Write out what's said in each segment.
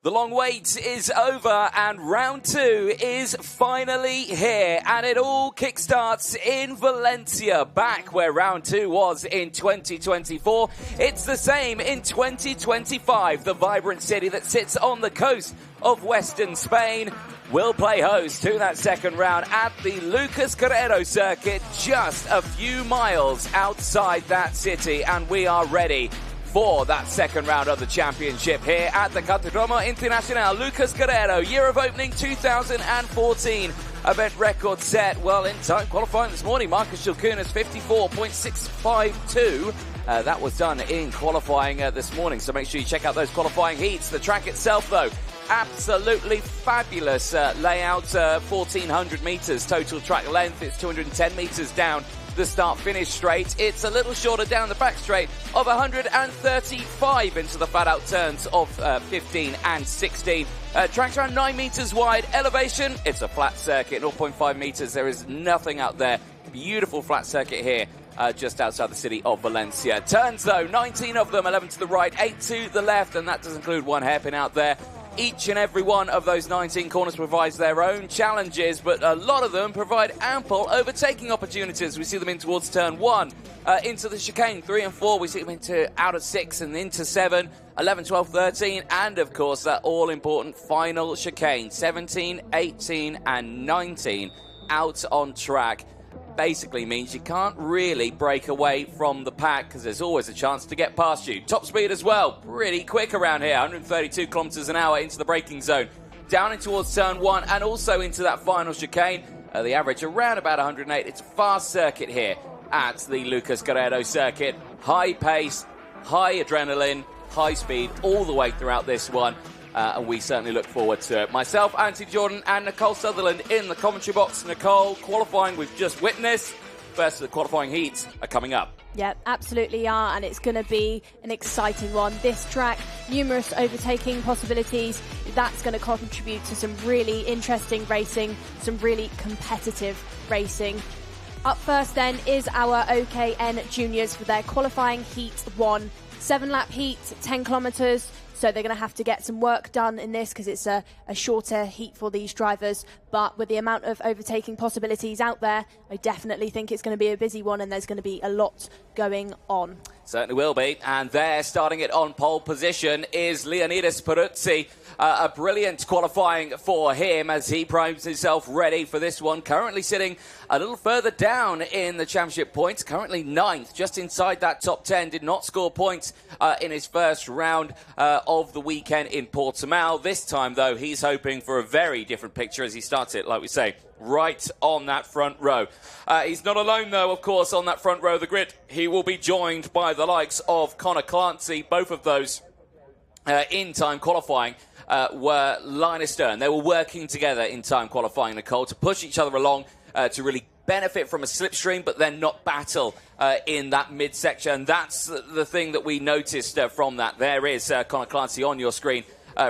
The long wait is over and round two is finally here, and it all kickstarts in Valencia, back where round two was in 2024. It's the same in 2025. The vibrant city that sits on the coast of western Spain will play host to that second round at the Lucas Guerrero circuit, just a few miles outside that city, and we are ready for that second round of the championship here at the Kartodromo Internacional Lucas Guerrero. Year of opening 2014. Event record set, well, in time qualifying this morning. Marcus Chilcuna's 54.652. That was done in qualifying this morning, so make sure you check out those qualifying heats. The track itself, though, absolutely fabulous layout. 1,400 meters total track length. It's 210 meters down the start-finish straight. It's a little shorter down the back straight of 135 into the flat-out turns of 15 and 16. Track's around 9 meters wide. Elevation, it's a flat circuit, 0.5 meters. There is nothing out there. Beautiful flat circuit here. Just outside the city of Valencia. Turns, though, 19 of them, 11 to the right, 8 to the left, and that does include one hairpin out there. Each and every one of those 19 corners provides their own challenges, but a lot of them provide ample overtaking opportunities. We see them in towards turn 1, into the chicane 3 and 4. We see them into out of 6 and into 7, 11, 12, 13, and of course that all-important final chicane, 17, 18, and 19 out on track. Basically means you can't really break away from the pack because there's always a chance to get past you. Top speed as well, pretty quick around here, 132 kilometers an hour into the braking zone, down in towards turn 1 and also into that final chicane. The average around about 108. It's a fast circuit here at the Lucas Guerrero circuit. High pace, high adrenaline, high speed all the way throughout this one. And we certainly look forward to it. Myself, Anthony Jordan, and Nicole Sutherland in the commentary box. Nicole, qualifying we've just witnessed. First of the qualifying heats are coming up. Yeah, absolutely are, and it's going to be an exciting one. This track, numerous overtaking possibilities. That's going to contribute to some really interesting racing, some really competitive racing. Up first then is our OKN Juniors for their qualifying heat 1. 7-lap heat, 10 kilometres. So they're going to have to get some work done in this because it's a shorter heat for these drivers. But with the amount of overtaking possibilities out there, I definitely think it's going to be a busy one and there's going to be a lot going on. Certainly will be. And there, starting it on pole position, is Leonidas Peruzzi. A brilliant qualifying for him as he primes himself ready for this one. Currently sitting a little further down in the championship points. Currently 9th, just inside that top 10. Did not score points in his first round of the weekend in Portimao. This time, though, he's hoping for a very different picture as he starts it, like we say, right on that front row. He's not alone, though, of course, on that front row of the grid. He will be joined by the likes of Connor Clancy. Both of those in time qualifying were line astern. They were working together in time qualifying, Nicole, to push each other along, to really benefit from a slipstream, but then not battle in that midsection. That's the thing that we noticed from that. There is Connor Clancy on your screen,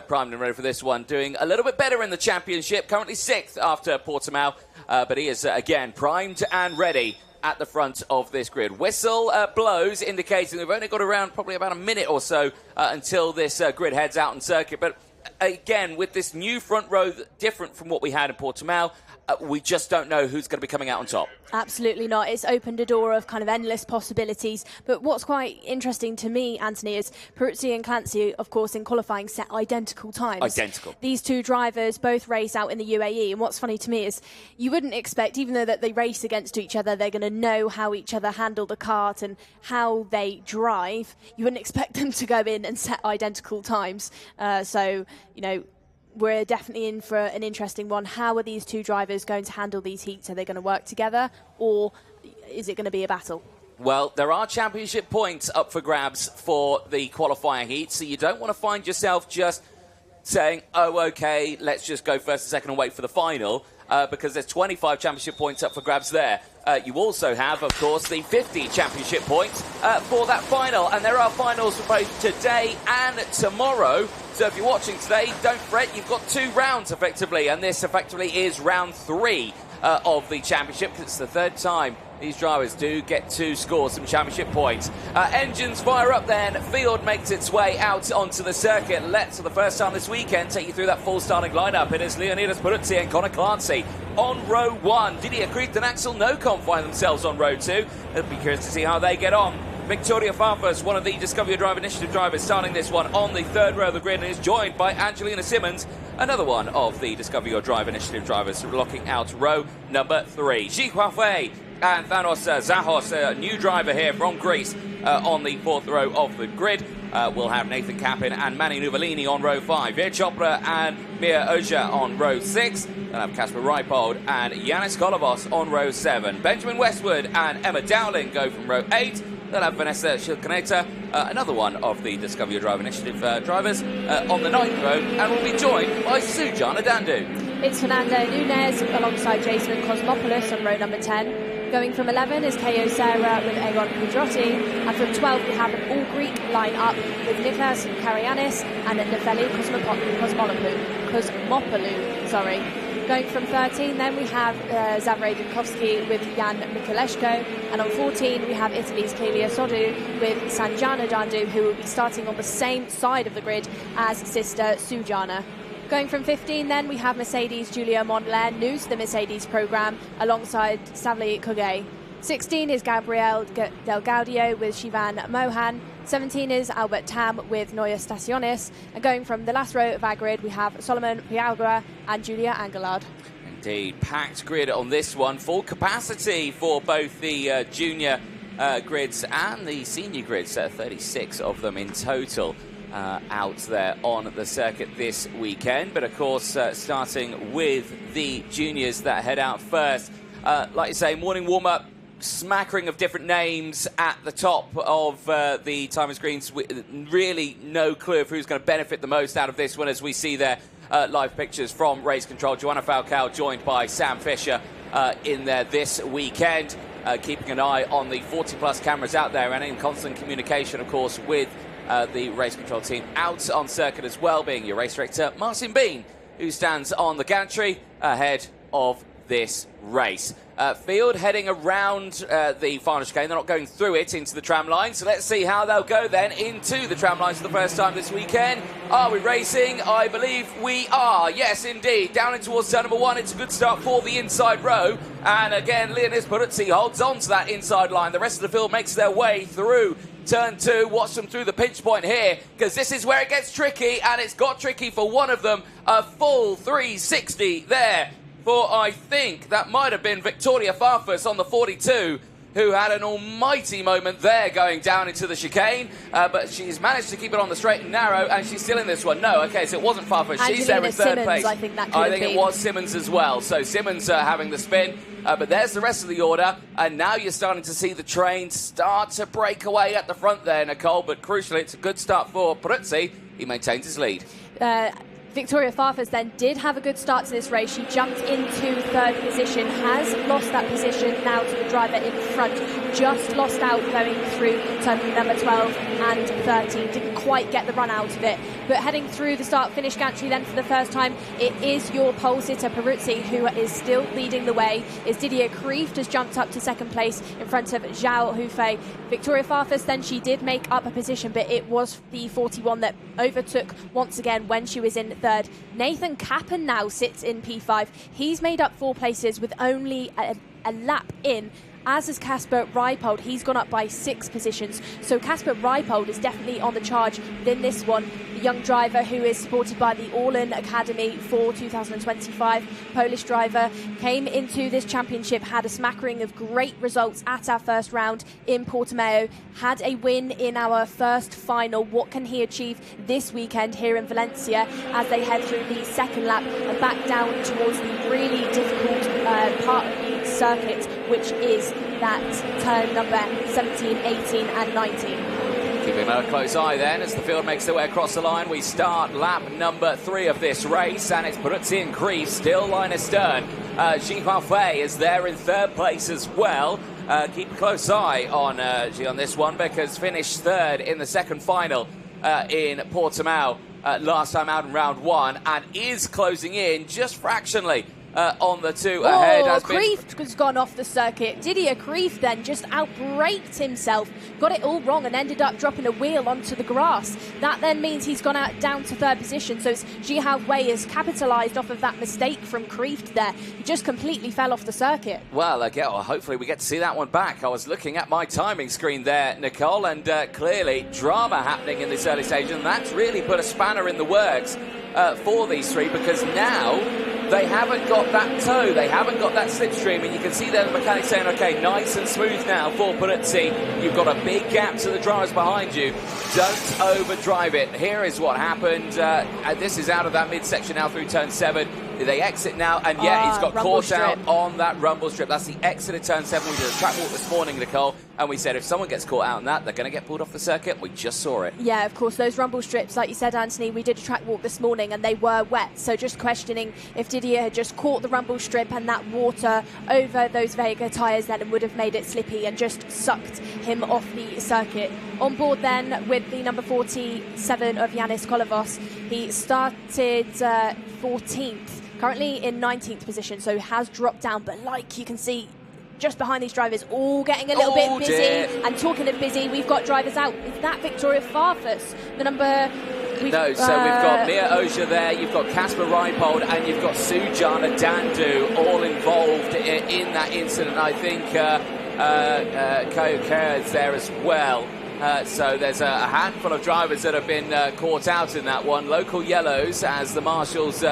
primed and ready for this one, doing a little bit better in the championship, currently 6th after Portimao, but he is, again, primed and ready at the front of this grid. Whistle blows, indicating we've only got around probably about a minute or so until this grid heads out on circuit, but again, with this new front row, different from what we had in Portimao, we just don't know who's going to be coming out on top. Absolutely not. It's opened a door of kind of endless possibilities. But what's quite interesting to me, Anthony, is Peruzzi and Clancy, of course, in qualifying set identical times. Identical. These two drivers both race out in the UAE. And what's funny to me is you wouldn't expect, even though that they race against each other, they're going to know how each other handle the kart and how they drive. You wouldn't expect them to go in and set identical times. So, you know, we're definitely in for an interesting one. How are these two drivers going to handle these heats? Are they going to work together, or is it going to be a battle? Well, there are championship points up for grabs for the qualifying heat, so you don't want to find yourself just saying, oh, OK, let's just go first and second and wait for the final, because there's 25 championship points up for grabs there. You also have, of course, the 50 championship points for that final, and there are finals for both today and tomorrow. So if you're watching today, don't fret, you've got 2 rounds effectively, and this effectively is round 3 of the championship, because it's the third time these drivers do get to score some championship points. Engines fire up then. Field makes its way out onto the circuit. Let's, for the first time this weekend, take you through that full starting lineup. It is Leonidas Peruzzi and Connor Clancy on row 1. Didier Krieft and Axel Nocom find themselves on row 2. It'll be curious to see how they get on. Victoria Farfus, one of the Discover Your Drive Initiative drivers, starting this one on the third row of the grid, and is joined by Angelina Simmons, another one of the Discover Your Drive Initiative drivers, locking out row number 3. Xi Huafei and Thanos Zahos, a new driver here from Greece, on the fourth row of the grid. We'll have Nathan Kapin and Manny Nuvolini on row 5. Veer Chopra and Mia Oja on row 6. We'll have Casper Reipold and Yanis Kolovos on row 7. Benjamin Westwood and Emma Dowling go from row 8. They'll have Vanessa Shilkaneta, another one of the Discover Your Drive Initiative drivers, on the 9th row, and will be joined by Sujana Dandu. It's Fernando Nunes alongside Jason Cosmopoulos on row number 10. Going from 11 is Ko Sarah with Egon Pedrotti, and from 12 we have an all-Greek line-up with Niklas Karayanis and Nefeli Cosmopoulou. Going from 13 then we have Zavre Dudkovsky with Jan Mikuleshko, and on 14 we have Italy's Kalia Sodu with Sanjana Dandu, who will be starting on the same side of the grid as sister Sujana. Going from 15 then we have Mercedes Julia Mondler, new to the Mercedes programme, alongside Savli Kogay. 16 is Gabriel Del Gaudio with Shivan Mohan. 17 is Albert Tam with Noya Staciones. And going from the last row of our grid, we have Solomon Piagua and Julia Angelard. Indeed, packed grid on this one. Full capacity for both the junior grids and the senior grids. 36 of them in total out there on the circuit this weekend. But of course, starting with the juniors that head out first. Like you say, morning warm-up. Smattering of different names at the top of the timing screens. Really no clue of who's going to benefit the most out of this one, as we see there live pictures from race control. Joanna Falcao joined by Sam Fisher in there this weekend, keeping an eye on the 40-plus cameras out there and in constant communication, of course, with the race control team out on circuit as well, being your race director, Martin Bean, who stands on the gantry ahead of this race. Field heading around the final chicane. They're not going through it into the tram line, so let's see how they'll go then into the tram lines for the first time this weekend. Are we racing? I believe we are. Yes, indeed. Down in towards turn number 1. It's a good start for the inside row. And again, Leonis Peruzzi holds on to that inside line. The rest of the field makes their way through turn 2. Watch them through the pinch point here, because this is where it gets tricky, and it's got tricky for one of them. A full 360 there for, I think, that might have been Victoria Farfus on the 42, who had an almighty moment there going down into the chicane, but she's managed to keep it on the straight and narrow, and she's still in this one. No, okay, so it wasn't Farfus. Angelina she's there in third Simmons, place. I think that could have been. It was Simmons as well. So Simmons having the spin, but there's the rest of the order, and now you're starting to see the train start to break away at the front there, Nicole, but crucially, it's a good start for Peruzzi. He maintains his lead. Victoria Farfus then did have a good start to this race. She jumped into third position, has lost that position now to the driver in front. Just lost out going through turn number 12 and 13. Didn't quite get the run out of it. But heading through the start-finish gantry then for the first time, it is your pole sitter Peruzzi who is still leading the way. Is Didier Krieft has jumped up to second place in front of Zhao Hufei. Victoria Farfus then, she did make up a position, but it was the 41 that overtook once again when she was in third. Nathan Kappan now sits in P5. He's made up 4 places with only a lap in, as is Casper Reipold. He's gone up by 6 positions. So Casper Reipold is definitely on the charge within this one. The young driver who is supported by the All-In Academy for 2025. Polish driver, came into this championship, had a smattering of great results at our first round in Portimao, had a win in our first final. What can he achieve this weekend here in Valencia as they head through the second lap and back down towards the really difficult part of the circuit, which is that turn number 17, 18 and 19. Keeping a close eye then as the field makes their way across the line. We start lap number 3 of this race, and it's Peruzzi and Krieft still line astern. Xi Huafei is there in third place as well. Keep a close eye on Xi on this one, because finished third in the second final in Portimao last time out in round 1, and is closing in just fractionally on the two ahead. Kreeft has gone off the circuit. Didier Kreeft then just outbraked himself, got it all wrong and ended up dropping a wheel onto the grass. That then means he's gone out down to third position, so it's Jihao Wei has capitalised off of that mistake from Kreeft there. He just completely fell off the circuit. Well, hopefully we get to see that one back. I was looking at my timing screen there, Nicole, and clearly drama happening in this early stage, and that's really put a spanner in the works for these three, because now they haven't got that toe, they haven't got that slipstream, and you can see there the mechanic saying, okay, nice and smooth now for Peruzzi. You've got a big gap to the drivers behind you. Don't overdrive it. Here is what happened. And this is out of that midsection now through turn 7. They exit now, and he's got caught out on that rumble strip. That's the exit of turn 7. We did a track walk this morning, Nicole, and we said if someone gets caught out on that, they're going to get pulled off the circuit. We just saw it. Yeah, of course, those rumble strips, like you said, Anthony, we did a track walk this morning and they were wet. So just questioning if Didier had just caught the rumble strip and that water over those Vega tyres then it would have made it slippy and just sucked him off the circuit. On board then with the number 47 of Yanis Kolovos. He started 14th. Currently in 19th position, so has dropped down. But like you can see, just behind these drivers, all getting a little bit busy. Dear. And talking of busy, we've got drivers out. Is that Victoria Farfus? The number... So we've got Mia Oja there, you've got Casper Reipold, and you've got Sujana Dandu all involved in that incident. I think Kayo Kara is there as well. So there's a handful of drivers that have been caught out in that one. Local yellows as the marshals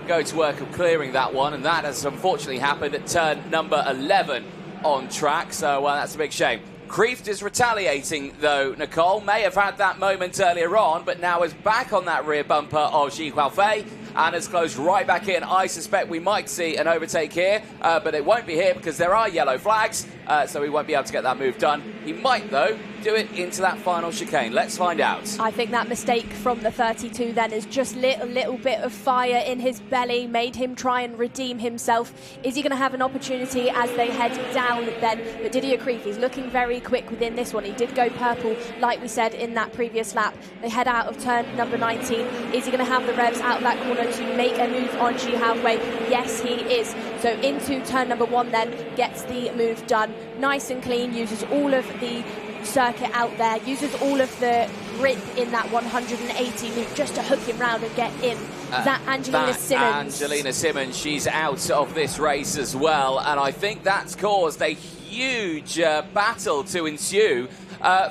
go to work of clearing that one, and that has unfortunately happened at turn number 11 on track. So that's a big shame. Kreeft is retaliating though, Nicole. May have had that moment earlier on, but now is back on that rear bumper of Xi Huafei and has closed right back in. I suspect we might see an overtake here, but it won't be here because there are yellow flags, so we won't be able to get that move done. He might, though, do it into that final chicane. Let's find out. I think that mistake from the 32 then is just lit a little bit of fire in his belly, made him try and redeem himself. Is he going to have an opportunity as they head down then? But Didier Kreeft, he's looking very quick within this one. He did go purple, like we said in that previous lap. They head out of turn number 19. Is he going to have the revs out of that corner to make a move on Xi Huafei? Yes, he is. So into turn number 1 then, gets the move done. Nice and clean, uses all of the circuit out there, uses all of the grip in that 180 move just to hook him round and get in. That Angelina Simmons. Angelina Simmons, she's out of this race as well, and I think that's caused a huge battle to ensue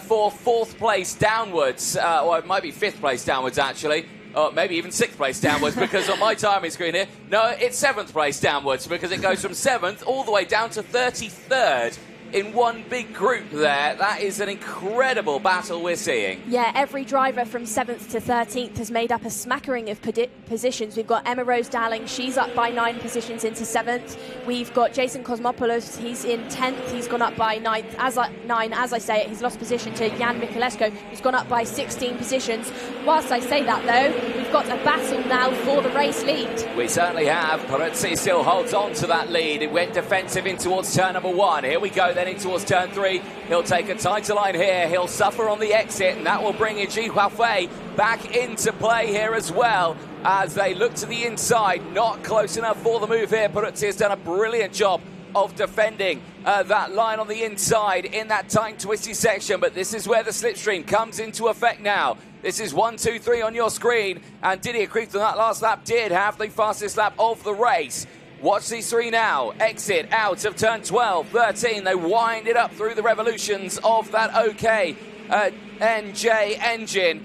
for 4th place downwards, or it might be 5th place downwards actually. Or maybe even 6th place downwards, because on my timing screen here, no, it's 7th place downwards, because it goes from 7th all the way down to 33rd in one big group there. That is an incredible battle we're seeing. Yeah, every driver from 7th to 13th has made up a smattering of positions. We've got Emma Rose Dowling, she's up by 9 positions into 7th. We've got Jason Cosmopoulos, he's in 10th, he's gone up by 9. As I say it, he's lost position to Jan Mikulescu, who's gone up by 16 positions. Whilst I say that though, we've got a battle now for the race lead. We certainly have. Peruzzi still holds on to that lead. It went defensive in towards turn number 1. Here we go then in towards turn 3. He'll take a tighter line here. He'll suffer on the exit, and that will bring in Xi Huafei back into play here as well as they look to the inside. Not close enough for the move here. Peruzzi has done a brilliant job of defending that line on the inside in that tight, twisty section, but this is where the slipstream comes into effect now. This is 1, 2, 3 on your screen, and Didier Kreeft on that last lap did have the fastest lap of the race. Watch these three now. Exit out of turn 12, 13. They wind it up through the revolutions of that OK NJ engine.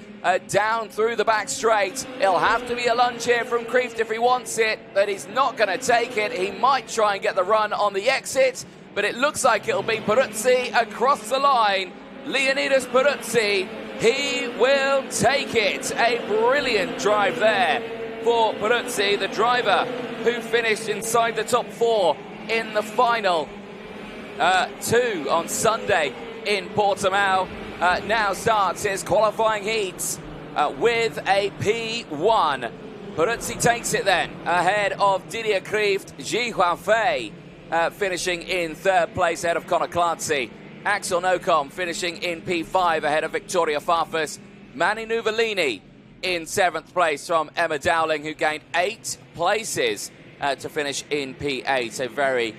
Down through the back straight. It'll have to be a lunge here from Kreeft if he wants it, but he's not going to take it. He might try and get the run on the exit, but it looks like it'll be Peruzzi across the line. Leonidas Peruzzi, he will take it. A brilliant drive there for Peruzzi, the driver who finished inside the top 4 in the final 2 on Sunday in Portimao. Now starts his qualifying heats with a P1. Peruzzi takes it then ahead of Didier Kreeft. Xi Huafei finishing in 3rd place ahead of Conor Clancy. Axel Nocom finishing in P5 ahead of Victoria Farfus. Manny Nuvolini in 7th place from Emma Dowling, who gained 8 places to finish in P8. So very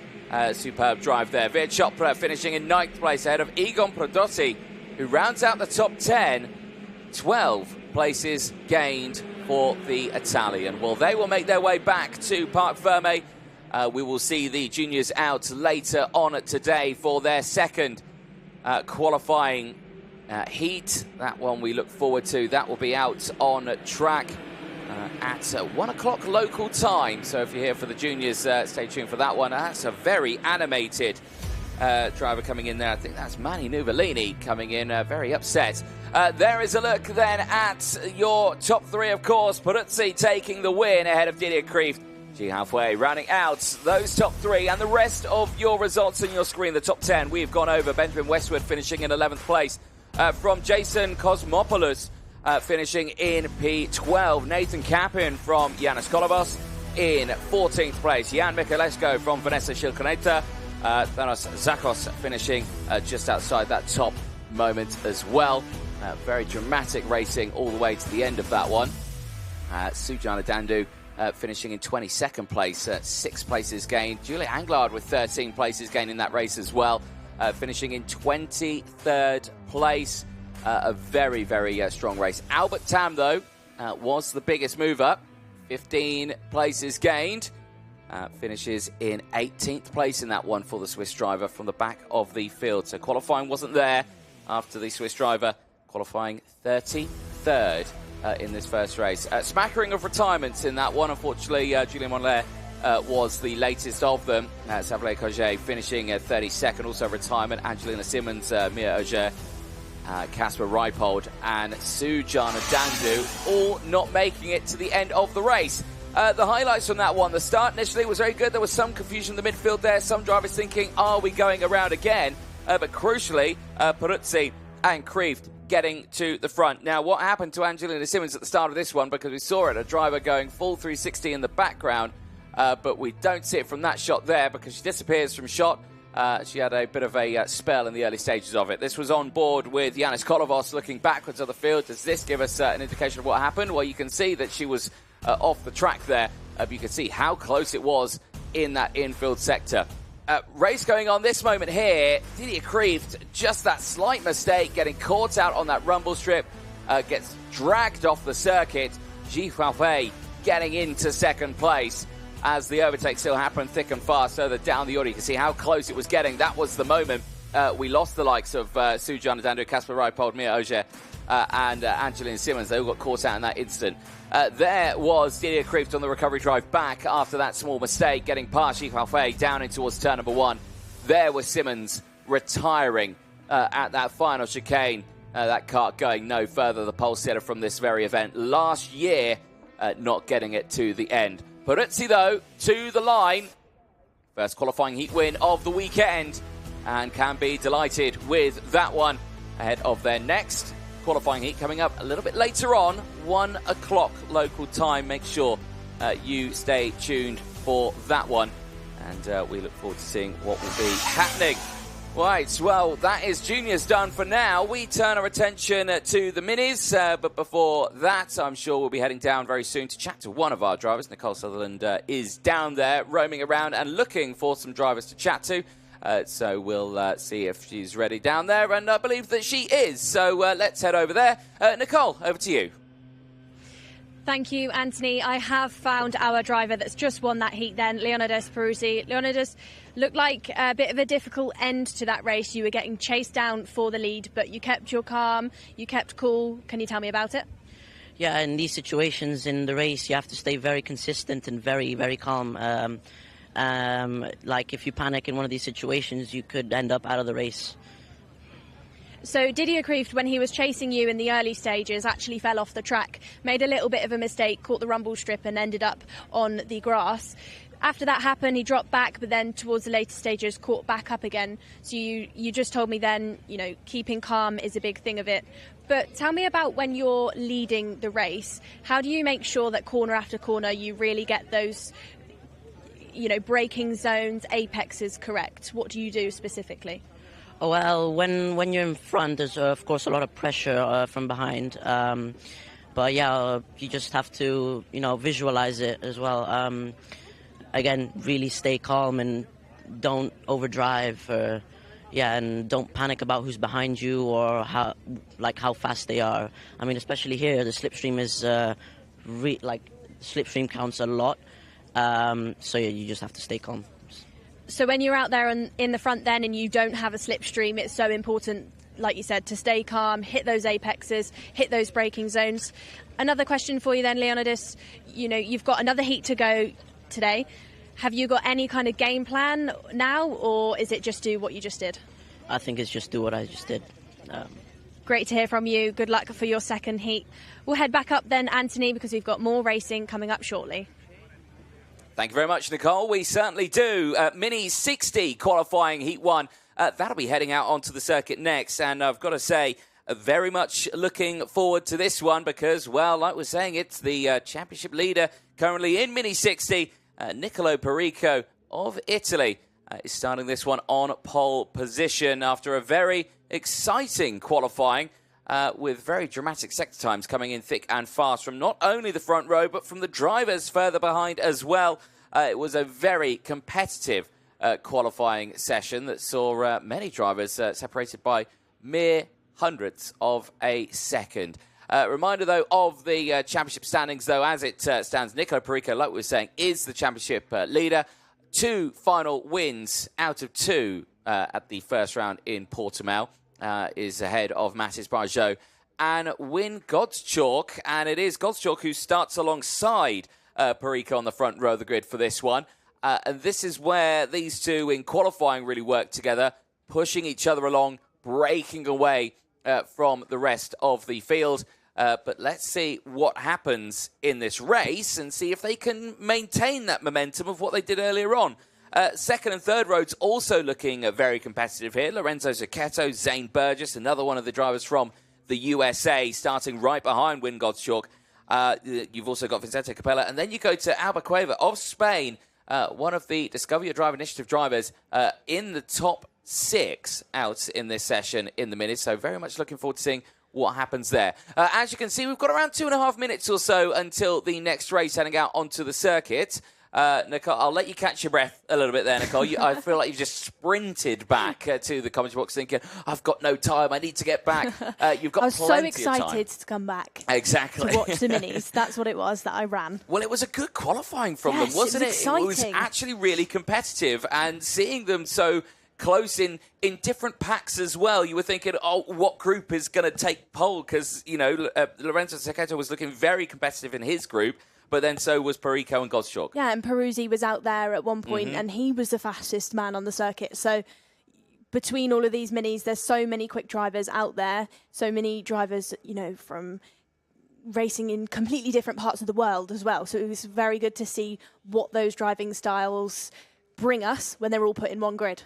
superb drive there. Veer Chopra finishing in 9th place ahead of Egon Prodotti, who rounds out the top 10. 12 places gained for the Italian. Well, they will make their way back to Parc Ferme. We will see the juniors out later on today for their second qualifying heat. That one we look forward to. That will be out on track at 1 o'clock local time. So if you're here for the juniors, stay tuned for that one. That's a very animated driver coming in there. I think that's Manny Nuvolini coming in, very upset. There is a look then at your top 3, of course. Peruzzi taking the win ahead of Didier Krieft. Halfway, rounding out those top 3 and the rest of your results on your screen. The top 10 we've gone over. Benjamin Westwood finishing in 11th place. From Jason Cosmopoulos finishing in P12. Nathan Capin from Yanis Kolobos in 14th place. Jan Michalescu from Vanessa Shilkaneta. Thanos Zakos finishing just outside that top moment as well. Very dramatic racing all the way to the end of that one. Sujana Dandu finishing in 22nd place, 6 places gained. Julia Anglard with 13 places gained in that race as well, finishing in 23rd place. A very, very strong race. Albert Tam, though, was the biggest mover. 15 places gained. Finishes in 18th place in that one for the Swiss driver from the back of the field. So qualifying wasn't there after the Swiss driver qualifying 33rd in this first race. Smattering of retirements in that one. Unfortunately, Julien Monlair was the latest of them. Savile Coget finishing at 32nd, also retirement. Angelina Simmons, Mia Auger, Casper Reipold and Sujana Dandu all not making it to the end of the race. The highlights from that one, the start initially was very good. There was some confusion in the midfield there. Some drivers thinking, are we going around again? But crucially, Peruzzi and Krieft getting to the front. Now, what happened to Angelina Simmons at the start of this one, because we saw it, a driver going full 360 in the background, but we don't see it from that shot there because she disappears from shot. She had a bit of a spell in the early stages of it. This was on board with Yanis Kolovos looking backwards of the field. Does this give us an indication of what happened? Well, you can see that she was off the track there. You can see how close it was in that infield sector. Race going on this moment here. Didier Krieft, just that slight mistake, getting caught out on that rumble strip, gets dragged off the circuit. Ji Huafei getting into second place as the overtake still happened thick and fast, so that down the order you can see how close it was getting. That was the moment we lost the likes of Sujana Dandu, Casper Reipold, Mia Auger, and Angelina Simmons. They all got caught out in that instant. There was Didier Krieft on the recovery drive back after that small mistake, getting past Ji Huafei down in towards turn number 1. There was Simmons retiring at that final chicane. That kart going no further, the pole sitter from this very event last year, not getting it to the end. Peruzzi, though, to the line. First qualifying heat win of the weekend, and can be delighted with that one ahead of their next qualifying heat coming up a little bit later on, 1 o'clock local time. Make sure you stay tuned for that one, and we look forward to seeing what will be happening. Right, well, that is juniors done for now. We turn our attention to the minis, but before that, I'm sure we'll be heading down very soon to chat to one of our drivers. Nicole Sutherland is down there roaming around and looking for some drivers to chat to. So we'll see if she's ready down there, and I believe that she is. So let's head over there. Nicole, over to you. Thank you, Anthony. I have found our driver that's just won that heat then, Leonidas Peruzzi. Leonidas, looked like a bit of a difficult end to that race. You were getting chased down for the lead, but you kept your calm, you kept cool. Can you tell me about it? Yeah, in these situations in the race, you have to stay very consistent and very, very calm. Like if you panic in one of these situations, you could end up out of the race. So Didier Krieft, when he was chasing you in the early stages, actually fell off the track, made a little bit of a mistake, caught the rumble strip and ended up on the grass. After that happened, he dropped back, but then towards the later stages, caught back up again. So you just told me then, you know, keeping calm is a big thing of it. But tell me about when you're leading the race. How do you make sure that corner after corner you really get those, you know, braking zones, apexes correct? What do you do specifically? Oh, well, when you're in front, there's of course a lot of pressure from behind. But yeah, you just have to, you know, visualize it as well. again, really stay calm and don't overdrive, and don't panic about who's behind you or how fast they are. I mean, especially here, the slipstream is slipstream counts a lot. So yeah, you just have to stay calm. So when you're out there in the front then and you don't have a slipstream, it's so important, like you said, to stay calm, hit those apexes, hit those braking zones. Another question for you then, Leonidas. You've got another heat to go today. Have you got any kind of game plan now, or is it just do what you just did? I think it's just do what I just did. Great to hear from you. Good luck for your second heat. We'll head back up then, Anthony, because we've got more racing coming up shortly. Thank you very much, Nicole. We certainly do. Mini 60 qualifying Heat 1. That'll be heading out onto the circuit next. And I've got to say, very much looking forward to this one because, well, like we're saying, it's the championship leader currently in Mini 60. Nicolo Perico of Italy is starting this one on pole position after a very exciting qualifying with very dramatic sector times coming in thick and fast from not only the front row but from the drivers further behind as well. It was a very competitive qualifying session that saw many drivers separated by mere hundredths of a second. Reminder, though, of the championship standings, though, as it stands, Nicolo Perico, like we were saying, is the championship leader. 2 final wins out of 2 at the first round in Portimao, is ahead of Matis Barjot and Win Godschalk. And it is Godschalk who starts alongside Perico on the front row of the grid for this one. And this is where these two in qualifying really work together, pushing each other along, breaking away from the rest of the field. But let's see what happens in this race and see if they can maintain that momentum of what they did earlier on. Second and third roads also looking very competitive here. Lorenzo Zucchetto, Zane Burgess, another one of the drivers from the USA, starting right behind Win Godschalk. You've also got Vincenzo Capella. And then you go to Alba Cueva of Spain, one of the Discover Your Drive Initiative drivers in the top 6 out in this session in the minutes. So very much looking forward to seeing what happens there. As you can see, we've got around 2.5 minutes or so until the next race heading out onto the circuit. Nicole, I'll let you catch your breath a little bit there, Nicole. I feel like you've just sprinted back to the commentary box thinking, I've got no time, I need to get back. You've got plenty of time. I was so excited to come back. Exactly. To watch the minis. That's what it was that I ran. Well, it was a good qualifying from them, wasn't it? Exciting. It was actually really competitive, and seeing them so close in different packs as well. You were thinking, what group is going to take pole? Because, Lorenzo Zucchetto was looking very competitive in his group, but then so was Perico and Godschalk. Yeah, and Peruzzi was out there at one point, and he was the fastest man on the circuit. So between all of these minis, there's so many quick drivers out there, so many drivers, from racing in completely different parts of the world as well. So it was very good to see what those driving styles bring us when they're all put in one grid.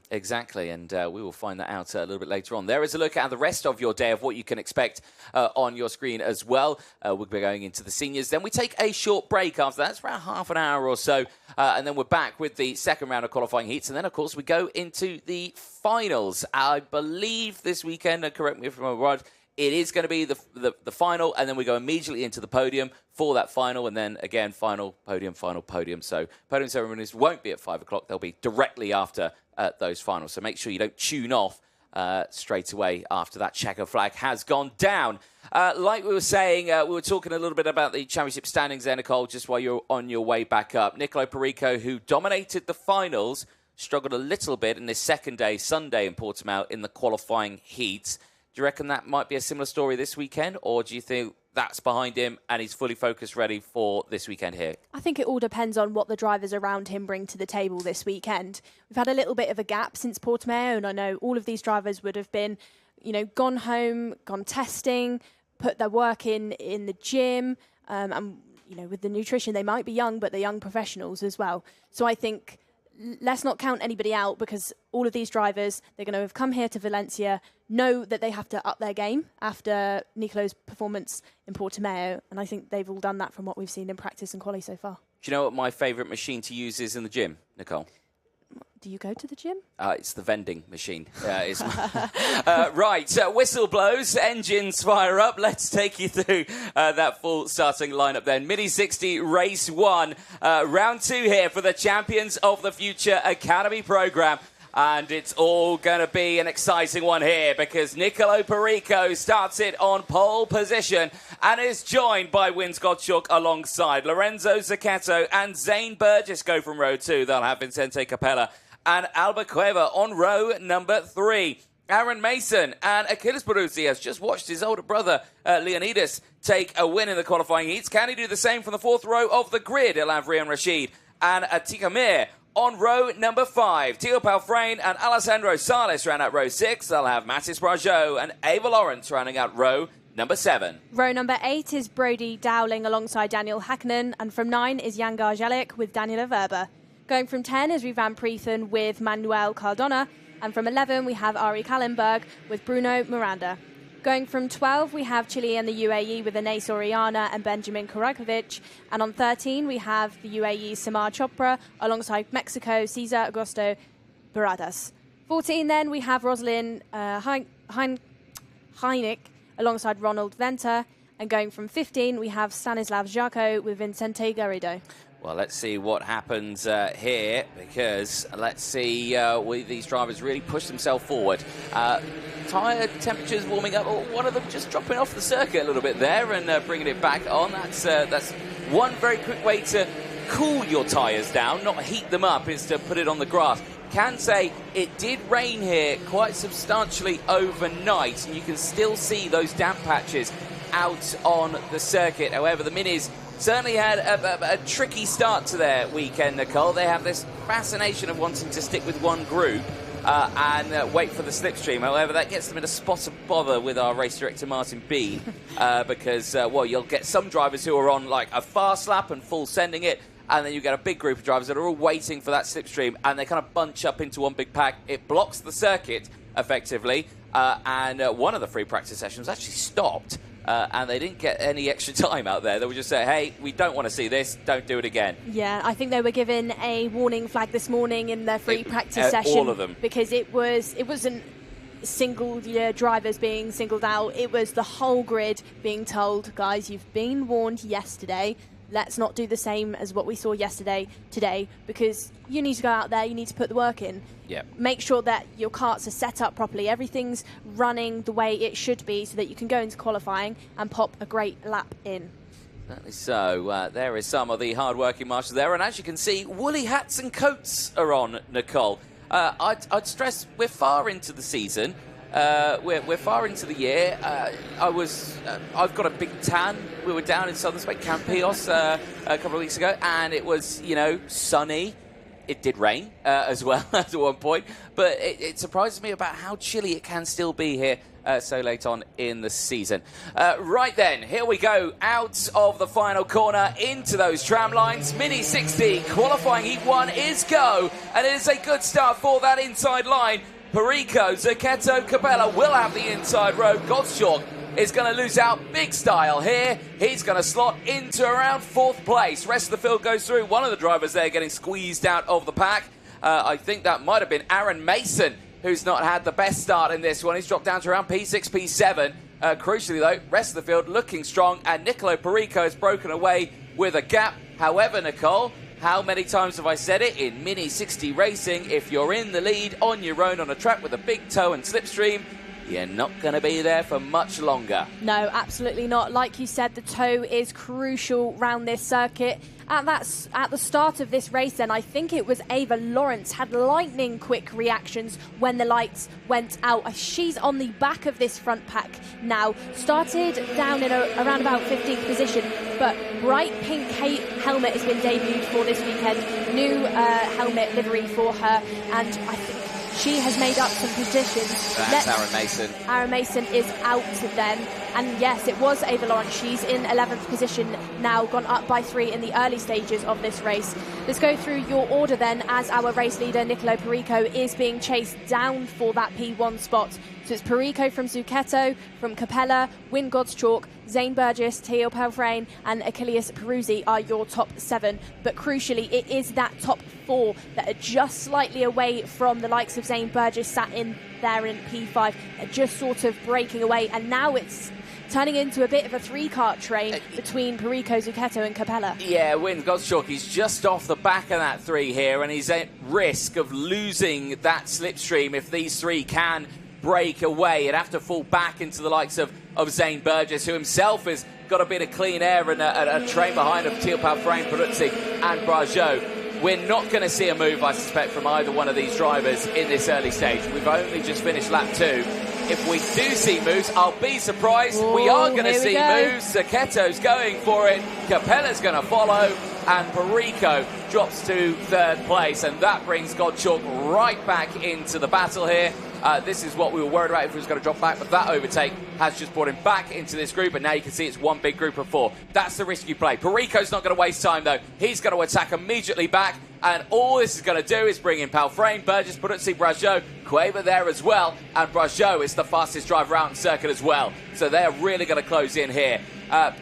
Exactly, and we will find that out a little bit later on. There is a look at the rest of your day of what you can expect on your screen as well. We'll be going into the seniors. Then we take a short break after that. It's around half an hour or so, and then we're back with the second round of qualifying heats. And then, of course, we go into the finals. I believe this weekend, and correct me if I'm wrong, it is going to be the final, and then we go immediately into the podium for that final, and then again, final, podium. So podium ceremonies won't be at 5 o'clock. They'll be directly after those finals. So make sure you don't tune off straight away after that checker flag has gone down. Like we were saying, we were talking a little bit about the championship standings there, Nicole, just while you're on your way back up. Nicolo Perico, who dominated the finals, struggled a little bit in this second day, Sunday in Portimao, in the qualifying heats. Do you reckon that might be a similar story this weekend, or do you think that's behind him and he's fully focused, ready for this weekend here? I think it all depends on what the drivers around him bring to the table this weekend. We've had a little bit of a gap since Portimao, and I know all of these drivers would have been, gone home, gone testing, put their work in the gym, and, with the nutrition, they might be young, but they're young professionals as well. So I think let's not count anybody out, because all of these drivers, they're going to have come here to Valencia, know that they have to up their game after Nicolo's performance in Portimao, and I think they've all done that from what we've seen in practice and quali so far. Do you know what my favourite machine to use is in the gym, Nicole? Do you go to the gym? It's the vending machine. Right, whistle blows, engines fire up. Let's take you through that full starting lineup then. Mini 60 Race 1, round 2 here for the Champions of the Future Academy program. And it's all going to be an exciting one here because Nicolo Perico starts it on pole position and is joined by Wins Gottschalk alongside. Lorenzo Zucchetto and Zane Burgess go from row 2. They'll have Vicente Capella and Alba Cueva on row number 3. Aaron Mason and Achilles Baruzzi has just watched his older brother, Leonidas, take a win in the qualifying heats. Can he do the same from the 4th row of the grid? He'll have Rian Rashid and Atika Mir on row number 5. Tio Palfrain and Alessandro Sales round out row 6. They'll have Mathis Brajot and Ava Lawrence rounding out row number 7. Row number 8 is Brody Dowling alongside Daniel Hakkinen, and from 9 is Yangar Jelic with Daniela Verba. Going from 10 is Rivan Preethan with Manuel Cardona, and from 11 we have Ari Kallenberg with Bruno Miranda. Going from 12 we have Chile and the UAE with Anais Oriana and Benjamin Kurakovic, and on 13 we have the UAE Samar Chopra alongside Mexico Cesar Augusto Baradas. 14 then we have Rosalind Heineck alongside Ronald Venter, and going from 15 we have Stanislav Jarko with Vicente Garrido. Well, let's see what happens here, because let's see these drivers really push themselves forward. Tyre temperatures warming up, or one of them just dropping off the circuit a little bit there and bringing it back on. That's one very quick way to cool your tyres down, not heat them up, is to put it on the grass. Can say it did rain here quite substantially overnight, and you can still see those damp patches out on the circuit. However, the Minis certainly had a tricky start to their weekend, Nicole. They have this fascination of wanting to stick with one group and wait for the slipstream. However, that gets them in a spot of bother with our race director, Martin Bean, because, you'll get some drivers who are on like a fast lap and full sending it, and then you get a big group of drivers that are all waiting for that slipstream, and they kind of bunch up into one big pack. It blocks the circuit, effectively, and one of the free practice sessions actually stopped. And they didn't get any extra time out there. They would just say, hey, we don't want to see this, don't do it again. Yeah, I think they were given a warning flag this morning in their free practice session. All of them. Because it wasn't single drivers being singled out. It was the whole grid being told, guys, you've been warned yesterday. Let's not do the same as what we saw yesterday today, because you need to go out there, you need to put the work in. Yep. Make sure that your karts are set up properly. Everything's running the way it should be so that you can go into qualifying and pop a great lap in. Certainly so. There is some of the hard-working marshals there. And as you can see, woolly hats and coats are on, Nicole. I'd stress we're far into the season. We're far into the year. I've got a big tan. We were down in southern Spain, Campillos, a couple of weeks ago, and it was, sunny. It did rain as well at one point, but it surprises me about how chilly it can still be here so late on in the season. Right then, here we go, out of the final corner into those tram lines. Mini 60 qualifying heat 1 is go, and it is a good start for that inside line. Perico, Zucchetto, Capella will have the inside row. Gottschalk is going to lose out big style here. He's going to slot into around 4th place. Rest of the field goes through. One of the drivers there getting squeezed out of the pack. I think that might have been Aaron Mason, who's not had the best start in this one. He's dropped down to around P6, P7. Crucially, though, rest of the field looking strong, and Nicolo Perico has broken away with a gap. However, Nicole, how many times have I said it in Mini 60 racing? If you're in the lead on your own on a track with a big tow and slipstream, you're not going to be there for much longer. No, absolutely not. Like you said, the tow is crucial round this circuit. At the start of this race, then, I think it was Ava Lawrence had lightning quick reactions when the lights went out. She's on the back of this front pack now. Started down in around about 15th position, but bright pink helmet has been debuted for this weekend. New helmet livery for her, and I think she has made up some positions. That's Aaron Mason. Aaron Mason is out then. And yes, it was Ava Lawrence. She's in 11th position now, gone up by 3 in the early stages of this race. Let's go through your order then, as our race leader, Nicolo Perico, is being chased down for that P1 spot So it's Perico from Zucchetto, from Capella, Win God's Chalk, Zane Burgess, Teo Pelfrain and Achilles Peruzzi are your top 7. But crucially, it is that top 4 that are just slightly away from the likes of Zane Burgess sat in there in P5, just sort of breaking away. And now it's turning into a bit of a 3-cart train between Perico, Zucchetto and Capella. Yeah, Win God's Chalk, he's just off the back of that 3 here, and he's at risk of losing that slipstream if these 3 can break away. He'd have to fall back into the likes of Zane Burgess, who himself has got a bit of clean air and a train behind of Teo Pelfrain, Peruzzi and Brajot. We're not going to see a move, I suspect, from either one of these drivers in this early stage. We've only just finished lap 2. If we do see moves, I'll be surprised. Ooh, we are going to see go. moves. Zucchetto's going for it. Capella's going to follow. And Perico drops to 3rd place. And that brings Godchalk right back into the battle here. This is what we were worried about if he was going to drop back, but that overtake has just brought him back into this group, and now you can see it's one big group of 4. That's the risk you play. Perico's not going to waste time, though. He's going to attack immediately back, and all this is going to do is bring in Pelfrain, Burgess, Peruzzi, Brajot, Cueva there as well, and Brajot is the fastest driver out in circuit as well. So they're really going to close in here.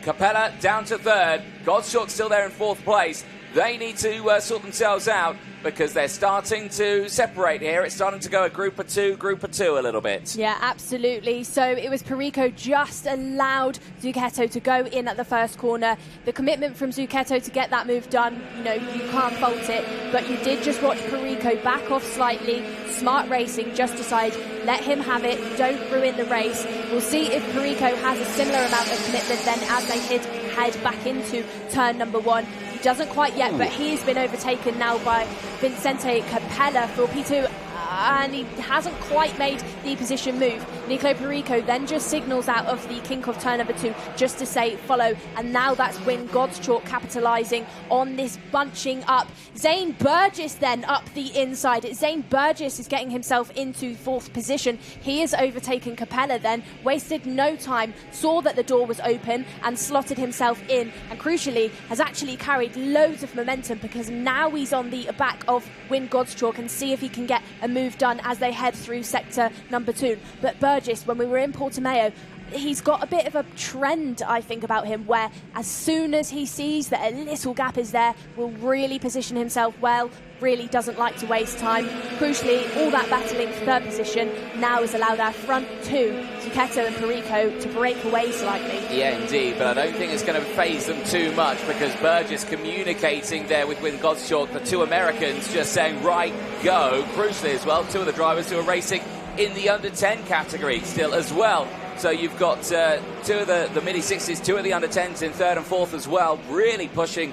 Capella down to 3rd. Godchalk still there in 4th place. They need to sort themselves out because they're starting to separate here. It's starting to go a group of two a little bit. Yeah, absolutely. So it was Perico just allowed Zucchetto to go in at the first corner. The commitment from Zucchetto to get that move done, you know, you can't fault it. But you did just watch Perico back off slightly. Smart racing, just decide, let him have it, don't ruin the race. We'll see if Perico has a similar amount of commitment then as they head back into turn number 1. Doesn't quite yet, but he has been overtaken now by Vincente Capella for P2, and he hasn't quite made the position move. Nicola Perico then just signals out of the kink of turn number 2 just to say follow, and now that's Win God's Chalk capitalising on this bunching up. Zane Burgess then up the inside. Zane Burgess is getting himself into 4th position. He has overtaken Capella then, wasted no time, saw that the door was open and slotted himself in, and crucially has actually carried loads of momentum because now he's on the back of Win God's Chalk and see if he can get a move done as they head through sector number 2. But Burgess, when we were in Portimao, he's got a bit of a trend, I think, about him, where as soon as he sees that a little gap is there, will really position himself well, really doesn't like to waste time. Crucially, all that battling for 3rd position now has allowed our front 2, Zucchetto and Perico, to break away slightly. Yeah, indeed, but I don't think it's going to faze them too much because Burgess communicating there with Win God's Chalk, the 2 Americans just saying, right, go. Crucially as well, 2 of the drivers who are racing in the under 10 category still as well. So you've got 2 of the midi-60s, 2 of the under-10s in 3rd and 4th as well, really pushing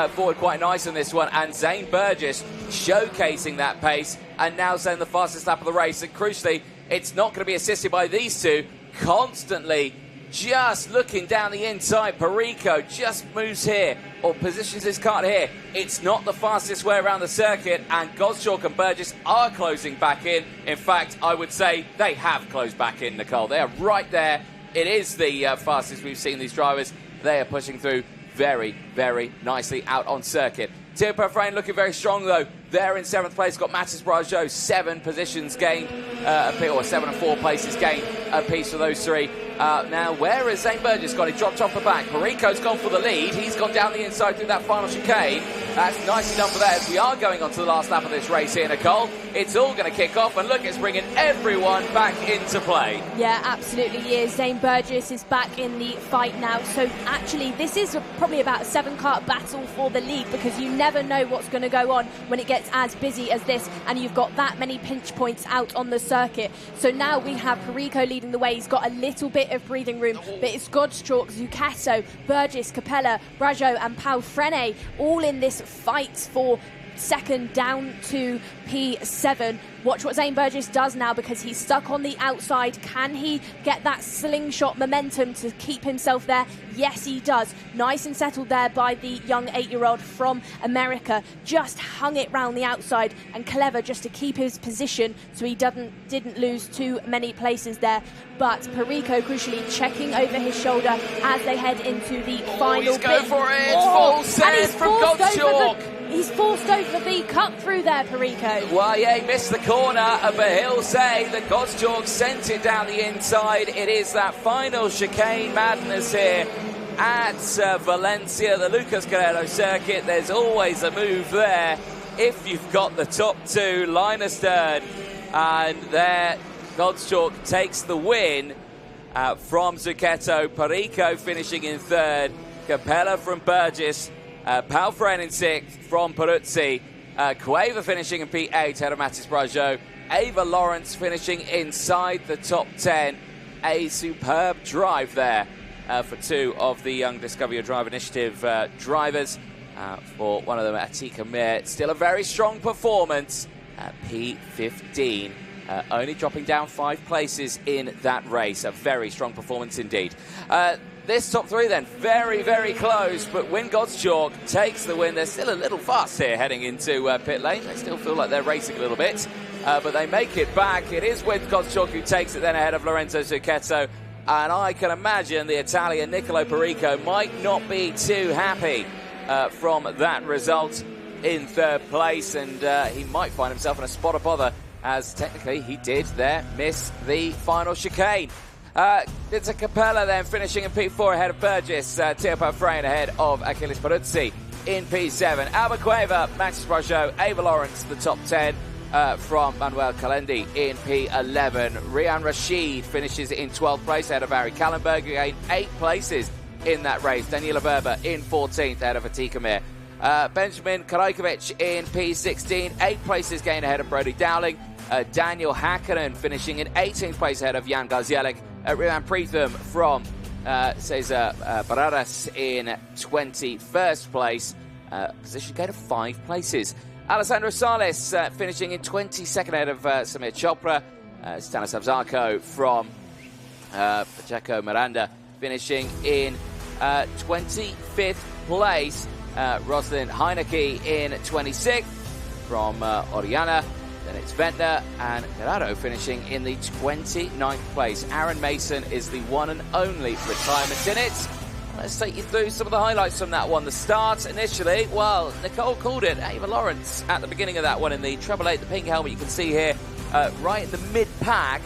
forward quite nice on this one. And Zane Burgess showcasing that pace and now saying the fastest lap of the race. And crucially, it's not going to be assisted by these 2 constantly just looking down the inside. Perico just moves here or positions his cart here. It's not the fastest way around the circuit, and Godchalk and Burgess are closing back in. In fact, I would say they have closed back in, Nicole. They are right there. It is the fastest we've seen these drivers. They are pushing through very, very nicely out on circuit. Teo Pelfrain looking very strong, though. There in 7th place, got Matis Brajot, 7 positions gained, or 7 and 4 places gained a piece for those 3. Now, where has Zane Burgess gone? He dropped off the back. Perico's gone for the lead. He's gone down the inside through that final chicane. That's nicely done for theirs. We are going on to the last lap of this race here, Nicole. It's all going to kick off, and look, it's bringing everyone back into play. Yeah, absolutely is. Zane Burgess is back in the fight now. So actually, this is probably about a 7-cart battle for the lead because you never know what's going to go on when it gets as busy as this and you've got that many pinch points out on the circuit. So now we have Perico leading the way. He's got a little bit of breathing room, but it's God's Chalk, Zucchetto, Burgess, Capella, Brajot and Pelfrain all in this fight for 2nd down to P7. Watch what Zane Burgess does now because he's stuck on the outside. Can he get that slingshot momentum to keep himself there? Yes, he does. Nice and settled there by the young 8-year-old from America. Just hung it round the outside and clever just to keep his position so he didn't lose too many places there. But Perico crucially checking over his shoulder as they head into the final He's going bit. for it. Full set from Godchalk. He's forced over the cut through there, Perico. Well, yeah, he missed the corner, but he'll say that Gottschalk sent it down the inside. It is that final chicane madness here at Valencia, the Lucas Guerrero circuit. There's always a move there if you've got the top two, line astern. And there, Gottschalk takes the win from Zucchetto. Perico finishing in third. Capella from Burgess. Palfren in sixth from Peruzzi. Cueva finishing in P8 ahead of Matis Brajo. Ava Lawrence finishing inside the top 10. A superb drive there for two of the Young Discover Your Drive Initiative drivers. For one of them, Atika Mir. Still a very strong performance at P15. Only dropping down 5 places in that race. A very strong performance indeed. This top 3 then, very, very close, but Win Gottschalk takes the win. They're still a little fast here heading into pit lane. They still feel like they're racing a little bit, but they make it back. It is Win Gottschalk who takes it then ahead of Lorenzo Zucchetto, and I can imagine the Italian Nicolo Perico might not be too happy from that result in third place, and he might find himself in a spot of bother, as technically he did there miss the final chicane. It's a Capella then finishing in P4 ahead of Burgess. Teo Palfren ahead of Achilles Peruzzi in P7. Alba Cueva, Max Brajo, Ava Lawrence, the top 10 from Manuel Calendi in P11. Rian Rashid finishes in 12th place ahead of Barry Kallenberg, who gained 8 places in that race. Daniela Berber in 14th ahead of Atika Mir. Benjamin Karajkovic in P16, 8 places gained ahead of Brody Dowling. Daniel Hakkinen finishing in 18th place ahead of Jan Garzielik. Riman Preetham from Cesar Barraras in 21st place. Position gain of 5 places. Alessandro Sales finishing in 22nd ahead of Samir Chopra. Stanislav Zarko from Pacheco Miranda finishing in 25th place. Rosalind Heineke in 26th from Oriana. Then it's Ventnor and Gerardo finishing in the 29th place. Aaron Mason is the one and only retirement in it. Let's take you through some of the highlights from that one. The start initially, well, Nicole called it. Ava Lawrence at the beginning of that one in the treble 8, the pink helmet you can see here, right in the mid-pack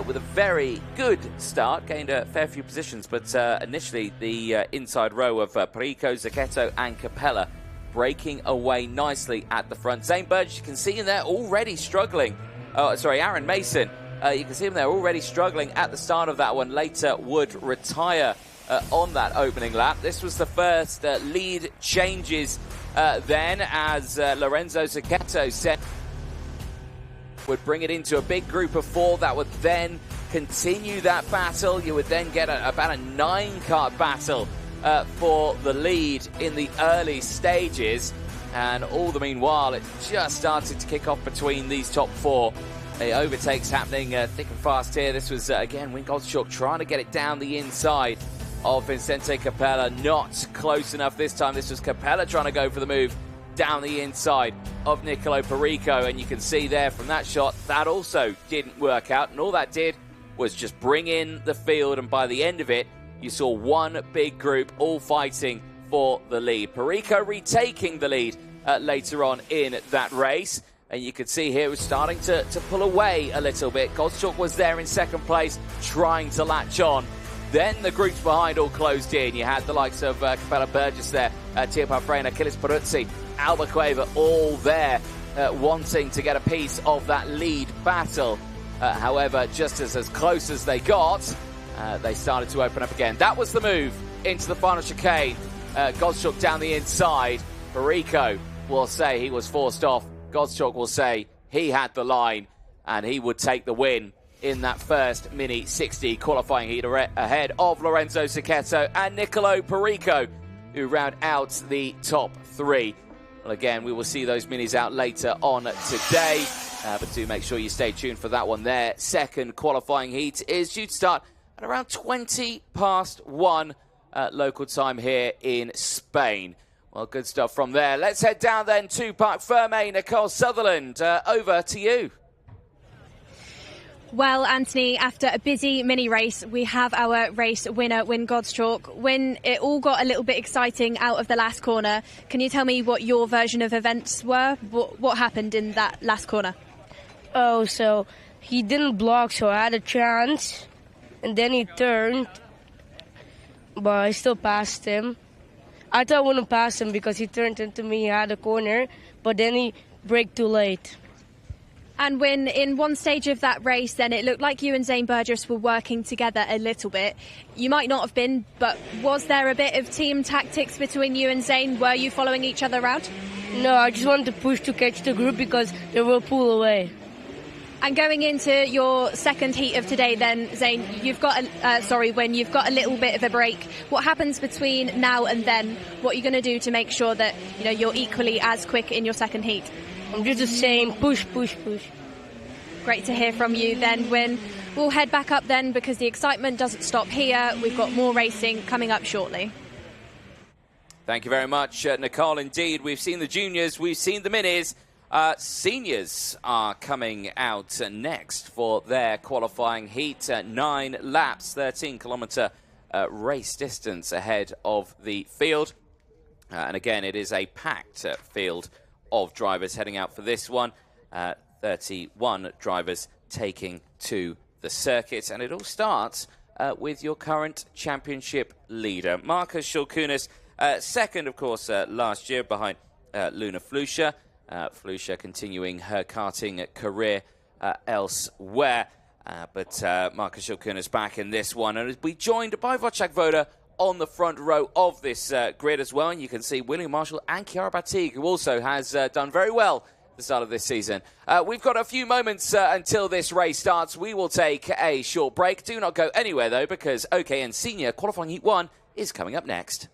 with a very good start. Gained a fair few positions, but initially the inside row of Perico, Zucchetto and Capella breaking away nicely at the front. Zane Burgess, you can see him there already struggling. Aaron Mason, you can see him there already struggling at the start of that one. Later would retire on that opening lap. This was the first lead changes then, as Lorenzo Zucchetto said would bring it into a big group of 4 that would then continue that battle. You would then get about a 9-car battle for the lead in the early stages, and all the meanwhile it just started to kick off between these top 4. The overtakes happening thick and fast here. This was again Win Gottschalk trying to get it down the inside of Vincente Capella. Not close enough this time. This was Capella trying to go for the move down the inside of Nicolo Perico, and you can see there from that shot that also didn't work out, and all that did was just bring in the field, and by the end of it you saw one big group all fighting for the lead. Perico retaking the lead later on in that race. And you can see here it was starting to pull away a little bit. Gottschalk was there in second place trying to latch on. Then the groups behind all closed in. You had the likes of Capella Burgess there, Teo Palfren, Achilles Peruzzi, Alba Cueva, all there wanting to get a piece of that lead battle. However, just as close as they got, they started to open up again. That was the move into the final chicane. Gottschalk down the inside. Perico will say he was forced off. Gottschalk will say he had the line and he would take the win in that first Mini 60 qualifying heat ahead of Lorenzo Zucchetto and Nicolo Perico, who round out the top 3. Well, again, we will see those minis out later on today, but do make sure you stay tuned for that one there. Second qualifying heat is due to start at around 20 past 1 local time here in Spain. Well, good stuff from there. Let's head down then to Parc Ferme. Nicole Sutherland, over to you. Well, Anthony, after a busy mini race, we have our race winner, Win Godschalk. When it all got a little bit exciting out of the last corner, can you tell me what your version of events were? What happened in that last corner? Oh, so he didn't block, so I had a chance, and then he turned, but I still passed him. I thought I wouldn't pass him because he turned into me, he had a corner, but then he braked too late. And when in one stage of that race, then it looked like you and Zane Burgess were working together a little bit. You might not have been, but was there a bit of team tactics between you and Zane? Were you following each other around? No, I just wanted to push to catch the group because they will pull away. And going into your second heat of today then, Zane, when you've got a little bit of a break, what happens between now and then? What are you going to do to make sure that you're equally as quick in your second heat? I'm just the same, push, push, push. Great to hear from you then, Win. We'll head back up then because the excitement doesn't stop here. We've got more racing coming up shortly. Thank you very much, Nicole. Indeed, we've seen the juniors, we've seen the minis. Seniors are coming out next for their qualifying heat. 9 laps, 13-kilometre race distance ahead of the field. And again, it is a packed field of drivers heading out for this one. 31 drivers taking to the circuit. And it all starts with your current championship leader, Marcus Schulkunis. Second, of course, last year behind Luna Flusha. Flusha continuing her karting career elsewhere. But Marcus Schulkunis back in this one. And we joined by Wojciech Woda on the front row of this grid as well. And you can see William Marshall and Chiara Batig, who also has done very well at the start of this season. We've got a few moments until this race starts. We will take a short break. Do not go anywhere, though, because OKN Senior Qualifying Heat 1 is coming up next.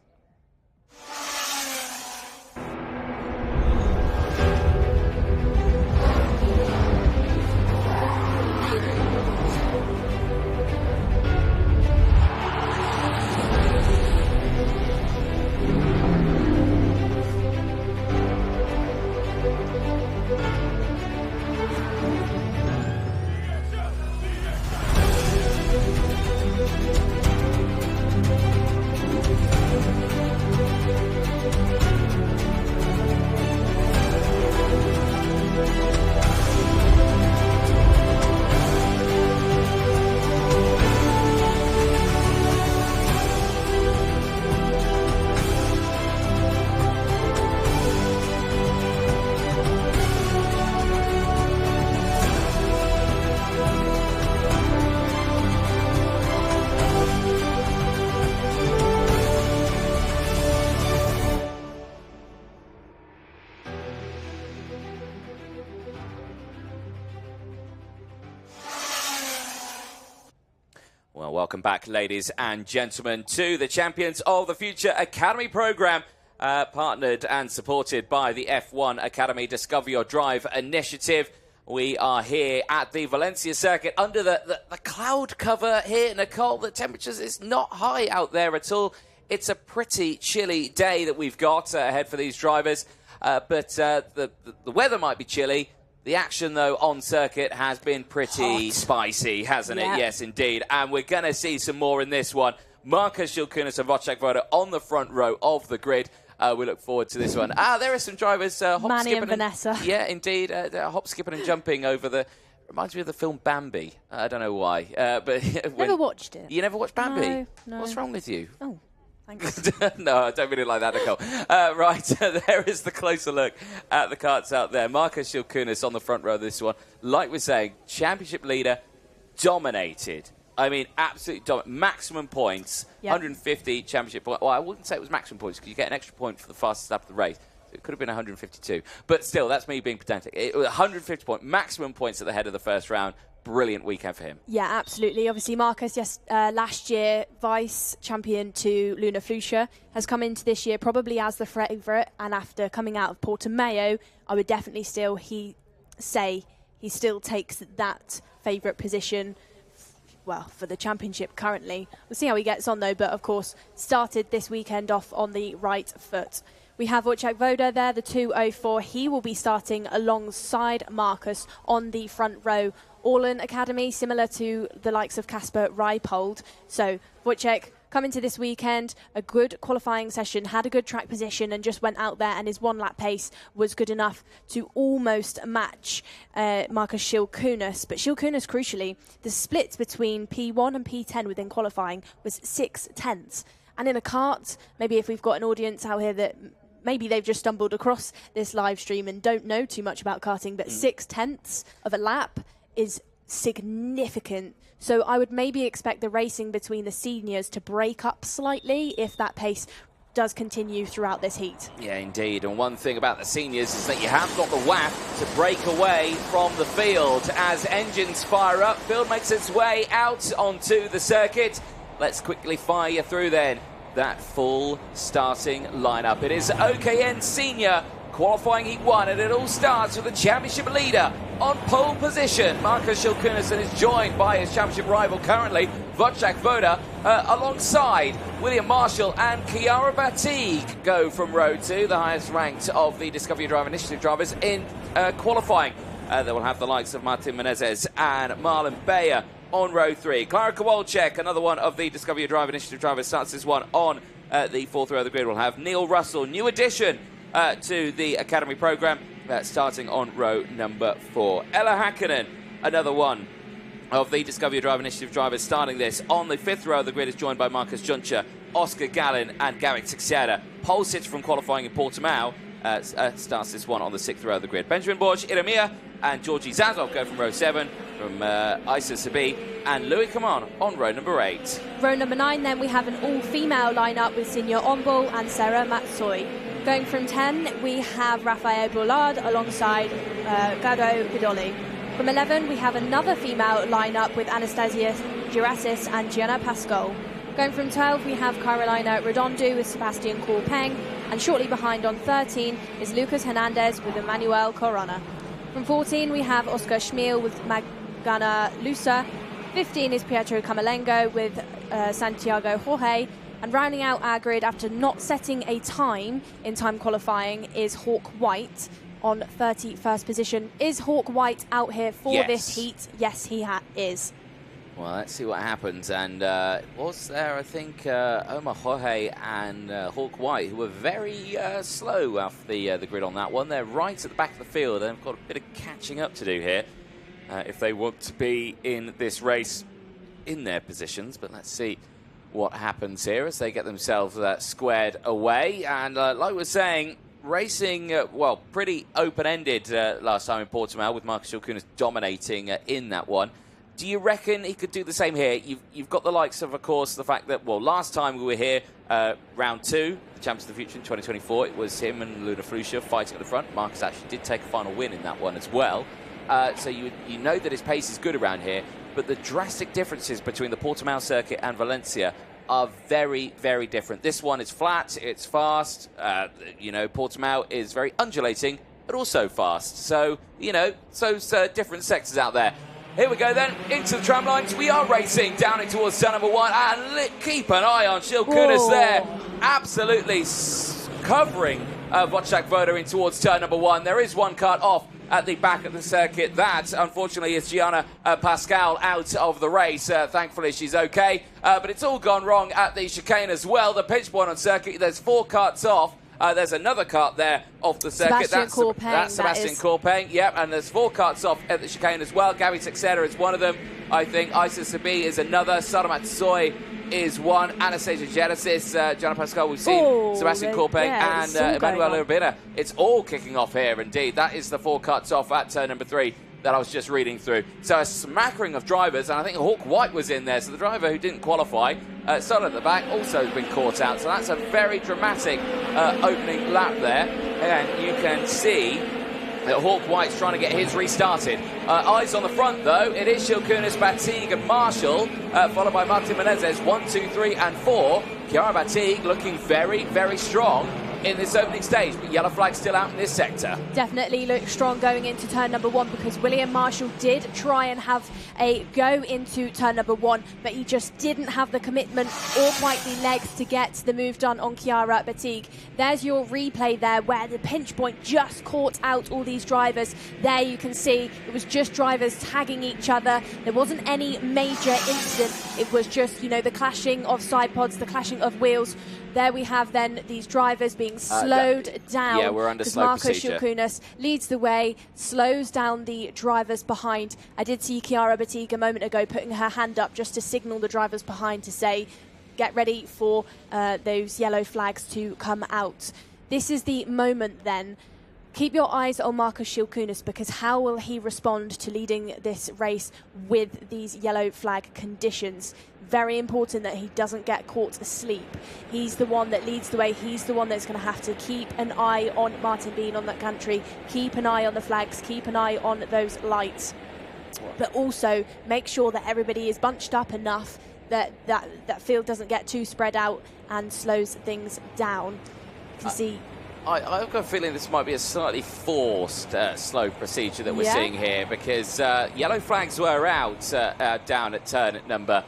Well, welcome back, ladies and gentlemen, to the Champions of the Future Academy program, partnered and supported by the F1 Academy Discover Your Drive initiative. We are here at the Valencia circuit under the cloud cover here, Nicole. The temperatures is not high out there at all. It's a pretty chilly day that we've got ahead for these drivers, but the weather might be chilly. The action, though, on circuit has been pretty spicy, hasn't it? Yes, indeed. And we're going to see some more in this one. Marcus Schulkunis and Wojciech Woda on the front row of the grid. We look forward to this one. There are some drivers hop, Manny skipping, and Vanessa. Yeah, indeed. They're hop, skipping and jumping over the... Reminds me of the film Bambi. I don't know why. But never watched it. You never watched Bambi? No. What's wrong with you? Oh. Thanks. No, I don't really like that, Nicole. Right, there is the closer look at the karts out there. Marcus Schulkunis on the front row of this one. Like we're saying, championship leader, dominated. I mean, absolutely maximum points, 150 championship points. Well, I wouldn't say it was maximum points because you get an extra point for the fastest lap of the race. So it could have been 152. But still, that's me being pedantic. It was 150 point maximum points at the head of the first round. Brilliant weekend for him. Yeah, absolutely. Obviously, Marcus, last year, vice champion to Luna Flusha, has come into this year probably as the favourite. And after coming out of Portimao, I would definitely say he still takes that favourite position. Well, for the championship currently. We'll see how he gets on, though. But, of course, started this weekend off on the right foot. We have Wojciech Woda there, the 2:04. He will be starting alongside Marcus on the front row. All in academy, similar to the likes of Kasper Reipold. So Wojciech coming to this weekend, a good qualifying session, had a good track position and just went out there, and his one-lap pace was good enough to almost match Marcus Schilkunis. But Schilkunis, crucially, the split between P1 and P10 within qualifying was 6/10. And in a kart, maybe if we've got an audience out here that maybe they've just stumbled across this live stream and don't know too much about karting, but 6/10 of a lap is significant. So I would maybe expect the racing between the seniors to break up slightly if that pace does continue throughout this heat. Yeah, indeed. And one thing about the seniors is that you have got the WAF to break away from the field. As engines fire up, field makes its way out onto the circuit. Let's quickly fire you through then that full starting lineup. It is OKN Senior qualifying heat 1, and it all starts with the championship leader on pole position. Marcus Schilkunis is joined by his championship rival currently, Wojciech Woda, alongside William Marshall and Chiara Batigue go from row 2, the highest ranked of the Discover Your Drive Initiative drivers in qualifying. They will have the likes of Martin Menezes and Marlon Bayer on row 3. Klara Kowalczyk, another one of the Discover Your Drive Initiative drivers, starts this one on the 4th row of the grid. We'll have Neil Russell, new addition to the Academy programme, starting on row number 4. Ella Hakkinen, another one of the Discover Your Drive Initiative drivers, starting this on the 5th row of the grid, is joined by Marcus Juncher, Oscar Gallin and Garrick Teixeira. Pole sits from qualifying in Portimao, starts this one on the 6th row of the grid. Benjamin Borges, Iramia and Georgi Zazov go from row 7, from Isa Sabi and Louis Camon on row number 8. Row number 9 then we have an all-female lineup with Signor Ombol and Sarah Matsoi. Going from 10 we have Raphael Bollard alongside Gado Pidoli. From 11 we have another female lineup with Anastasia Gerasis and Gianna Pascal. Going from 12 we have Carolina Redondo with Sebastian Corpeng, and shortly behind on 13 is Lucas Hernandez with Emmanuel Corona. From 14 we have Oscar Schmiel with Magana Lusa. 15 is Pietro Camalengo with Santiago Jorge. And rounding out our grid after not setting a time in time qualifying is Hawk White on 31st position. Is Hawk White out here for this heat? Yes, he is. Well, let's see what happens. And was there, I think, Omar Jorge and Hawk White, who were very slow off the grid on that one. They're right at the back of the field, and they've got a bit of catching up to do here if they want to be in this race in their positions. But let's see what happens here as they get themselves squared away. And like we were saying, racing, well, pretty open-ended last time in Portimao, with Marcus Schilkunis dominating in that one. Do you reckon he could do the same here? You've got the likes of course, the fact that, well, last time we were here, round 2, the Champions of the Future in 2024, it was him and Luna Flusha fighting at the front. Marcus actually did take a final win in that one as well. So you know that his pace is good around here, but the drastic differences between the Portimao circuit and Valencia are very, very different. This one is flat, it's fast. Portimao is very undulating, but also fast. So, those different sectors out there. Here we go then, into the tram lines. We are racing down in towards turn number 1, and keep an eye on Schilkunis there. Absolutely covering Wojciech Woda in towards turn number 1. There is one cut off at the back of the circuit. That, unfortunately, is Gianna Pascal out of the race. Thankfully, she's okay. But it's all gone wrong at the chicane as well. The pinch point on circuit, there's 4 cuts off. There's another cut there off the circuit. That's Sebastian Corpeng. Yep, and there's 4 cuts off at the chicane as well. Gabby Teixeira is one of them. I think Isa Sabi is another. Sara Matsoi is one. Anastasia Gerasis, Gianna Pascal, we've seen Sebastian Corpeng and Emmanuel Urbina. It's all kicking off here indeed. That is the 4 cuts off at turn number 3 that I was just reading through. So a smattering of drivers, and I think Hawk White was in there. So the driver who didn't qualify, started at the back, also has been caught out. So that's a very dramatic opening lap there. And you can see that Hawk White's trying to get his restarted. Eyes on the front, though. It is Schilkunis, Batigue and Marshall, followed by Martin Menezes, 1, 2, 3 and 4. Chiara Batigue looking very, very strong. in this opening stage, but yellow flag still out in this sector. Definitely look strong going into turn number 1, because William Marshall did try and have a go into turn number 1, but he just didn't have the commitment or quite the legs to get the move done on Chiara Batigue. There's your replay there where the pinch point just caught out all these drivers. There you can see it was just drivers tagging each other. There wasn't any major incident. It was just, you know, the clashing of side pods, the clashing of wheels. There we have then these drivers being slowed down. Yeah, we're under slow Marco procedure. Shilkunas leads the way, slows down the drivers behind. I did see Chiara Batigue a moment ago putting her hand up just to signal the drivers behind to say, get ready for those yellow flags to come out. This is the moment then. Keep your eyes on Marco Shilkunas, because how will he respond to leading this race with these yellow flag conditions? Very important that he doesn't get caught asleep. He's the one that leads the way. He's the one that's going to have to keep an eye on Martin Bean on that country, keep an eye on the flags, keep an eye on those lights, but also make sure that everybody is bunched up enough that field doesn't get too spread out and slows things down. You can see. I've got a feeling this might be a slightly forced slow procedure that we're seeing here, because yellow flags were out down at turn at number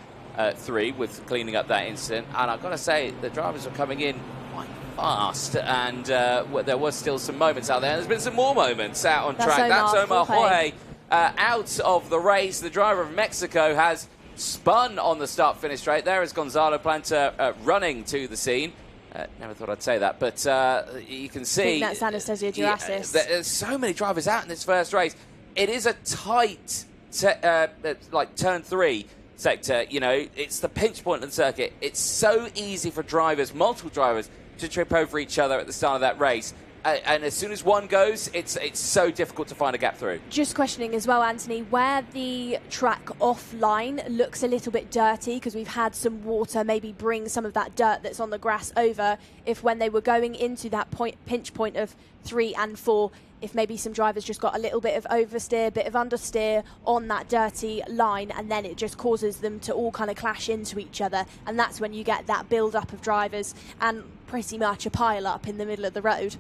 3 with cleaning up that incident, and I've got to say the drivers were coming in quite fast, and there was still some moments out there. There's been some more moments out on track. That's Omar Jorge out of the race. The driver of Mexico has spun on the start-finish straight. There is Gonzalo Planta running to the scene. Never thought I'd say that, but you can see... I think that's Anastasia Jurasis. There's so many drivers out in this first race. It is a tight, like, turn 3 sector. You know, it's the pinch point of the circuit. It's so easy for drivers, multiple drivers, to trip over each other at the start of that race. And as soon as one goes, it's so difficult to find a gap through. Just questioning as well, Anthony, where the track offline looks a little bit dirty because we've had some water maybe bring some of that dirt that's on the grass over. If when they were going into that pinch point of 3 and 4, if maybe some drivers just got a little bit of oversteer, bit of understeer on that dirty line, and then it just causes them to all kind of clash into each other. And that's when you get that build-up of drivers and pretty much a pile-up in the middle of the road.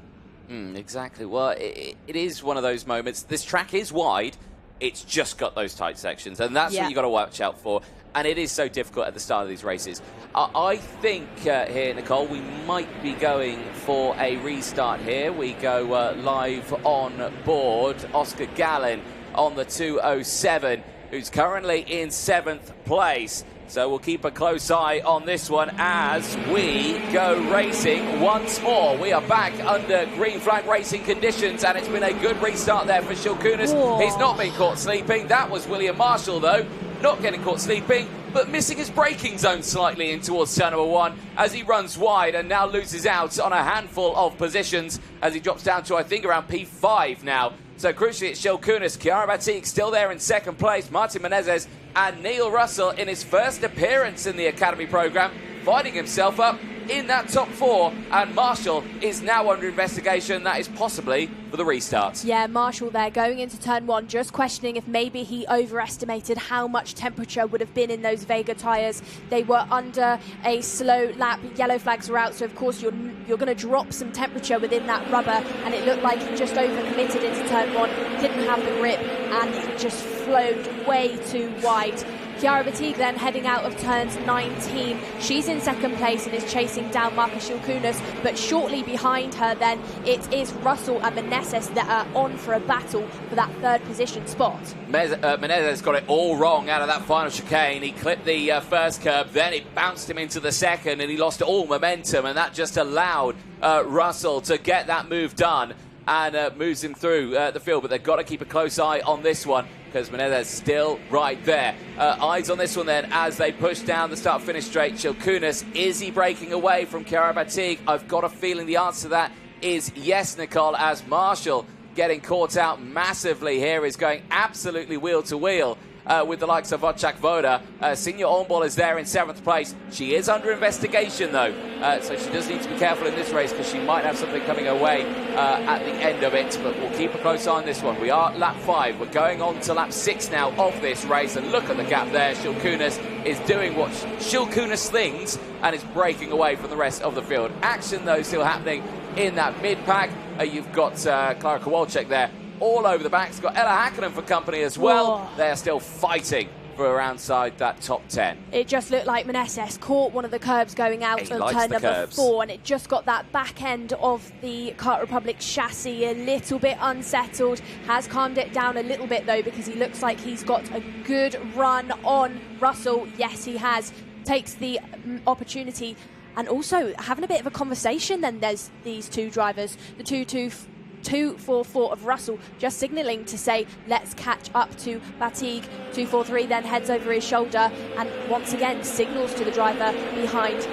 Exactly. Well, it is one of those moments. This track is wide. It's just got those tight sections, and that's what you've got to watch out for. And it is so difficult at the start of these races. I think here, Nicole, we might be going for a restart here. We go live on board. Oscar Gallin on the 207, who's currently in 7th place. So we'll keep a close eye on this one as we go racing once more. We are back under green flag racing conditions, and it's been a good restart there for Shilkunas. He's not been caught sleeping. That was William Marshall, though, not getting caught sleeping, but missing his braking zone slightly in towards turn number 1 as he runs wide and now loses out on a handful of positions as he drops down to, I think, around P5 now. So crucially, it's Shilkunas, Chiara Batigue still there in 2nd place, Martin Menezes and Neil Russell in his first appearance in the Academy programme, finding himself up in that top 4, and Marshall is now under investigation. That is possibly for the restart. Yeah, Marshall there going into turn 1, just questioning if maybe he overestimated how much temperature would have been in those Vega tyres. They were under a slow lap, yellow flags were out, so of course you're going to drop some temperature within that rubber, and it looked like he just overcommitted into turn 1, didn't have the grip, and it just flowed way too wide. Chiara Batigue then heading out of turns 19. She's in 2nd place and is chasing down Marco Shilkunas, but shortly behind her then it is Russell and Menezes that are on for a battle for that 3rd position spot. Menezes got it all wrong out of that final chicane. He clipped the first curb, then it bounced him into the 2nd, and he lost all momentum, and that just allowed Russell to get that move done and moves him through the field. But they've got to keep a close eye on this one, because Menezes still right there. Eyes on this one then as they push down the start-finish straight. Shilkunas, is he breaking away from Chiara Batigue? I've got a feeling the answer to that is yes, Nicole, as Marshall getting caught out massively here is going absolutely wheel to wheel with the likes of Wojciech Woda. Senior Ornball is there in 7th place. She is under investigation, though, so she does need to be careful in this race because she might have something coming her way at the end of it, but we'll keep a close eye on this one. We are lap 5. We're going on to lap 6 now of this race, and look at the gap there. Shilkunas is doing what Shilkunas things and is breaking away from the rest of the field. Action, though, still happening in that mid-pack. You've got Klara Kowalczyk there all over the back. It's got Ella Häkkinen for company as well. Whoa. They're still fighting for around side that top 10. It just looked like Meneses caught one of the curbs going out on turn number 4, and it just got that back end of the Kart Republic chassis a little bit unsettled. Has calmed it down a little bit though, because he looks like he's got a good run on Russell. Yes, he has. Takes the opportunity, and also having a bit of a conversation. Then there's these two drivers, the 244 of Russell, just signalling to say, let's catch up to Batig. 243 then heads over his shoulder and once again signals to the driver behind.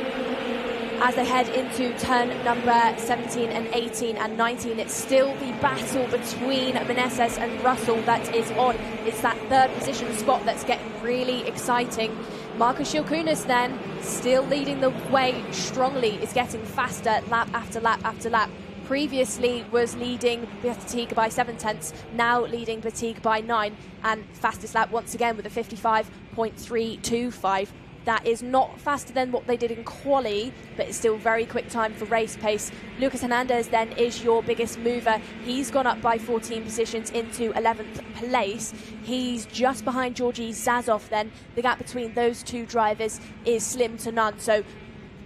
As they head into turn number 17 and 18 and 19, it's still the battle between Meneses and Russell that is on. It's that third position spot that's getting really exciting. Markus Schilkunis then, still leading the way strongly, is getting faster lap after lap after lap. Previously was leading Batig by 7/10, now leading Batig by 9, and fastest lap once again with a 55.325. That is not faster than what they did in quali, but it's still very quick time for race pace. Lucas Hernandez then is your biggest mover. He's gone up by 14 positions into 11th place. He's just behind Georgi Zazov then. The gap between those two drivers is slim to none. So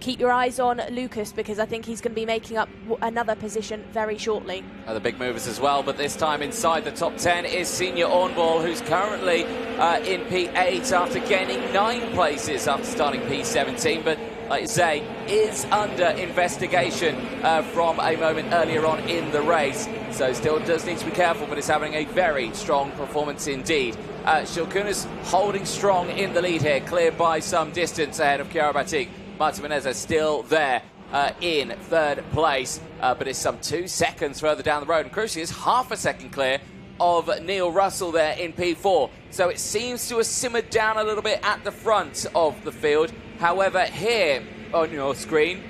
keep your eyes on Lucas, because I think he's going to be making up another position very shortly. Other big movers as well, but this time inside the top 10 is Senior Ornball, who's currently in P8 after gaining 9 places after starting P17, but like you say, is under investigation from a moment earlier on in the race, so still does need to be careful, but is having a very strong performance indeed. Schilkunis holding strong in the lead here, cleared by some distance ahead of Chiara Batig. Martin Menezes still there in third place, but it's some 2 seconds further down the road. And crucially, is half a second clear of Neil Russell there in P4. So it seems to have simmered down a little bit at the front of the field. However, here on your screen,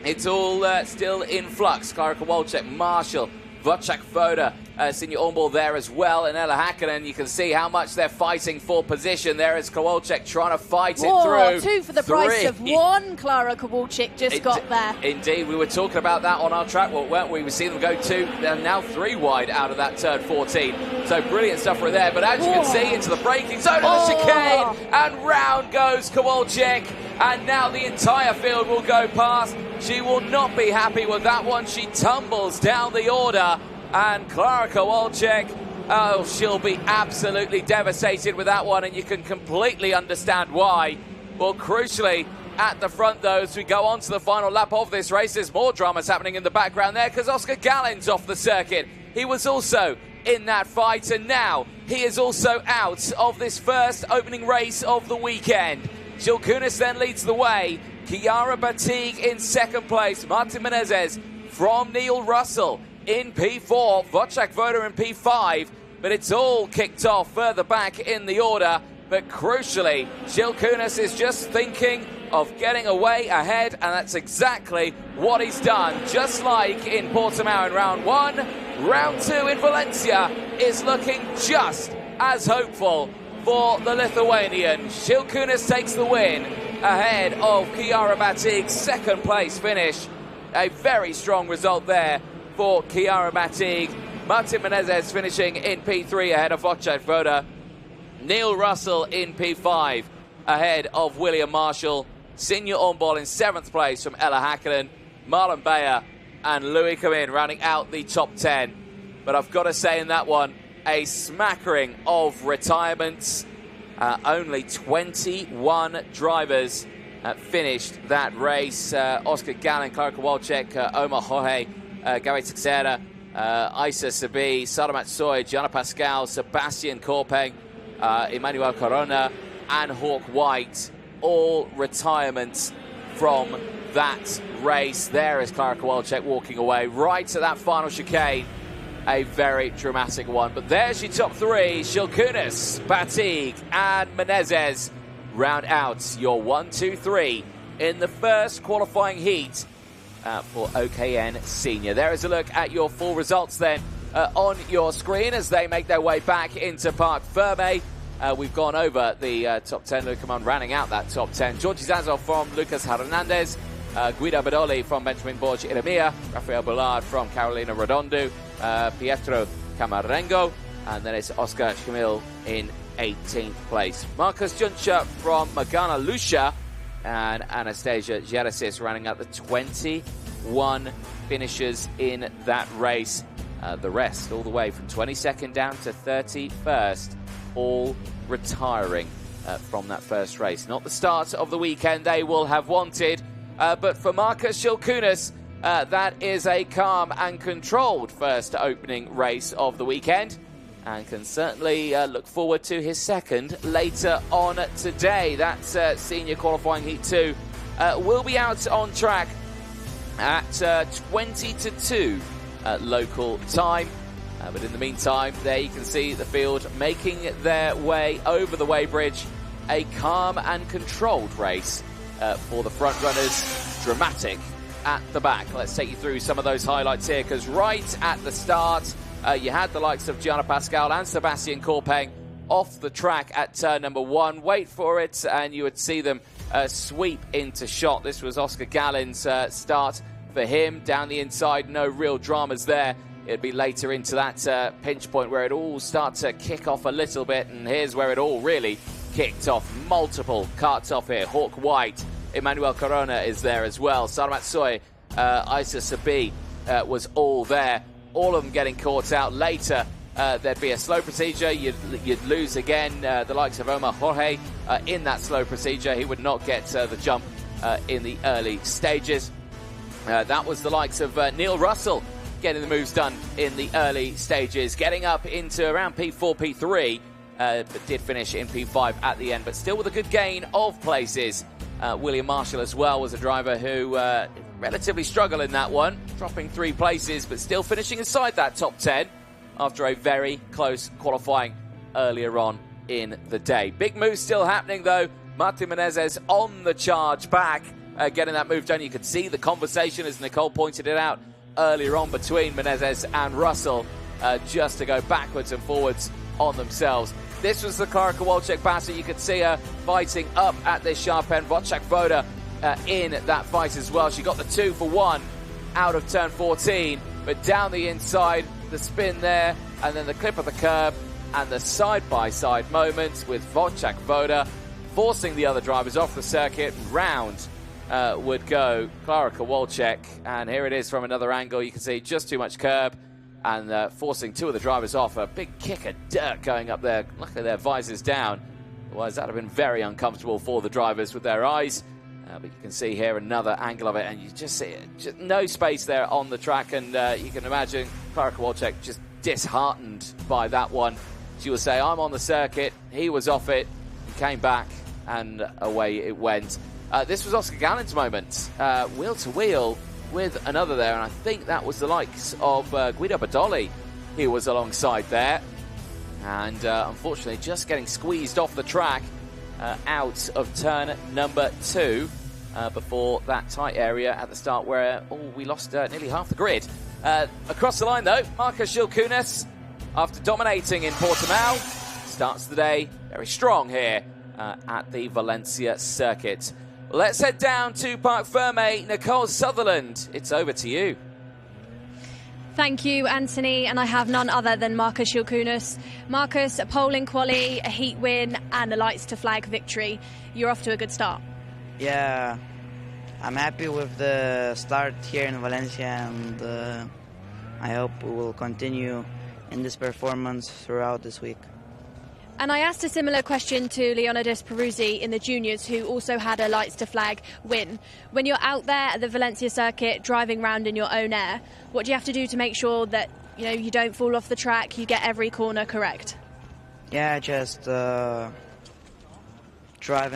it's all still in flux. Klara Kowalczyk, Marshall, Wojciech Foda, Senior Ornball there as well, and Ella Häkkinen. You can see how much they're fighting for position. There is Kowalczyk trying to fight it through. 2 for the price of 1. Klara Kowalczyk just got there. Indeed, we were talking about that on our track walk, weren't we? We see them go 2, they're now 3 wide out of that turn 14. So brilliant stuff right there. But as you can see, into the braking zone of the chicane, and round goes Kowalczyk. And now the entire field will go past. She will not be happy with that one. She tumbles down the order. And Klara Kowalczyk, oh, she'll be absolutely devastated with that one, and you can completely understand why. Well, crucially, at the front, though, as we go on to the final lap of this race, there's more dramas happening in the background there, because Oscar Gallen's off the circuit. He was also in that fight, and now he is also out of this first opening race of the weekend. Schilkunis then leads the way. Chiara Batig in second place. Martin Menezes from Neil Russell in P4, Wojciech Foda in P5, but it's all kicked off further back in the order. But crucially, Schilkunis is just thinking of getting away ahead, and that's exactly what he's done. Just like in Portimao in round 1, round 2 in Valencia is looking just as hopeful for the Lithuanian. Schilkunis takes the win ahead of Chiara Batig's second place finish. A very strong result there for Chiara Batig. Martin Menezes finishing in P3 ahead of Wojciech Foda. Neil Russell in P5 ahead of William Marshall. Senior Ornball in 7th place from Ella Häkkinen. Marlon Bayer and Louis Comin rounding out the top 10. But I've got to say in that one, a smattering of retirements. Only 21 drivers finished that race. Oscar Gallen, Klara Kowalczyk, Omar Jorge, Gary Teixeira, Isa Sabi, Sara Matsoy, Gianna Pascal, Sebastian Korpeng, Emmanuel Corona, and Hawk White. All retirements from that race. There is Klara Kowalczyk walking away right to that final chicane. A very dramatic one. But there's your top 3. Schilkunis, Batig, and Menezes round out your 1, 2, 3 in the first qualifying heat for OKN Senior. There is a look at your full results then on your screen as they make their way back into Parc Ferme. We've gone over the top 10. Look, come on, rounding out that top 10. Georgi Zazov from Lucas Hernandez. Guido Badoli from Benjamin Borg Iramia, Rafael Bullard from Carolina Redondo, Pietro Camarengo, and then it's Oscar Schmil in 18th place. Marcus Juncha from Magana Lucia and Anastasia Gerasis running up the 21 finishers in that race. The rest all the way from 22nd down to 31st, all retiring from that first race. Not the start of the weekend they will have wanted, but for Marcus Shilkunas, that is a calm and controlled first opening race of the weekend, and can certainly look forward to his second later on today. That's senior qualifying heat 2 will be out on track at 20 to 2 local time. But in the meantime, there you can see the field making their way over the weighbridge. A calm and controlled race for the front runners. Dramatic at the back. Let's take you through some of those highlights here, because right at the start, you had the likes of Gianna Pascal and Sebastian Corpeng off the track at turn number 1. Wait for it, and you would see them sweep into shot. This was Oscar Gallen's start for him. Down the inside, no real dramas there. It'd be later into that pinch point where it all starts to kick off a little bit, and here's where it all really kicked off. Multiple carts off here. Hawk White, Emmanuel Corona is there as well. Sarmat Soy, Isa Sabi was all there. All of them getting caught out. Later, there'd be a slow procedure. You'd lose again the likes of Omar Jorge in that slow procedure. He would not get the jump in the early stages. That was the likes of Neil Russell getting the moves done in the early stages, getting up into around P4, P3, but did finish in P5 at the end, but still with a good gain of places. William Marshall as well was a driver who relatively struggled in that one, dropping 3 places, but still finishing inside that top 10 after a very close qualifying earlier on in the day. Big move still happening though. Martin Menezes on the charge back, getting that move done. You could see the conversation, as Nicole pointed it out earlier on, between Menezes and Russell, just to go backwards and forwards on themselves. This was the Klara Kowalczyk battle. You could see her fighting up at this sharp end. Wojciech Woda in that fight as well. She got the 2 for 1 out of turn 14, but down the inside, the spin there, and then the clip of the curb, and the side-by-side moment with Wojciech Woda forcing the other drivers off the circuit. Round would go Klara Kowalczyk, and here it is from another angle. You can see just too much curb and forcing 2 of the drivers off. A big kick of dirt going up there. Luckily their visors down, otherwise that would have been very uncomfortable for the drivers with their eyes. But you can see here another angle of it, and you just see it, just no space there on the track, and you can imagine Klara Kowalczyk just disheartened by that one. She will say, I'm on the circuit, he was off it, he came back, and away it went. This was Oscar Gallen's moment, wheel to wheel with another there, and I think that was the likes of Guido Badoli he was alongside there, and unfortunately just getting squeezed off the track out of turn number 2 before that tight area at the start where we lost nearly half the grid. Across the line though, Marcus Shilkunas, after dominating in Portimao, starts the day very strong here at the Valencia circuit. Let's head down to Parc Ferme. Nicole Sutherland, it's over to you. Thank you, Anthony, and I have none other than Marcus Shilkunas. Marcus, a pole in quali, a heat win, and a lights to flag victory. You're off to a good start. Yeah, I'm happy with the start here in Valencia, and I hope we will continue in this performance throughout this week. And I asked a similar question to Leonidas Peruzzi in the juniors, who also had a lights to flag win. When you're out there at the Valencia circuit, driving around in your own air, what do you have to do to make sure that you don't fall off the track, you get every corner correct? Yeah, just drive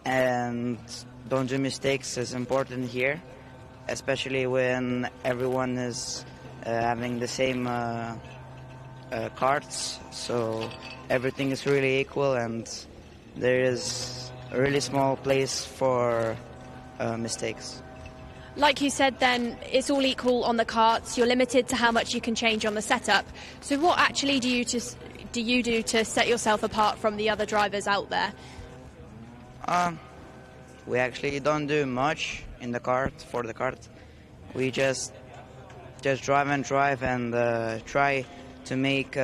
and don't do mistakes is important here, especially when everyone is having the same carts, so everything is really equal and there is a really small place for mistakes. Like you said then, it's all equal on the karts. You're limited to how much you can change on the setup. So what actually do you do to set yourself apart from the other drivers out there? We actually don't do much. in the kart, for the kart. We just drive and try to make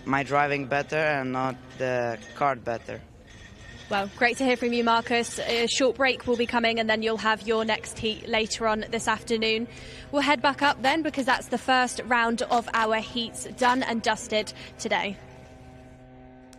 my driving better and not the kart better. Well, great to hear from you, Marcus. A short break will be coming and then you'll have your next heat later on this afternoon. We'll head back up then because that's the first round of our heats done and dusted today.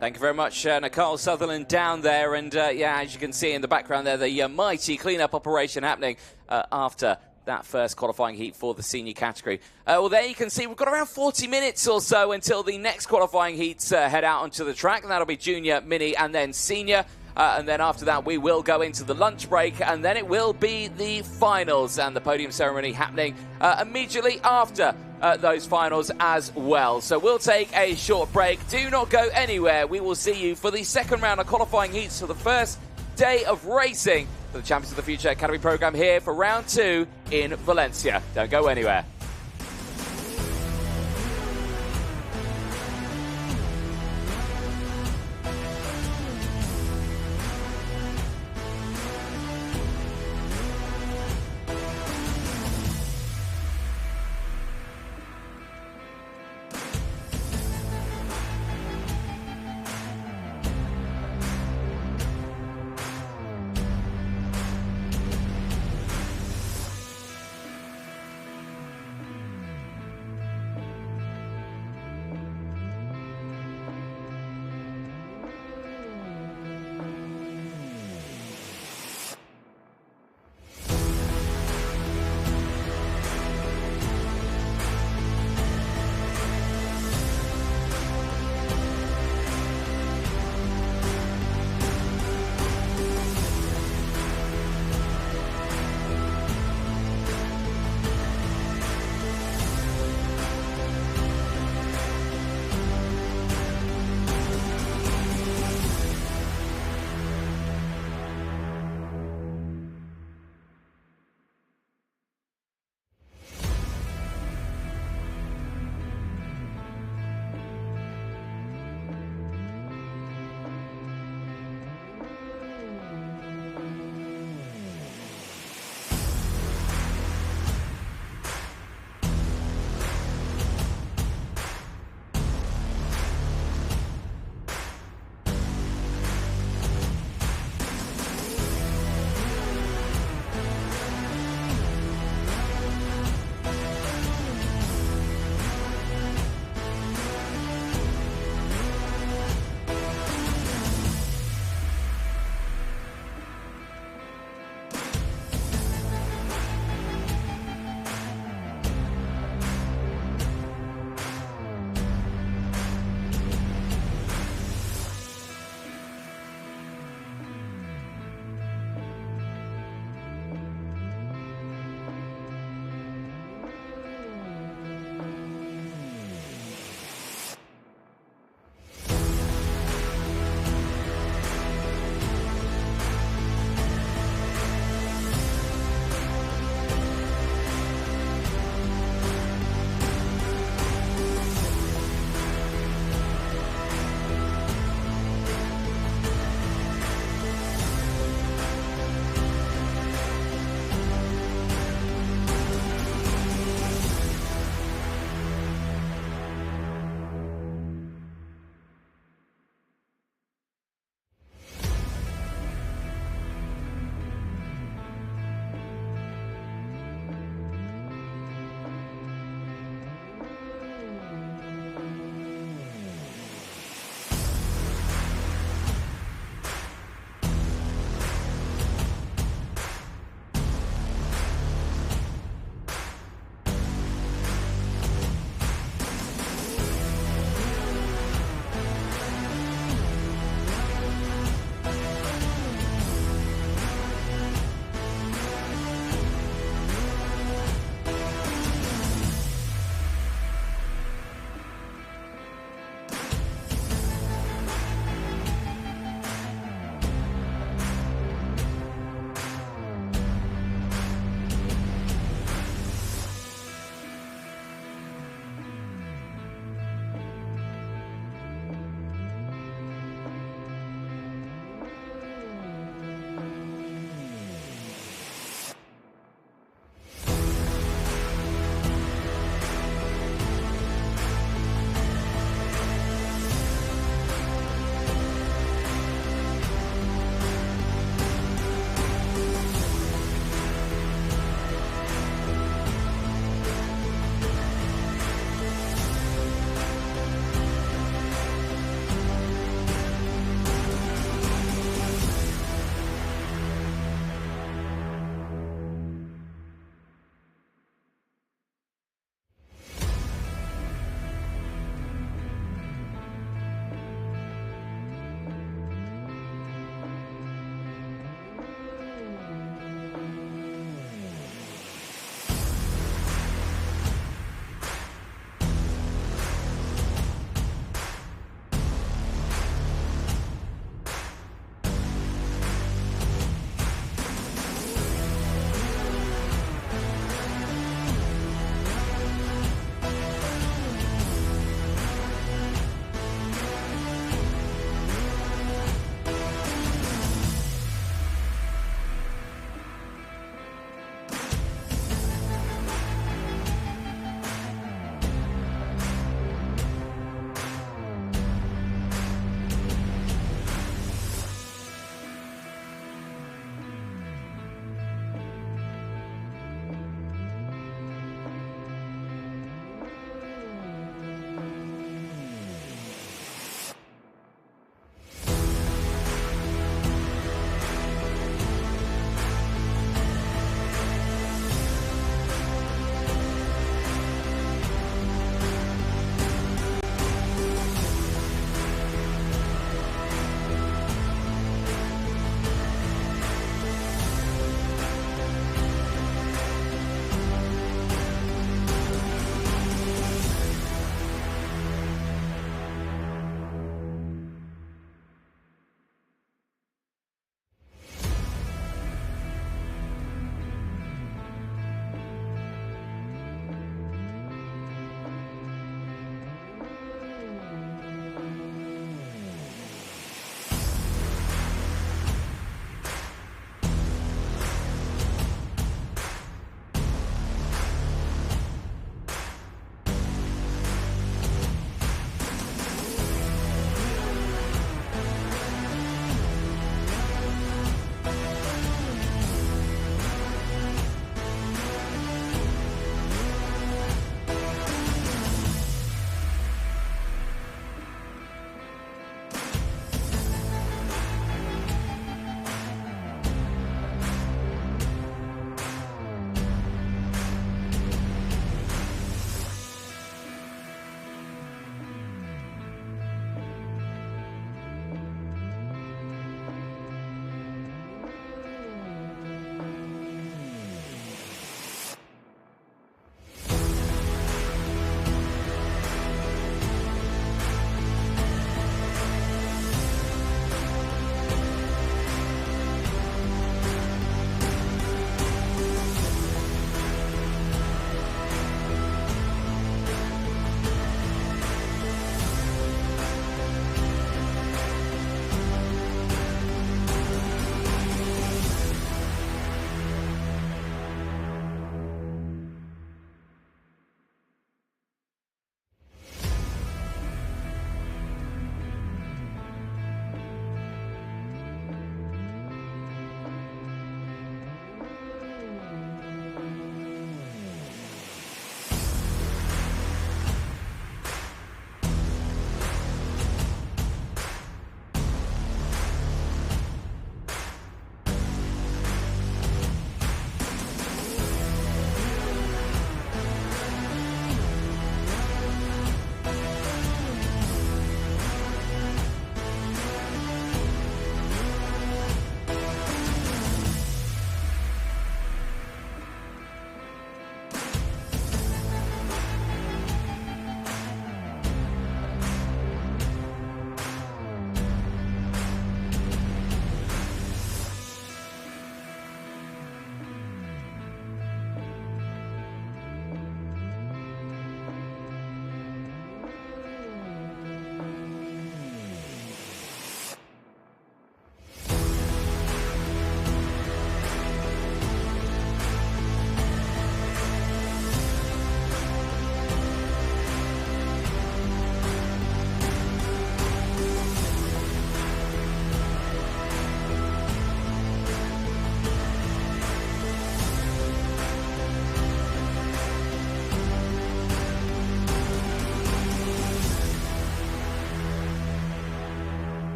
Thank you very much, Nicole Sutherland down there. And yeah, as you can see in the background there, the mighty clean-up operation happening after that first qualifying heat for the senior category. Well, there you can see we've got around 40 minutes or so until the next qualifying heats head out onto the track, and that'll be junior, mini, and then senior. And then after that, we will go into the lunch break, and then it will be the finals and the podium ceremony happening immediately after those finals as well. So we'll take a short break. Do not go anywhere. We will see you for the second round of qualifying heats for the first day of racing for the Champions of the Future Academy program here for round 2 in Valencia. Don't go anywhere.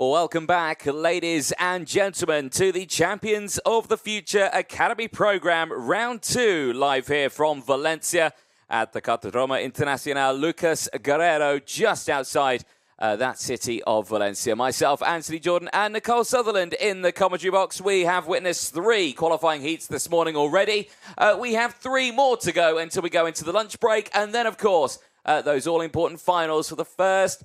Welcome back, ladies and gentlemen, to the Champions of the Future Academy Program, Round 2, live here from Valencia at the Kartodromo Internacional Lucas Guerrero, just outside that city of Valencia. Myself, Anthony Jordan, and Nicole Sutherland in the commentary box. We have witnessed 3 qualifying heats this morning already. We have 3 more to go until we go into the lunch break, and then, of course, those all-important finals for the first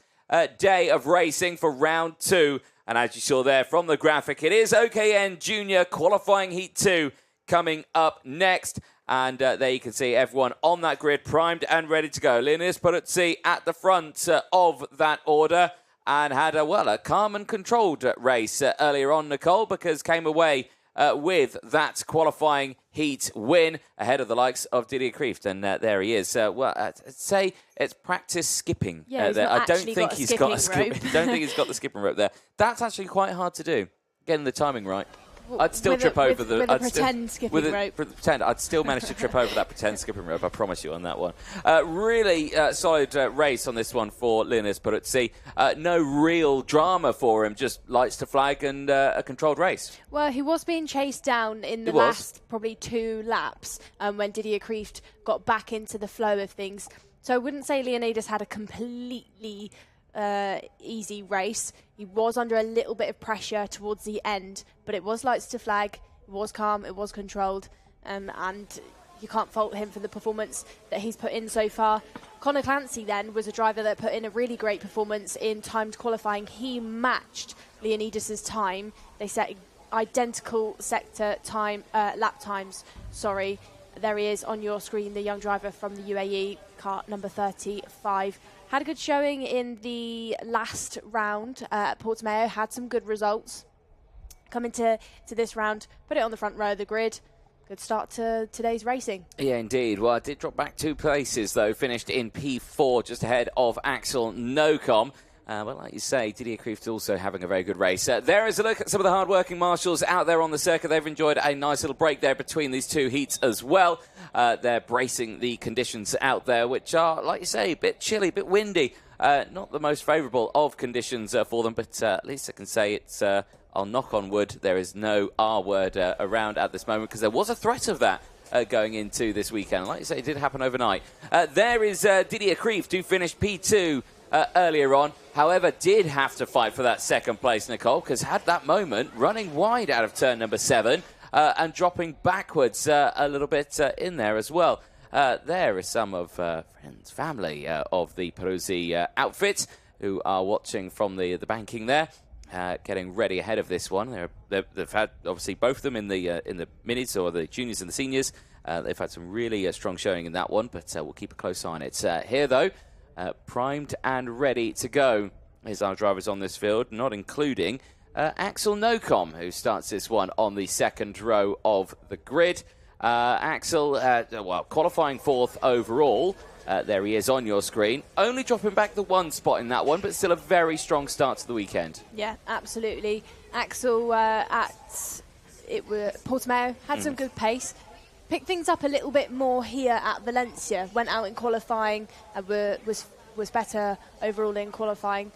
day of racing for round 2. And as you saw there from the graphic, it is OKN Junior qualifying heat 2 coming up next. And there you can see everyone on that grid primed and ready to go. Leonidas Peruzzi at the front of that order and had a calm and controlled race earlier on, Nicole, because came away with that qualifying heat win ahead of the likes of Didier Kreeft. And there he is. I'd say it's practice skipping. Yeah, there. I don't think he's got a skipping rope. don't think he's got the skipping rope there. That's actually quite hard to do, getting the timing right. I'd still trip over the... With a pretend skipping rope. I'd still manage to trip over that pretend skipping rope, I promise you on that one. Really solid race on this one for Leonidas Peruzzi. No real drama for him, just lights to flag and a controlled race. Well, he was being chased down in the last probably 2 laps when Didier Kreeft got back into the flow of things. So I wouldn't say Leonidas had a completely... easy race. He was under a little bit of pressure towards the end, but it was lights to flag, it was calm, it was controlled, and you can't fault him for the performance that he's put in so far. Connor Clancy then was a driver that put in a really great performance in timed qualifying. He matched Leonidas's time. They set identical sector time, lap times, sorry. There he is on your screen, the young driver from the UAE, kart number 35. Had a good showing in the last round at Portimao, had some good results. Coming to this round, put it on the front row of the grid. Good start to today's racing. Yeah, indeed. Well, I did drop back 2 places, though. Finished in P4, just ahead of Axel Nocom. But like you say, Didier Kreeft also having a very good race. There is a look at some of the hard-working marshals out there on the circuit. They've enjoyed a nice little break there between these 2 heats as well. They're bracing the conditions out there, which are, like you say, a bit chilly, a bit windy. Not the most favourable of conditions for them, but at least I can say it's, I'll knock on wood, there is no R word around at this moment, because there was a threat of that going into this weekend. Like you say, it did happen overnight. There is Didier Kreeft, who finished P2 earlier on. However, did have to fight for that second place, Nicole, because had that moment running wide out of turn number 7 and dropping backwards a little bit in there as well. There is some of friends, family of the Peruzzi outfit who are watching from the banking there, getting ready ahead of this one. They've had, obviously, both of them in the minis, or the juniors and the seniors. They've had some really strong showing in that one, but we'll keep a close eye on it. Here, though, primed and ready to go is our drivers on this field, not including Axel Nocom, who starts this one on the second row of the grid. Axel, qualifying 4th overall. There he is on your screen. Only dropping back the 1 spot in that one, but still a very strong start to the weekend. Yeah, absolutely. Axel at Portimao had some good pace. Picked things up a little bit more here at Valencia. Went out in qualifying and was better overall in qualifying.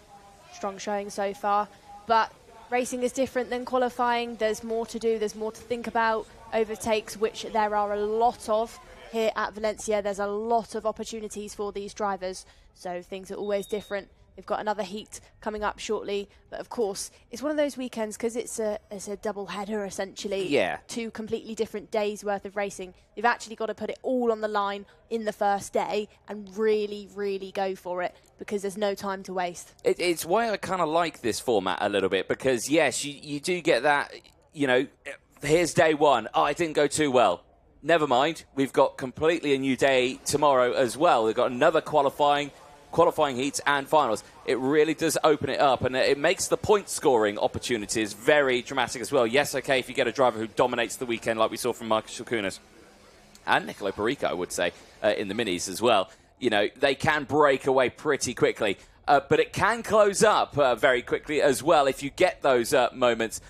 Strong showing so far. But racing is different than qualifying. There's more to do. There's more to think about. Overtakes, which there are a lot of here at Valencia. There's a lot of opportunities for these drivers. So things are always different. They've got another heat coming up shortly. But, of course, it's one of those weekends because it's a double header, essentially. Yeah. 2 completely different days' worth of racing. They've actually got to put it all on the line in the first day and really, really go for it because there's no time to waste. It's why I kind of like this format a little bit because, yes, you do get that, you know, here's day 1. Oh, it didn't go too well. Never mind. We've got completely a new day tomorrow as well. We've got another qualifying heats and finals. It really does open it up, and it makes the point scoring opportunities very dramatic as well. Yes, okay, if you get a driver who dominates the weekend like we saw from Marcus Shalkunas and Nicolo Perico, I would say, in the minis as well, you know, they can break away pretty quickly, but it can close up very quickly as well if you get those moments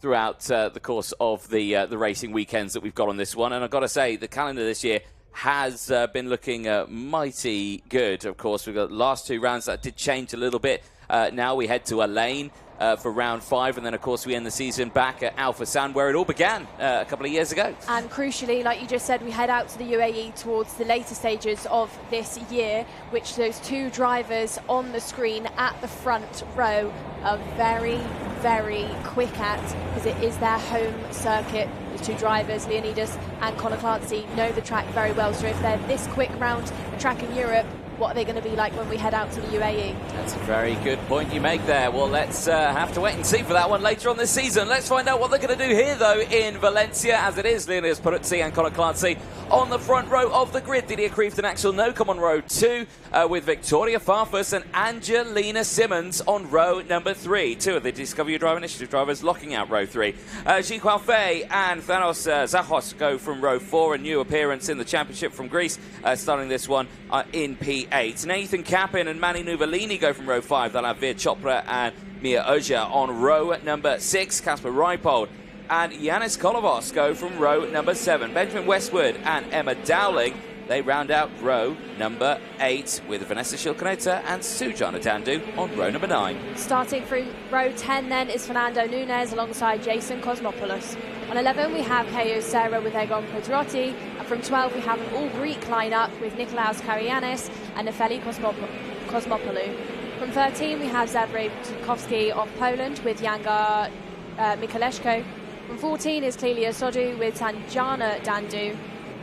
throughout the course of the racing weekends that we've got on this one. And I've got to say, the calendar this year has been looking mighty good. Of course, we've got the last 2 rounds that did change a little bit. Now we head to a lane for round 5. And then, of course, we end the season back at Alpha Sound, where it all began a couple of years ago. And crucially, like you just said, we head out to the UAE towards the later stages of this year, which those 2 drivers on the screen at the front row are very, very quick at, because it is their home circuit. Those 2 drivers, Leonidas and Conor Clancy, know the track very well. So if they're this quick round the track in Europe, what are they going to be like when we head out to the UAE? That's a very good point you make there. Well, let's have to wait and see for that one later on this season. Let's find out what they're going to do here, though, in Valencia, as it is Leonidas Peruzzi and Conor Clancy on the front row of the grid. Didier Kreeft and Axel Nocum on row 2, with Victoria Farfus and Angelina Simmons on row number 3. 2 of the Discover Your Drive Initiative drivers locking out row 3. Ji Huafei and Thanos Zahos go from row 4. A new appearance in the championship from Greece, starting this one in P8. Nathan Kapin and Mani Nuvolini go from row 5. They'll have Veer Chopra and Mia Oja on row number 6. Kasper Reipold and Yanis Kolovos go from row number 7. Benjamin Westwood and Emma Dowling, they round out row number 8, with Vanessa Shilkaneta and Sujana Dandu on row number 9. Starting from row 10 then is Fernando Nunes alongside Jason Cosmopoulos. On 11 we have Heyo Serra with Egon Pedrotti, and from 12 we have an all-Greek lineup with Nikolaos Karianis and Nefeli Kosmopoulou. From 13 we have Zabre Tukowski of Poland with Yanga Mikoleshko. From 14 is Clelia Sodu with Sanjana Dandu.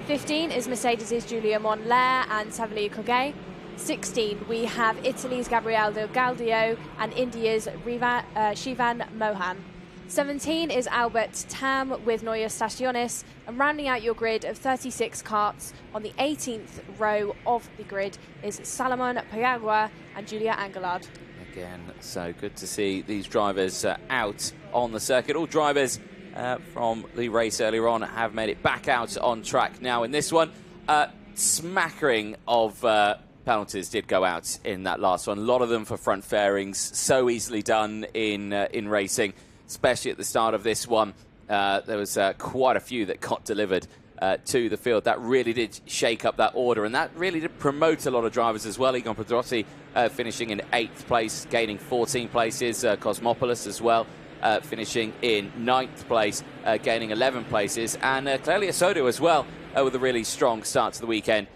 15 is Mercedes' Julia Monlair and Savali Koge. 16 we have Italy's Gabriele Del Gaudio and India's Shivan Mohan. 17 is Albert Tam with Neue Stationis, and rounding out your grid of 36 karts on the 18th row of the grid is Salomon Payagua and Julia Angelard. Again, so good to see these drivers out on the circuit. All drivers from the race earlier on have made it back out on track now in this one. Smattering of penalties did go out in that last one. A lot of them for front fairings, so easily done in racing, especially at the start of this one. There was quite a few that got delivered to the field. That really did shake up that order, and that really did promote a lot of drivers as well. Egon Pedrotti finishing in 8th place, gaining 14 places. Cosmopoulos as well, finishing in 9th place, gaining 11 places. And Clelia Sodu as well, with a really strong start to the weekend,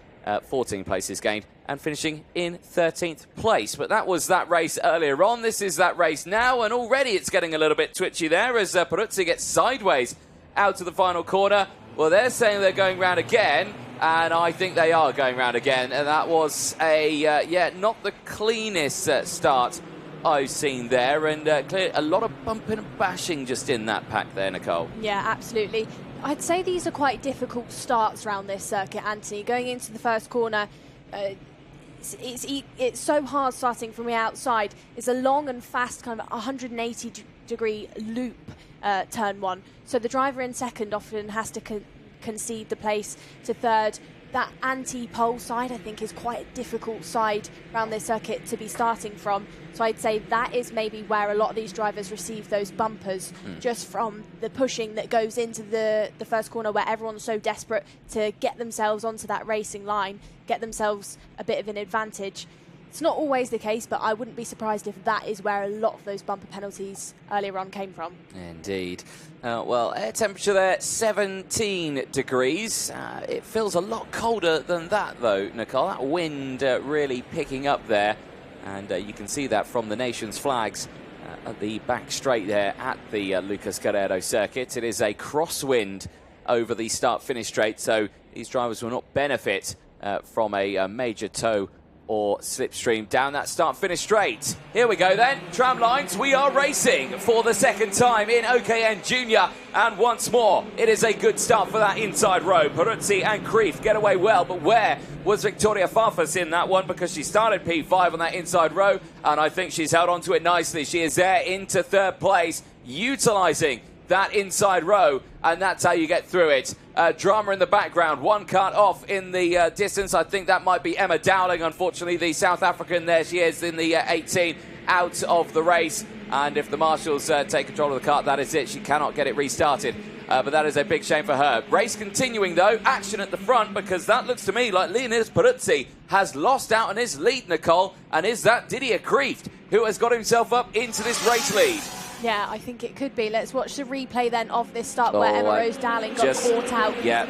14 places gained, and finishing in 13th place. But that was that race earlier on. This is that race now, and already it's getting a little bit twitchy there as Peruzzi gets sideways out to the final corner. Well, they're saying they're going round again, and I think they are going round again. And that was not the cleanest start I've seen there, and a lot of bumping and bashing just in that pack there, Nicole. Yeah, absolutely. I'd say these are quite difficult starts around this circuit, Anthony. Going into the first corner, it's so hard starting from the outside. It's a long and fast kind of 180-degree loop, turn 1. So the driver in second often has to concede the place to third. That anti-pole side, I think, is quite a difficult side around this circuit to be starting from. So I'd say that is maybe where a lot of these drivers receive those bumpers, just from the pushing that goes into the first corner, where everyone's so desperate to get themselves onto that racing line, get themselves a bit of an advantage. It's not always the case, but I wouldn't be surprised if that is where a lot of those bumper penalties earlier on came from. Indeed. Well, air temperature there, 17 degrees. It feels a lot colder than that, though, Nicole. That wind really picking up there. And you can see that from the nation's flags at the back straight there at the Lucas Guerrero circuit. It is a crosswind over the start-finish straight, so these drivers will not benefit from a major tow or slipstream down that start-finish straight. Here we go then, tram lines. We are racing for the second time in OKN Junior, and once more, it is a good start for that inside row. Peruzzi and Kreeft get away well, but where was Victoria Farfus in that one? Because she started P5 on that inside row, and I think she's held on to it nicely. She is there into third place, utilising that inside row, and that's how you get through it. Drama in the background, one cut off in the distance. I think that might be Emma Dowling, unfortunately, the South African. There she is in the 18, out of the race. And if the marshals take control of the kart, that is it. She cannot get it restarted But that is a big shame for her. Race continuing, though. Action at the front, because that looks to me like Leonidas Peruzzi has lost out on his lead, Nicole. And is that Didier Kreeft, who has got himself up into this race lead? Yeah, I think it could be. Let's watch the replay then of this start where Emma Rose Dowling got caught out. Yeah,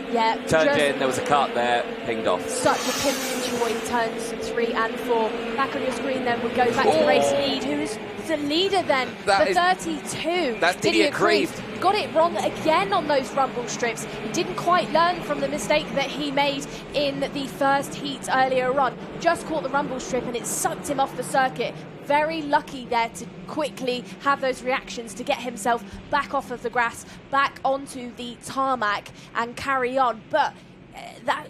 turned in, there was a cut there, pinged off. Such a pinch point, turns 3 and 4. Back on your screen then, we'll go back to the race lead. Who's the leader then? The 32. That's Didier Kreeft. Got it wrong again on those rumble strips. He didn't quite learn from the mistake that he made in the first heat earlier on. Just caught the rumble strip and it sucked him off the circuit. Very lucky there to quickly have those reactions to get himself back off of the grass, back onto the tarmac and carry on. But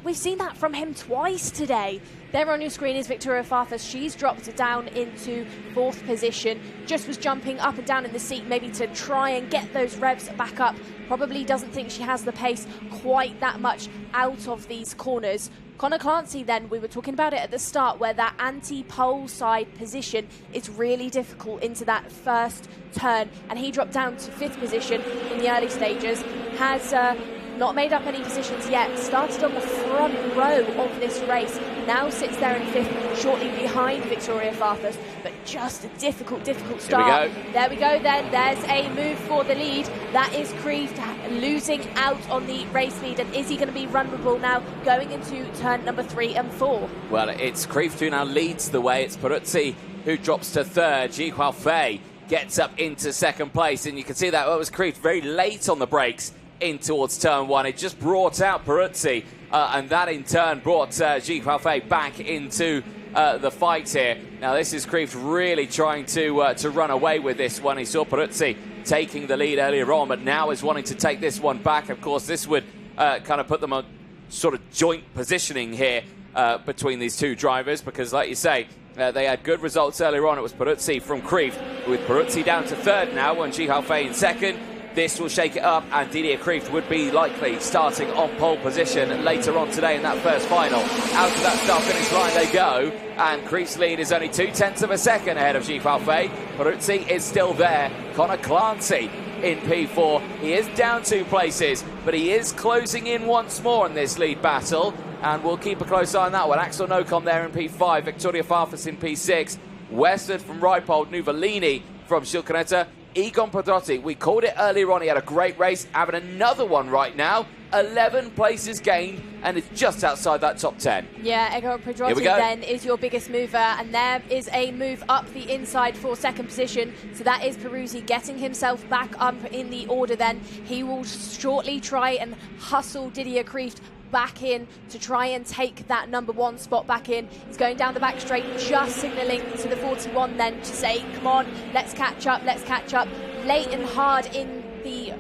we've seen that from him twice today. There on your screen is Victoria Farfus. She's dropped down into 4th position. Just was jumping up and down in the seat, maybe to try and get those revs back up. Probably doesn't think she has the pace quite that much out of these corners. Connor Clancy then, we were talking about it at the start, where that anti-pole side position is really difficult into that first turn. And he dropped down to 5th position in the early stages. Has not made up any positions yet. Started on the front row of this race. Now sits there in 5th, shortly behind Victoria Farfus. But just a difficult start. There we go then. There's a move for the lead. That is Kreeft losing out on the race lead. And is he going to be runable now going into turn number 3 and 4? Well, it's Kreeft who now leads the way. It's Peruzzi who drops to 3rd. Ji Huafei gets up into 2nd place. And you can see that it was Kreeft very late on the brakes in towards turn 1. It just brought out Peruzzi, and that in turn brought Ji Huafei back into the fight here. Now this is Kreeft really trying to run away with this one. He saw Peruzzi taking the lead earlier on, but now is wanting to take this one back. Of course, this would kind of put them on sort of joint positioning here between these two drivers, because like you say, they had good results earlier on. It was Peruzzi from Kreeft, with Peruzzi down to 3rd now, and Ji Huafei in 2nd. This will shake it up, and Didier Kreeft would be likely starting on pole position later on today in that first final. Out of that start-finish line they go, and Kreeft's lead is only 0.2 of a second ahead of Ji Huafei. Peruzzi is still there. Connor Clancy in P4. He is down 2 places, but he is closing in once more in this lead battle, and we'll keep a close eye on that one. Axel Nocom there in P5, Victoria Farfus in P6, Westwood from Reipold, Nuvolini from Schilcanetta, Egon Pedrotti, we called it earlier on, he had a great race, having another one right now. 11 places gained, and it's just outside that top 10. Yeah, Egon Pedrotti then is your biggest mover, and there is a move up the inside for 2nd position. So that is Peruzzi getting himself back up in the order then. He will shortly try and hustle Didier Kreeft back in to try and take that number 1 spot back in. He's going down the back straight, just signalling to the 41 then to say, come on, let's catch up. Late and hard in the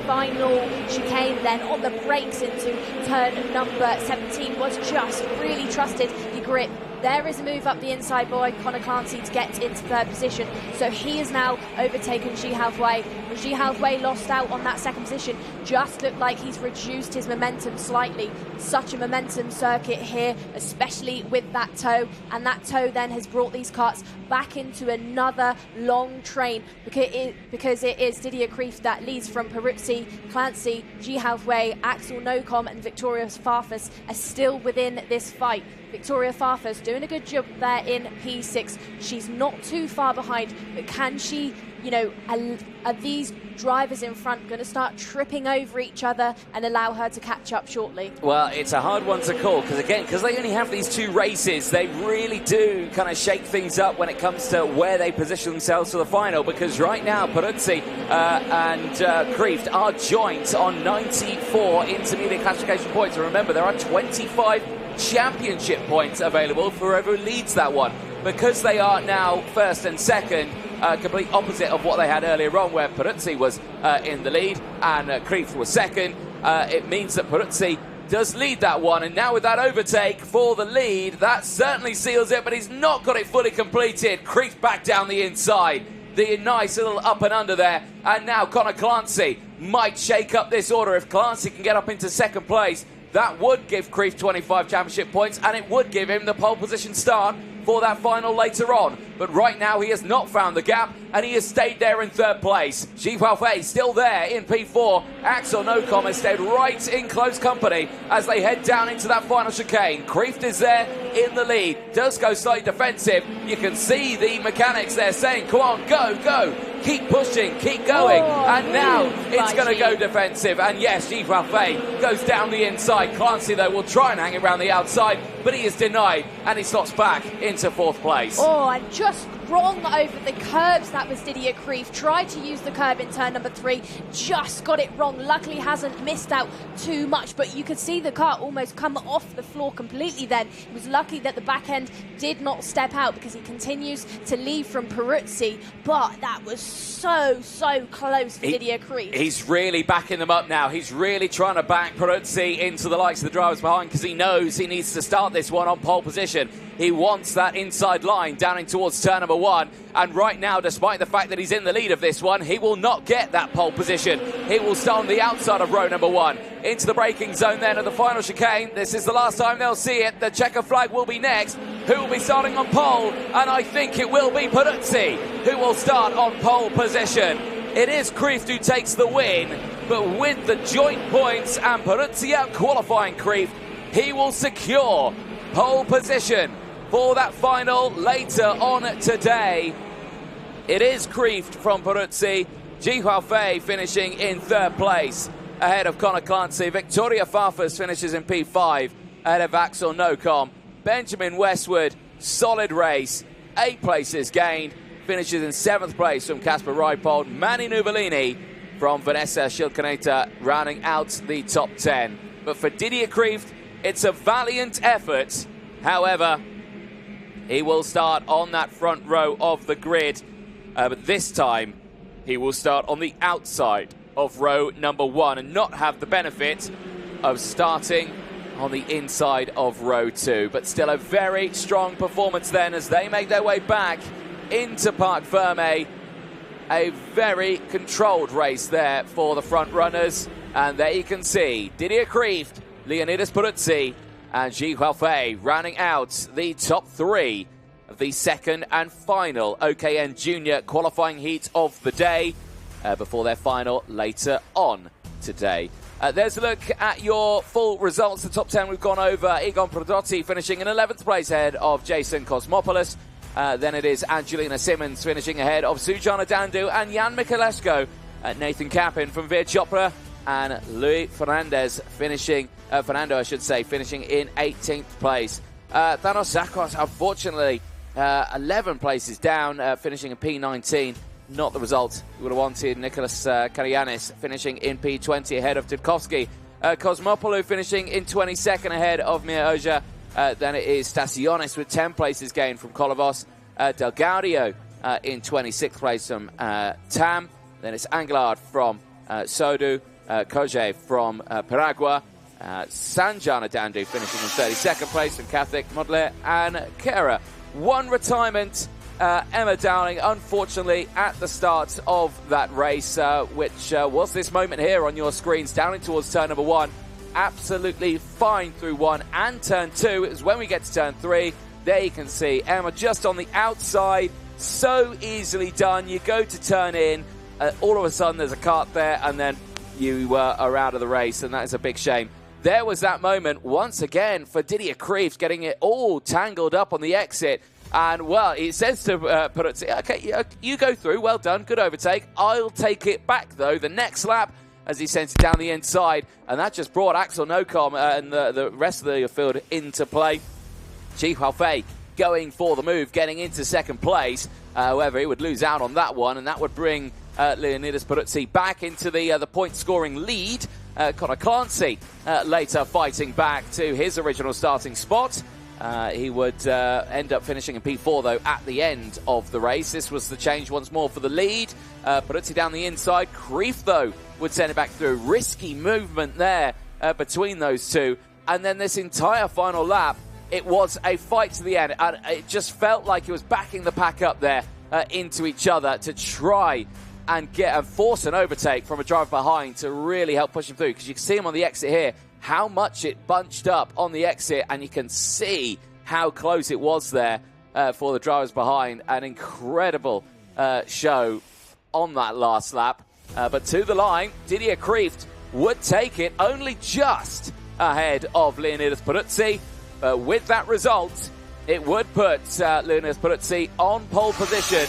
final chicane then on the brakes into turn number 17, was just really trusted the grip. There is a move up the inside by Connor Clancy to get into 3rd position. So he has now overtaken Ji Huafei. Ji Huafei lost out on that 2nd position. Just looked like he's reduced his momentum slightly. Such a momentum circuit here, especially with that toe. And that toe then has brought these karts back into another long train, because it is Didier Kreeft that leads from Peruzzi, Clancy, Ji Huafei, Axel Nocom and Victoria Farfus are still within this fight. Victoria Farfus doing a good job there in P6. She's not too far behind, but can she, are these drivers in front going to start tripping over each other and allow her to catch up shortly? Well, it's a hard one to call, because they only have these 2 races, they really do kind of shake things up when it comes to where they position themselves for the final, because right now Peruzzi and Kreeft are joint on 94 intermediate classification points. And remember, there are 25 championship points available for whoever leads that one, because they are now 1st and 2nd, complete opposite of what they had earlier on, where Peruzzi was in the lead and Kreeft was 2nd. It means that Peruzzi does lead that one, and now with that overtake for the lead, that certainly seals it, but he's not got it fully completed. Kreeft back down the inside, the nice little up and under there, and now Connor Clancy might shake up this order. If Clancy can get up into 2nd place, that would give Kreeft 25 championship points, and it would give him the pole position start for that final later on. but right now he has not found the gap, and he has stayed there in third place. Ji Huafei still there in P4. Axel Nocom has stayed right in close company as they head down into that final chicane. Kreeft is there in the lead, does go slightly defensive. You can see the mechanics there saying, come on, go, go. Keep pushing, keep going, and now it's going to go defensive. And yes, Ji Huafei goes down the inside. Clancy, though, will try and hang around the outside, but he is denied, and he slots back into fourth place. Oh, and just wrong over the curbs. That was Didier Kreeft. Tried to use the curb in turn number 3, just got it wrong. Luckily hasn't missed out too much, but you could see the car almost come off the floor completely then. It was lucky that the back end did not step out because he continues to leave from Peruzzi, but that was so close for Didier Kreeft. He's really backing them up now. He's really trying to back Peruzzi into the likes of the drivers behind because he knows he needs to start this one on pole position. He wants that inside line down in towards turn number 1. And right now, despite the fact that he's in the lead of this one, he will not get that pole position. He will start on the outside of row number 1. Into the braking zone then of the final chicane. This is the last time they'll see it. The checker flag will be next. Who will be starting on pole? And I think it will be Peruzzi who will start on pole position. It is Kreeft who takes the win, but with the joint points and Peruzzi out qualifying Kreeft, he will secure pole position for that final later on today. It is Kreeft from Peruzzi. Ji Huafei finishing in third place ahead of Conor Clancy. Victoria Farfus finishes in P5 ahead of Axel Nocom. Benjamin Westwood, solid race, 8 places gained, finishes in 7th place from Casper Reipold. Manny Nuvolini from Vanessa Schildkaneta rounding out the top 10. But for Didier Kreeft, it's a valiant effort. However, he will start on that front row of the grid, but this time he will start on the outside of row number 1 and not have the benefit of starting on the inside of row 2. But still a very strong performance then as they make their way back into Parc Ferme. A very controlled race there for the front runners, and there you can see Didier Kreeft, Leonidas Peruzzi and Ji Huafei rounding out the top 3 of the second and final OKN Junior qualifying heat of the day before their final later on today. There's a look at your full results. The top 10 we've gone over. Egon Prodotti finishing in 11th place ahead of Jason Cosmopoulos. Then it is Angelina Simmons finishing ahead of Sujana Dandu and Jan Mikulescu. Nathan Capin from Veer Chopra and Luis Fernandez finishing, Fernando I should say, finishing in 18th place. Thanos Zakos, unfortunately, 11 places down, finishing in P19. Not the result you would have wanted. Nicholas Karianis finishing in P20 ahead of Tudkovsky. Cosmopoulou finishing in 22nd ahead of Mir Oja. Then it is Stasionis with 10 places gained from Kolovos. Del Gaudio in 26th place from Tam. Then it's Anglard from Sodu. Koje from Piragua. Sanjana Dandu finishing in 32nd place from Catholic, Modler and Kera. One retirement, Emma Dowling, unfortunately, at the start of that race, which was this moment here on your screens, down towards turn number 1. Absolutely fine through 1 and turn 2. It was when we get to turn 3. There you can see Emma just on the outside. So easily done. You go to turn in. All of a sudden, there's a cart there, and then you are out of the race, and that is a big shame. There was that moment once again for Didier Kreeft, getting it all tangled up on the exit. And, well, it says to Peruzzi, okay, you go through, well done, good overtake. I'll take it back, though, the next lap, as he sends it down the inside. And that just brought Axel Nocom and the rest of the field into play. Ji Huafei going for the move, getting into second place. However, he would lose out on that one, and that would bring Leonidas Peruzzi back into the point-scoring lead. Conor Clancy later fighting back to his original starting spot. He would end up finishing in P4, though, at the end of the race. This was the change once more for the lead. Peruzzi down the inside. Kreeft, though, would send it back through. Risky movement there between those two. And then this entire final lap, it was a fight to the end. And it just felt like it was backing the pack up there into each other to try and get and force an overtake from a driver behind to really help push him through. Because you can see him on the exit here, how much it bunched up on the exit, and you can see how close it was there. for the drivers behind. An incredible show on that last lap. But to the line, Didier Kreeft would take it only just ahead of Leonidas Peruzzi. But with that result, it would put Leonidas Peruzzi on pole position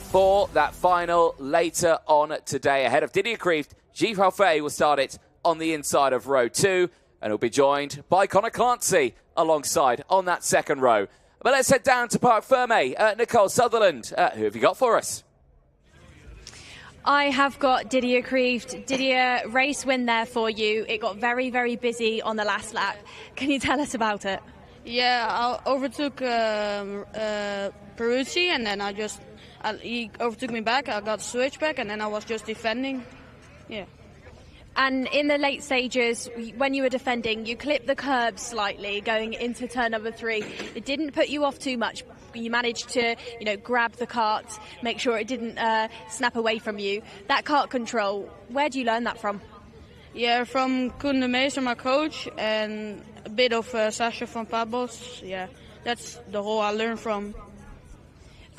for that final later on today. Ahead of Didier Kreeft, Gilles Halfay will start it on the inside of row 2, and he'll be joined by Connor Clancy alongside on that second row. But let's head down to Parc Ferme. Nicole Sutherland, who have you got for us? I have got Didier Kreeft. Didier, race win there for you. It got very, very busy on the last lap. Can you tell us about it? Yeah, I overtook Peruzzi, and then he overtook me back. I got switched back, and then I was just defending. Yeah. And in the late stages, when you were defending, you clipped the curb slightly going into turn number 3. It didn't put you off too much. You managed to, grab the cart, make sure it didn't snap away from you. That cart control, where do you learn that from? Yeah, from Koen de Meester, my coach, and a bit of Sasha van Pabos. Yeah, that's the whole I learned from.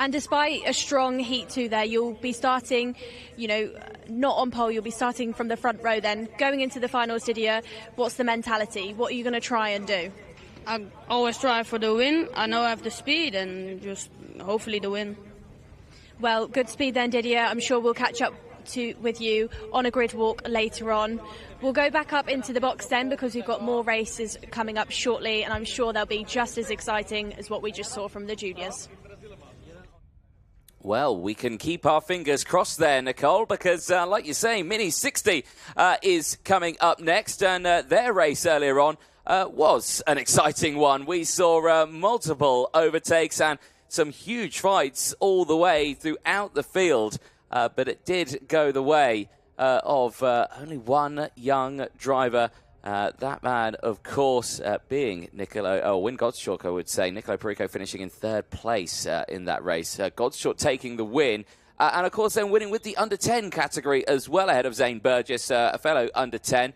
And despite a strong Heat 2 there, you'll be starting, not on pole, you'll be starting from the front row then. Going into the finals, Didier, what's the mentality? What are you going to try and do? I always try for the win. I know I have the speed and just hopefully the win. Well, good speed then, Didier. I'm sure we'll catch up with you on a grid walk later on. We'll go back up into the box then because we've got more races coming up shortly, and I'm sure they'll be just as exciting as what we just saw from the juniors. Well, we can keep our fingers crossed there, Nicole, because like you say, Mini 60 is coming up next, and their race earlier on was an exciting one. We saw multiple overtakes and some huge fights all the way throughout the field, but it did go the way of only one young driver. That man, of course, being Win Gottschalk, I would say. Nicolo Perico finishing in 3rd place in that race. Gottschalk taking the win. And, of course, then winning with the under-10 category as well ahead of Zane Burgess, a fellow under-10.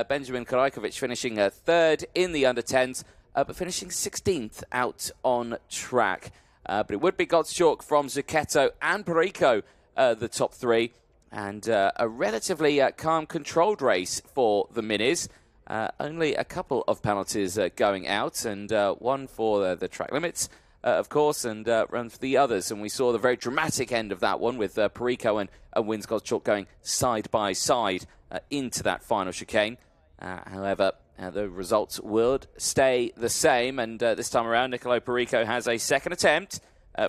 Benjamin Karajkovic finishing 3rd in the under-10s, but finishing 16th out on track. But it would be Gottschalk from Zucchetto and Perico, the top 3. And a relatively calm, controlled race for the Minis. Only a couple of penalties going out, and one for the track limits, of course, and run for the others. And we saw the very dramatic end of that one with Perico and Wins Gottschalk going side by side into that final chicane. However, the results would stay the same, and this time around, Nicolo Perico has a second attempt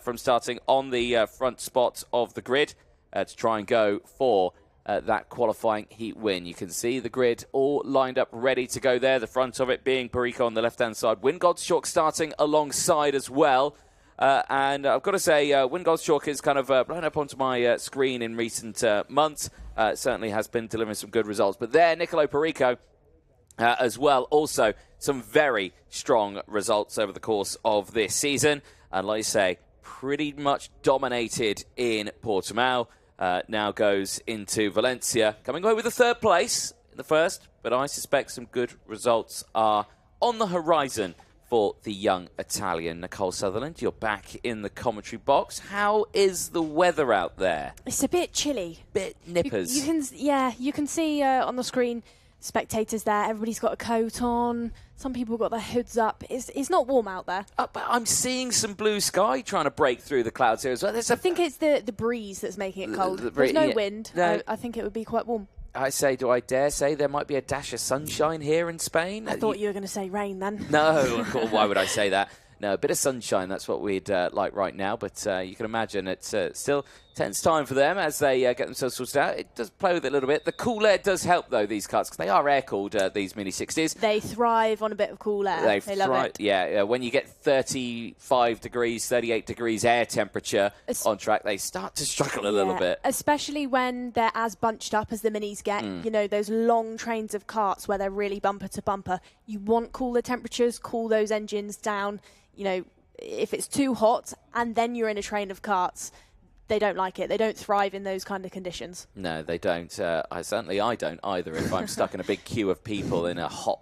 from starting on the front spot of the grid to try and go for that qualifying heat win. You can see the grid all lined up ready to go there, the front of it being Perico on the left-hand side. Win Gottschalk starting alongside as well. And I've got to say, Win Gottschalk is kind of blown up onto my screen in recent months. Certainly has been delivering some good results. But there, Nicolo Perico as well. Also, some very strong results over the course of this season. And like I say, pretty much dominated in Portimao. Now goes into Valencia, coming away with a 3rd place in the first, but I suspect some good results are on the horizon for the young Italian. Nicole Sutherland, you're back in the commentary box. How is the weather out there? It's a bit chilly. Bit nippers. You can see on the screen spectators there. Everybody's got a coat on. Some people got their hoods up. It's not warm out there. But I'm seeing some blue sky trying to break through the clouds here as well. I think it's the breeze that's making it cold. There's no wind. No. I think it would be quite warm. Do I dare say there might be a dash of sunshine here in Spain? I thought you were going to say rain then. No, why would I say that? No, a bit of sunshine, that's what we'd like right now. But you can imagine it's still tense time for them as they get themselves sorted out. It does play with it a little bit. The cool air does help, though, these carts, because they are air-cooled, these Mini 60s. They thrive on a bit of cool air. They love it. Yeah, when you get 35 degrees, 38 degrees air temperature on track, they start to struggle a little bit. Especially when they're as bunched up as the Minis get. You know, those long trains of carts where they're really bumper to bumper. You want cooler temperatures, cool those engines down. You know, if it's too hot and then you're in a train of carts, they don't like it. They don't thrive in those kind of conditions. No, they don't. I don't either if I'm stuck in a big queue of people in a hot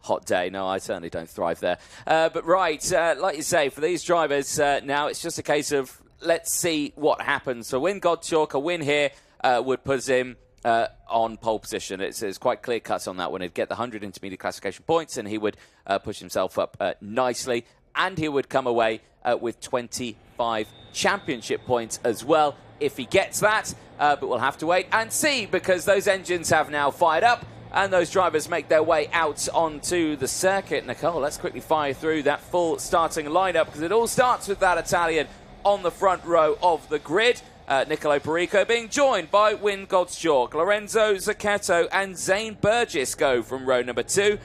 hot day. No, I certainly don't thrive there. But right, like you say, for these drivers now, it's just a case of let's see what happens. So win Gottschalk, a win here would put him on pole position. It's quite clear cuts on that one. He'd get the 100 intermediate classification points, and he would push himself up nicely, and he would come away with 25 championship points as well if he gets that. But we'll have to wait and see, because those engines have now fired up and those drivers make their way out onto the circuit. Nicole, let's quickly fire through that full starting lineup, because it all starts with that Italian on the front row of the grid. Nicolo Perico being joined by Win Gottschalk, Lorenzo Zucchetto and Zane Burgess go from row number 2.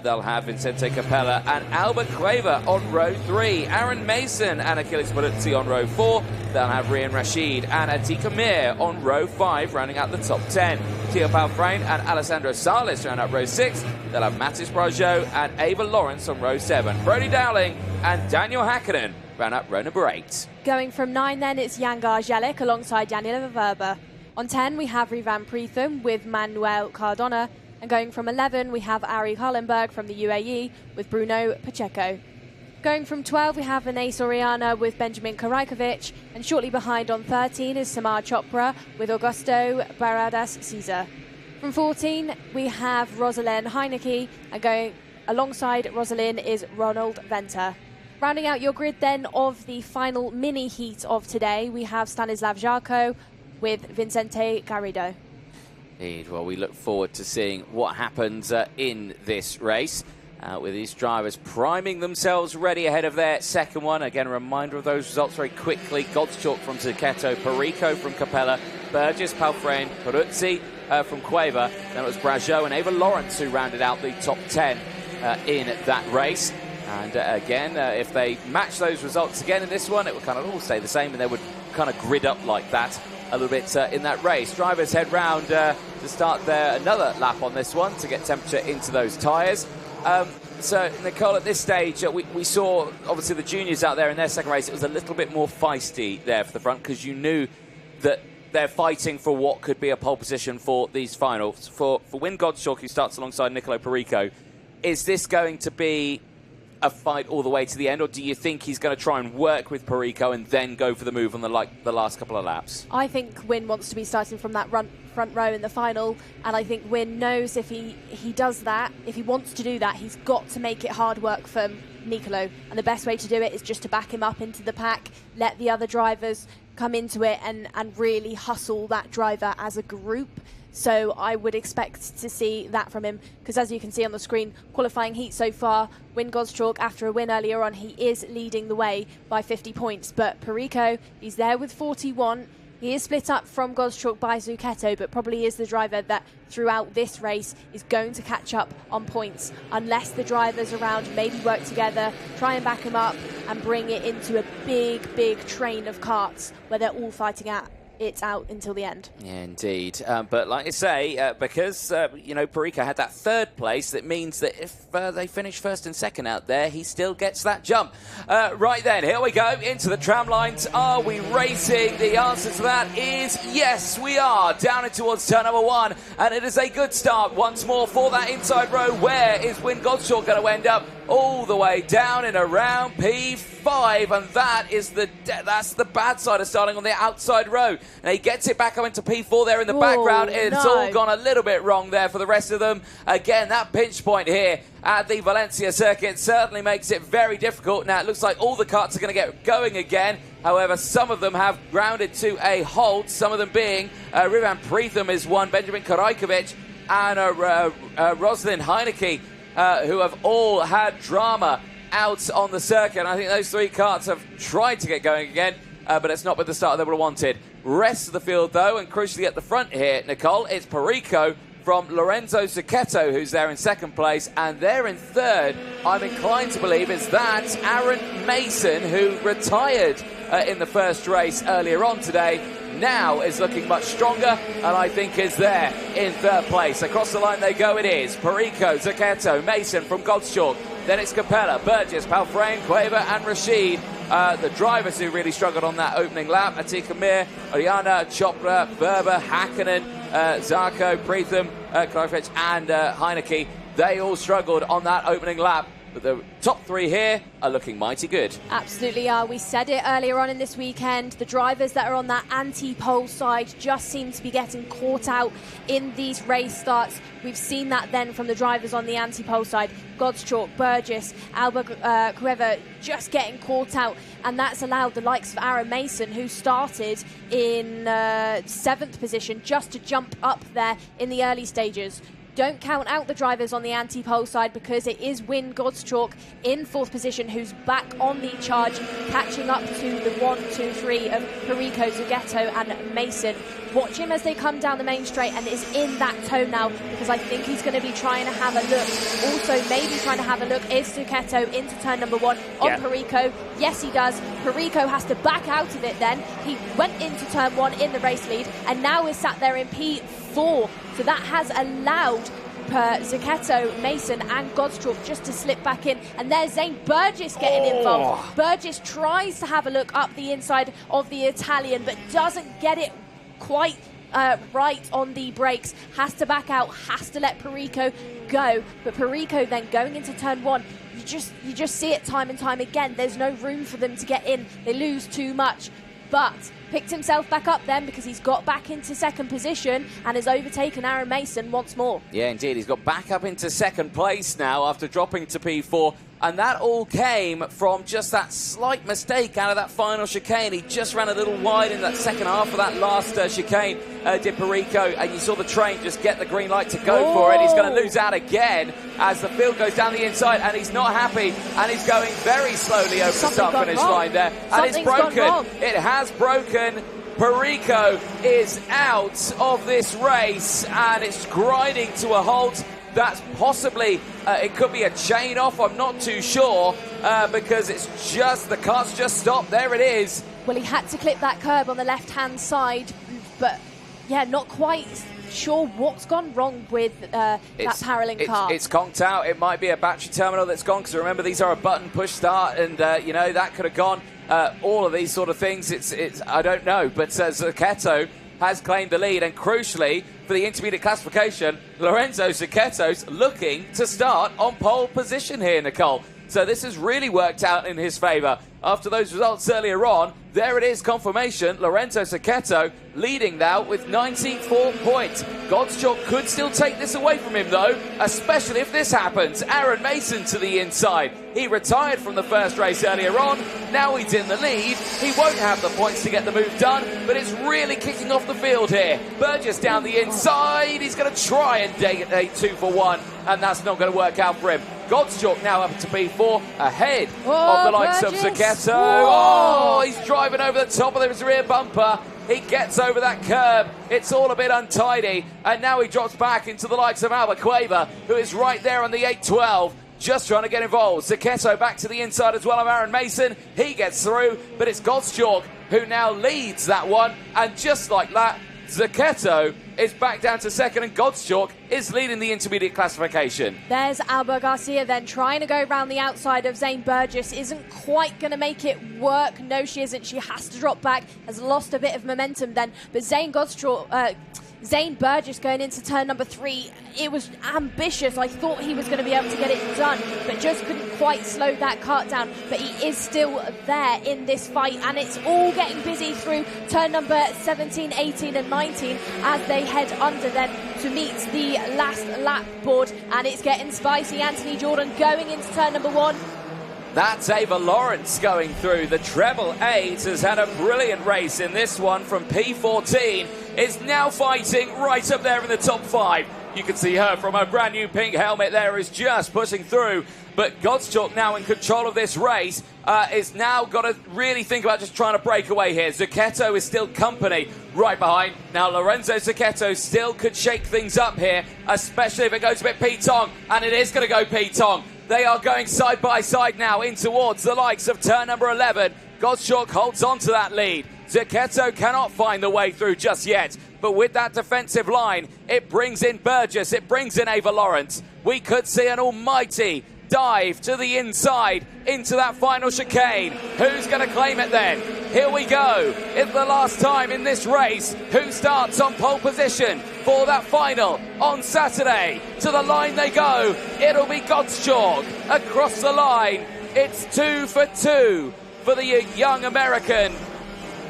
They'll have Vincente Capella and Albert Cueva on row 3. Aaron Mason and Achilles Peruzzi on row 4. They'll have Rian Rashid and Atika Mir on row 5, rounding out the top 10. Tio Palfrain and Alessandro Salas round out row 6. They'll have Matis Brageau and Ava Lawrence on row 7. Brody Dowling and Daniel Hakkinen round up row number 8. Going from 9 then, it's Yangar Jelic alongside Daniela Verba. On 10, we have Rivan Pritham with Manuel Cardona. And going from 11, we have Ari Harlenberg from the UAE with Bruno Pacheco. Going from 12, we have Vinay Soriano with Benjamin Karajkovic. And shortly behind on 13 is Samar Chopra with Augusto Baradas Caesar. From 14, we have Rosalind Heineke. And going alongside Rosalind is Ronald Venter. Rounding out your grid then of the final mini heat of today, we have Stanislav Jarko with Vincente Garrido. Indeed. Well, we look forward to seeing what happens in this race, with these drivers priming themselves ready ahead of their second one. Again, a reminder of those results very quickly. Gottschalk from Zucchetto, Perico from Capella, Burgess, Palfrain, Peruzzi from Cueva. Then it was Brageau and Ava Lawrence who rounded out the top 10 in that race. And again, if they match those results again in this one, it would kind of all stay the same, and they would kind of grid up like that a little bit in that race. Drivers head round to start another lap on this one to get temperature into those tyres. So, Nicole, at this stage, we saw, obviously, the juniors out there in their second race. It was a little bit more feisty there for the front, because you knew that they're fighting for what could be a pole position for these finals. For Win Gottschalk, who starts alongside Nicolo Perico, is this going to be a fight all the way to the end, or do you think he's going to try and work with Perico and then go for the move on the last couple of laps? I think Win wants to be starting from that front row in the final, and I think Win knows if he does that, if he wants to do that, he's got to make it hard work for Nicolo, and the best way to do it is just to back him up into the pack, let the other drivers come into it and really hustle that driver as a group. So I would expect to see that from him, because as you can see on the screen, qualifying heat so far, Win Gottschalk, after a win earlier on, he is leading the way by 50 points. But Perico, he's there with 41. He is split up from Gottschalk by Zucchetto, but probably is the driver that throughout this race is going to catch up on points, unless the drivers around maybe work together, try and back him up and bring it into a big train of karts where they're all fighting it's out until the end. Yeah, indeed. But like I say, because, Perico had that third place, that means that if they finish first and second out there, he still gets that jump. Right then, here we go into the tram lines. Are we racing? The answer to that is yes, we are. Down and towards turn number 1, and it is a good start once more for that inside row. Where is Win Gottschalk going to end up? All the way down in around P5, and that's the bad side of starting on the outside row. And he gets it back up into P4 there in the background. It's all gone a little bit wrong there for the rest of them. Again, that pinch point here at the Valencia circuit certainly makes it very difficult. Now, it looks like all the karts are going to get going again. However, some of them have grounded to a halt, some of them being Rivan Pritham is one, Benjamin Karajkovic, and Rosalind Heineke, who have all had drama out on the circuit. And I think those 3 karts have tried to get going again, but it's not been the start they would have wanted. Rest of the field, though, and crucially at the front here, Nicole, it's Perico from Lorenzo Zucchetto, who's there in second place, and there in third, I'm inclined to believe, is that Aaron Mason, who retired in the first race earlier on today, now is looking much stronger, and I think is there in third place. Across the line they go, it is Perico, Zucchetto, Mason from Gottschalk, then it's Capella, Burgess, Palfrain, Cueva and Rashid. The drivers who really struggled on that opening lap, Atika Mir, Oriana, Chopra, Verba, Hakkinen, Zarko, Pritham, Karajkovic and Heineke. They all struggled on that opening lap. But the top three here are looking mighty good. Absolutely are. We said it earlier on in this weekend. The drivers that are on that anti-pole side just seem to be getting caught out in these race starts. We've seen that then from the drivers on the anti-pole side. Godschalk, Burgess, Cueva just getting caught out. And that's allowed the likes of Aaron Mason, who started in 7th position, just to jump up there in the early stages. Don't count out the drivers on the anti-pole side, because it is Win Godschalk in 4th position who's back on the charge, catching up to the 1, 2, 3 of Perico, Zugetto and Mason. Watch him as they come down the main straight and is in that toe now, because I think he's going to be trying to have a look. Also maybe trying to have a look is Zugetto into turn number 1 on Perico. Yes, he does. Perico has to back out of it then. He went into turn 1 in the race lead and now is sat there in P4. So that has allowed Zugetto, Mason and Godschalk just to slip back in. And there's Zane Burgess getting involved. Burgess tries to have a look up the inside of the Italian, but doesn't get it quite right on the brakes. Has to back out, has to let Perico go. But Perico then going into turn 1, you just see it time and time again. There's no room for them to get in. They lose too much. But picked himself back up then, because he's got back into 2nd position and has overtaken Aaron Mason once more. Yeah, indeed. He's got back up into 2nd place now after dropping to P4. And that all came from just that slight mistake out of that final chicane. He just ran a little wide in that second half of that last chicane, did Perico. And you saw the train just get the green light to go for it. He's going to lose out again as the field goes down the inside. And he's not happy. And he's going very slowly over the start-finish line there. And it's broken. It has broken. Perico is out of this race. And it's grinding to a halt. That's possibly, it could be a chain off, I'm not too sure, because it's just, the car's just stopped, there it is. Well, he had to clip that curb on the left-hand side, but yeah, not quite sure what's gone wrong with that Paralink car. It's conked out, it might be a battery terminal that's gone, because remember, these are a button push start, and you know, that could have gone. All of these sort of things, it's I don't know, but Zugetto has claimed the lead, and crucially, for the intermediate classification, Lorenzo Zugetto's looking to start on pole position here, Nicole. So this has really worked out in his favour. After those results earlier on, there it is, confirmation. Lorenzo Zugetto leading now with 94 points. Godschalk could still take this away from him, though, especially if this happens. Aaron Mason to the inside. He retired from the first race earlier on. Now he's in the lead. He won't have the points to get the move done, but it's really kicking off the field here. Burgess down the inside. He's going to try and take a 2 for 1, and that's not going to work out for him. Godschalk now up to P4, ahead of the likes of Zugetto. Oh, he's driving over the top of his rear bumper. He gets over that curb. It's all a bit untidy. And now he drops back into the likes of Cueva, who is right there on the 812, just trying to get involved. Zugetto back to the inside as well of Aaron Mason. He gets through, but it's Godschalk who now leads that one. And just like that, Zugetto is back down to 2nd, and Godschalk is leading the intermediate classification. There's Alba Garcia then trying to go around the outside of Zane Burgess. Isn't quite going to make it work. No, she isn't. She has to drop back. Has lost a bit of momentum then. But Zane Burgess going into turn number 3, it was ambitious. I thought he was going to be able to get it done, but just couldn't quite slow that kart down. But he is still there in this fight, and it's all getting busy through turn number 17, 18 and 19 as they head under then to meet the last lap board, and it's getting spicy. Anthony Jordan going into turn number 1. That's Ava Lawrence going through. The treble 8 has had a brilliant race in this one from P14. Is now fighting right up there in the top 5. You can see her from her brand new pink helmet there is just pushing through. But Godschalk now in control of this race is now got to really think about just trying to break away here. Zugetto is still company right behind. Now Lorenzo Zugetto still could shake things up here, especially if it goes a bit P-Tong, and it is going to go P-Tong. They are going side by side now in towards the likes of turn number 11. Godschalk holds on to that lead. Zugetto cannot find the way through just yet. But with that defensive line, it brings in Burgess, it brings in Ava Lawrence. We could see an almighty dive to the inside into that final chicane. Who's going to claim it then? Here we go. It's the last time in this race. Who starts on pole position? for that final on Saturday. To the line they go. It'll be Gottschalk across the line. It's 2 for 2 for the young American,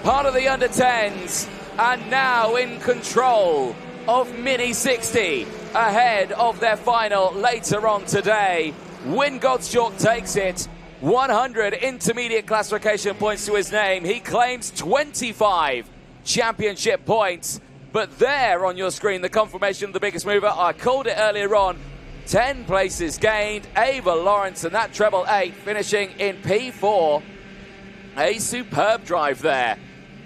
part of the under-10s, and now in control of Mini 60, ahead of their final later on today. Win Gottschalk takes it. 100 intermediate classification points to his name. He claims 25 championship points. But there on your screen, the confirmation of the biggest mover. I called it earlier on. 10 places gained. Ava Lawrence and that treble 8 finishing in P4. A superb drive there.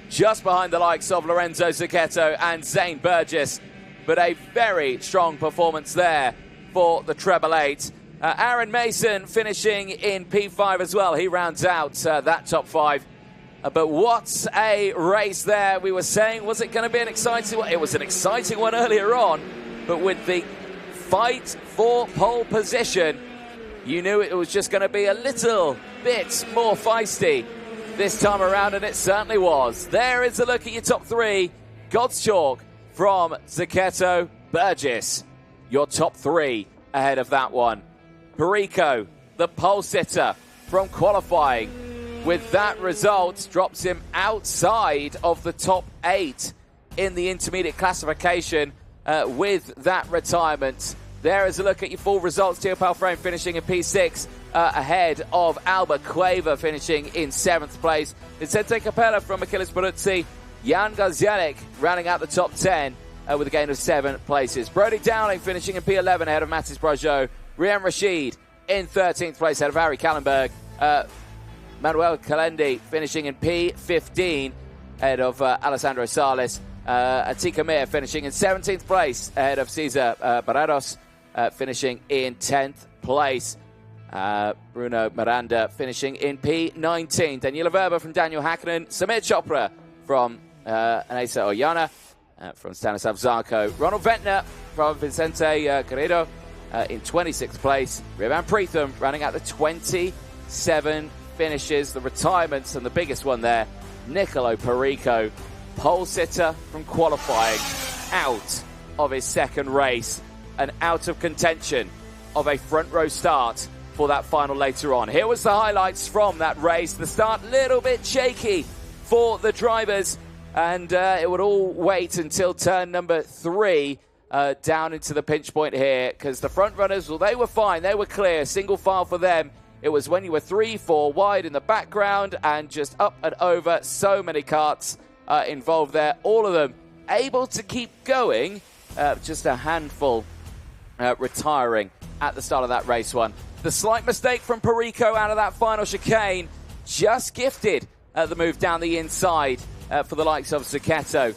Just behind the likes of Lorenzo Zucchetto and Zane Burgess. But a very strong performance there for the treble 8. Aaron Mason finishing in P5 as well. He rounds out that top 5. But what a race there. We were saying, was it going to be an exciting one? It was an exciting one earlier on. But with the fight for pole position, you knew it was just going to be a little bit more feisty this time around, and it certainly was. There is a look at your top 3. Gottschalk from Zucchetto, Burgess. Your top 3 ahead of that one. Perico, the pole sitter from qualifying, with that result drops him outside of the top 8 in the intermediate classification with that retirement. There is a look at your full results. Teo Palframe finishing in P6 ahead of Albert Quaver finishing in 7th place. Vicente Capella from Achilles Peruzzi. Jan Gazianek rounding out the top 10 with a gain of 7 places. Brody Dowling finishing in P11 ahead of Mathis Brageau. Rian Rashid in 13th place ahead of Harry Kallenberg. Manuel Calendi finishing in P15 ahead of Alessandro Sales. Atika Mir finishing in 17th place ahead of Cesar Barreros, finishing in 10th place. Bruno Miranda finishing in P19. Daniela Verba from Daniel Hakkinen. Samir Chopra from Anesa Oyana, from Stanislav Zarko. Ronald Ventnor from Vicente Carrero in 26th place. Rivan Preetham running out the 27 finishes. The retirements, and the biggest one there, Nicolo Perico, pole sitter from qualifying, out of his second race and out of contention of a front row start for that final later on. Here was the highlights from that race. The start a little bit shaky for the drivers, and it would all wait until turn number 3 down into the pinch point here, because the front runners, well, they were fine, they were clear, single file for them. It was when you were 3-4 wide in the background and just up and over. So many karts involved there, all of them able to keep going, just a handful retiring at the start of that race one. The slight mistake from Perico out of that final chicane just gifted the move down the inside for the likes of Zucchetto.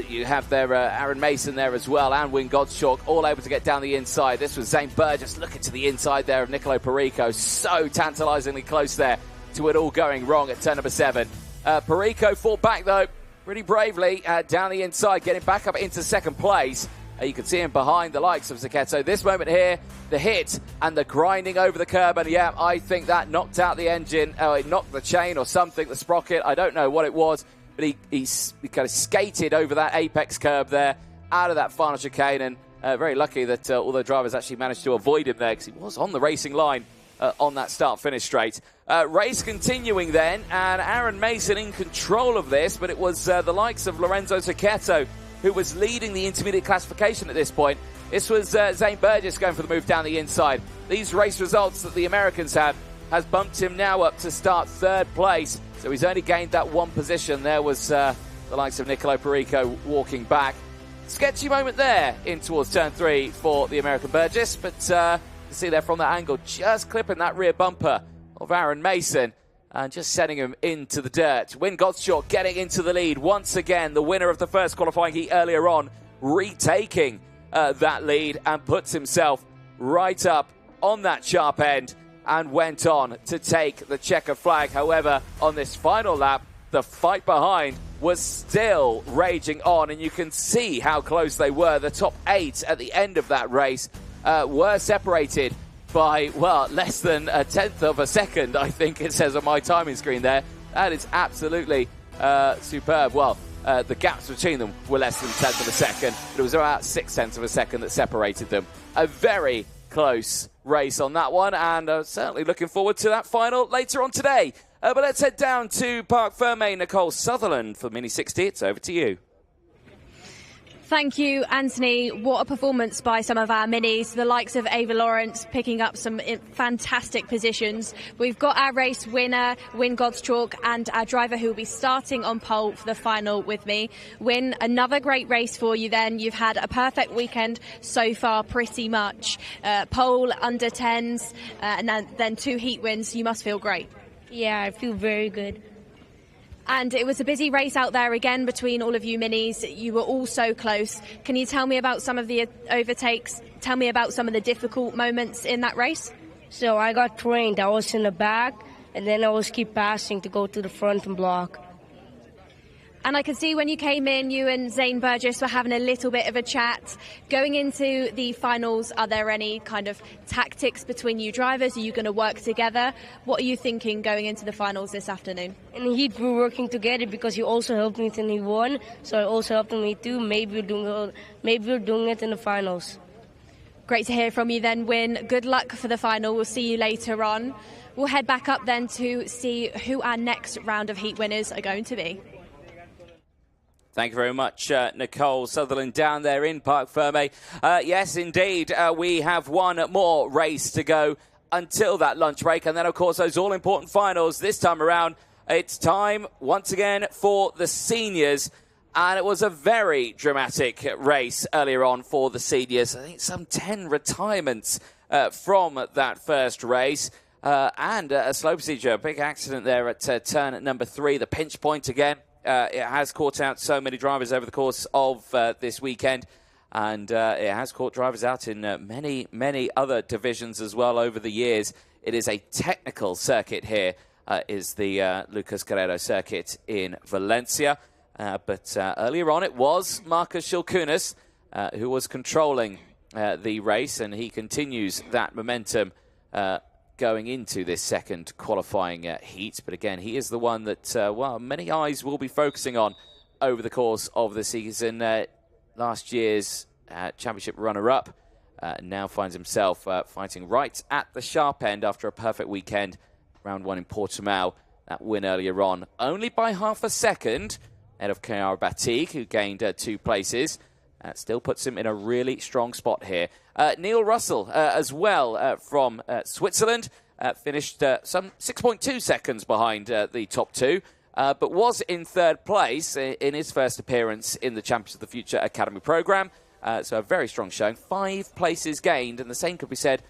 You have there Aaron Mason there as well, and Win Gottschalk, all able to get down the inside. This was Zane Burgess looking to the inside there of Nicolo Perico. So tantalizingly close there to it all going wrong at turn number 7. Perico fought back though, pretty bravely down the inside, getting back up into second place. You can see him behind the likes of Zucchetto. This moment here, the hit and the grinding over the curb, and yeah, I think that knocked out the engine. It knocked the chain or something, the sprocket. I don't know what it was, but he kind of skated over that apex curb there, out of that final chicane, and very lucky that all the drivers actually managed to avoid him there, because he was on the racing line on that start-finish straight. Race continuing then, and Aaron Mason in control of this, but it was the likes of Lorenzo Zucchetto who was leading the intermediate classification at this point. This was Zane Burgess going for the move down the inside. These race results that the Americans have has bumped him now up to start 3rd place. So he's only gained that 1 position. There was the likes of Nicolo Perico walking back. Sketchy moment there in towards turn 3 for the American Burgess. But you see there from that angle, just clipping that rear bumper of Aaron Mason and just sending him into the dirt. Win Gottschalk getting into the lead once again. The winner of the first qualifying heat earlier on, retaking that lead, and puts himself right up on that sharp end and went on to take the checker flag. However, on this final lap, the fight behind was still raging on, and you can see how close they were. The top 8 at the end of that race were separated by, well, less than 1/10 of a second, I think it says on my timing screen there. That is absolutely superb. Well, the gaps between them were less than 1/10 of a second. But it was about 6/10 of a second that separated them. A very close race on that one, and certainly looking forward to that final later on today. But let's head down to Parc Ferme. Nicole Sutherland for Mini 60. It's over to you. Thank you, Anthony. What a performance by some of our minis, the likes of Ava Lawrence picking up some fantastic positions. We've got our race winner, Win God's Chalk, and our driver who will be starting on pole for the final with me. Win, another great race for you then. You've had a perfect weekend so far, pretty much. Pole, under 10s, and then 2 heat wins. You must feel great. Yeah, I feel very good. And it was a busy race out there again between all of you minis. You were all so close. Can you tell me about some of the overtakes? Tell me about some of the difficult moments in that race? So I got trained. I was in the back, and then I was keep passing to go to the front and block. And I could see when you came in, you and Zane Burgess were having a little bit of a chat. Going into the finals, are there any kind of tactics between you drivers? Are you going to work together? What are you thinking going into the finals this afternoon? In the heat, we're working together because he also helped me in the one, so I also helped me too. Maybe we're doing it in the finals. Great to hear from you then, Win. Good luck for the final. We'll see you later on. We'll head back up then to see who our next round of heat winners are going to be. Thank you very much, Nicole Sutherland, down there in Parc Ferme. Yes, indeed, we have one more race to go until that lunch break. And then, of course, those all-important finals. This time around, it's time, once again, for the seniors. And it was a very dramatic race earlier on for the seniors. I think some 10 retirements from that first race. And a slow procedure, a big accident there at turn number 3, the pinch point again. It has caught out so many drivers over the course of this weekend, and it has caught drivers out in many other divisions as well over the years. It is a technical circuit here, is the Lucas Guerrero circuit in Valencia. But earlier on it was Marcus Shilkunas who was controlling the race, and he continues that momentum going into this second qualifying heat. But again, he is the one that, well, many eyes will be focusing on over the course of the season. Last year's championship runner-up now finds himself fighting right at the sharp end after a perfect weekend. Round 1 in Portimao, that win earlier on, only by half a second, ahead of Chiara Batig, who gained 2 places. Still puts him in a really strong spot here. Neil Russell as well from Switzerland finished some 6.2 seconds behind the top 2, but was in 3rd place in his first appearance in the Champions of the Future Academy programme. So a very strong showing. 5 places gained, and the same could be said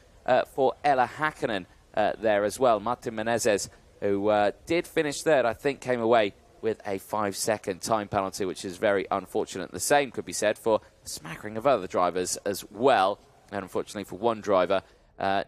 for Ella Hakkinen there as well. Martin Menezes, who did finish 3rd, I think came away with a 5-second time penalty, which is very unfortunate. The same could be said for a smattering of other drivers as well. And unfortunately for one driver,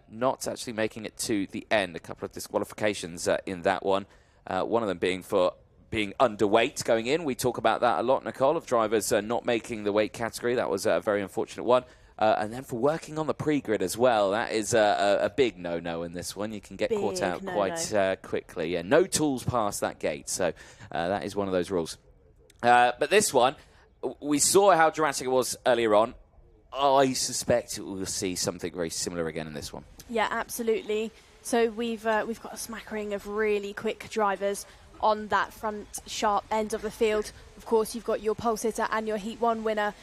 not actually making it to the end. A couple of disqualifications in that one. One of them being for being underweight going in. We talk about that a lot, Nicole, of drivers not making the weight category. That was a very unfortunate one. And then for working on the pre-grid as well, that is a big no-no in this one. You can get caught out quite quickly. Yeah, no tools past that gate. So that is one of those rules. But this one, we saw how dramatic it was earlier on. I suspect we'll see something very similar again in this one. Yeah, absolutely. So we've got a smattering of really quick drivers on that front sharp end of the field. Of course, you've got your pole sitter and your Heat 1 winner,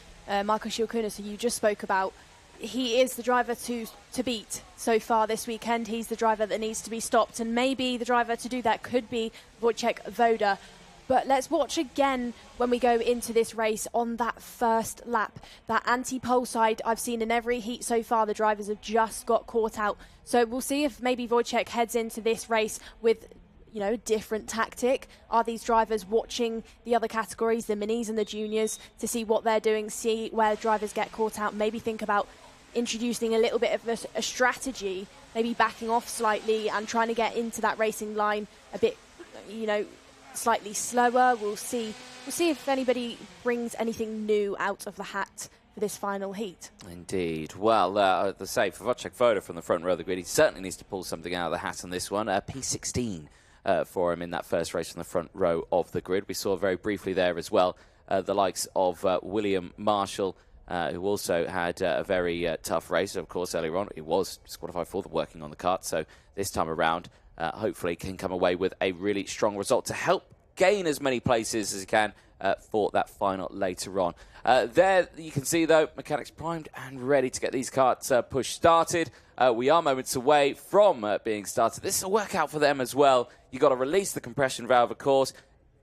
Marcus Shilkunas, who you just spoke about. He is the driver to beat so far this weekend. He's the driver that needs to be stopped, and maybe the driver to do that could be Wojciech Woda. But let's watch again when we go into this race on that first lap. That anti-pole side I've seen in every heat so far, the drivers have just got caught out. So we'll see if maybe Wojciech heads into this race with, you know, a different tactic. Are these drivers watching the other categories, the minis and the juniors, to see what they're doing, see where drivers get caught out, maybe think about introducing a little bit of a strategy, maybe backing off slightly and trying to get into that racing line a bit, you know, slightly slower. We'll see if anybody brings anything new out of the hat for this final heat. Indeed. Well, the say for Wojciech Woda from the front row of the grid, he certainly needs to pull something out of the hat on this one. P16 for him in that first race on the front row of the grid. We saw very briefly there as well the likes of William Marshall, who also had a very tough race. Of course, earlier on, he was disqualified for the working on the kart. So this time around, hopefully can come away with a really strong result to help gain as many places as he can for that final later on. There you can see, though, mechanics primed and ready to get these karts push started. We are moments away from being started. This is a workout for them as well. You've got to release the compression valve, of course.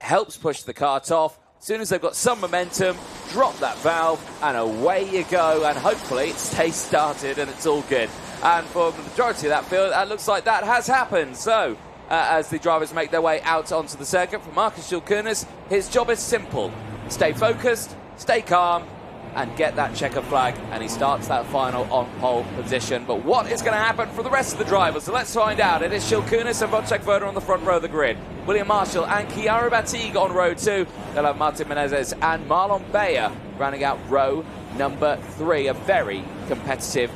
Helps push the kart off. As soon as they've got some momentum, drop that valve, and away you go. And hopefully it stays started and it's all good. And for the majority of that field, it looks like that has happened. So, as the drivers make their way out onto the circuit, for Marcus Schilkunis, his job is simple. Stay focused, stay calm, and get that checker flag. And he starts that final on pole position. But what is going to happen for the rest of the drivers? So let's find out. It is Schilkunis and Wojciech Woda on the front row of the grid. William Marshall and Chiara Batigue on row 2. They'll have Martin Menezes and Marlon Bayer rounding out row number 3. A very competitive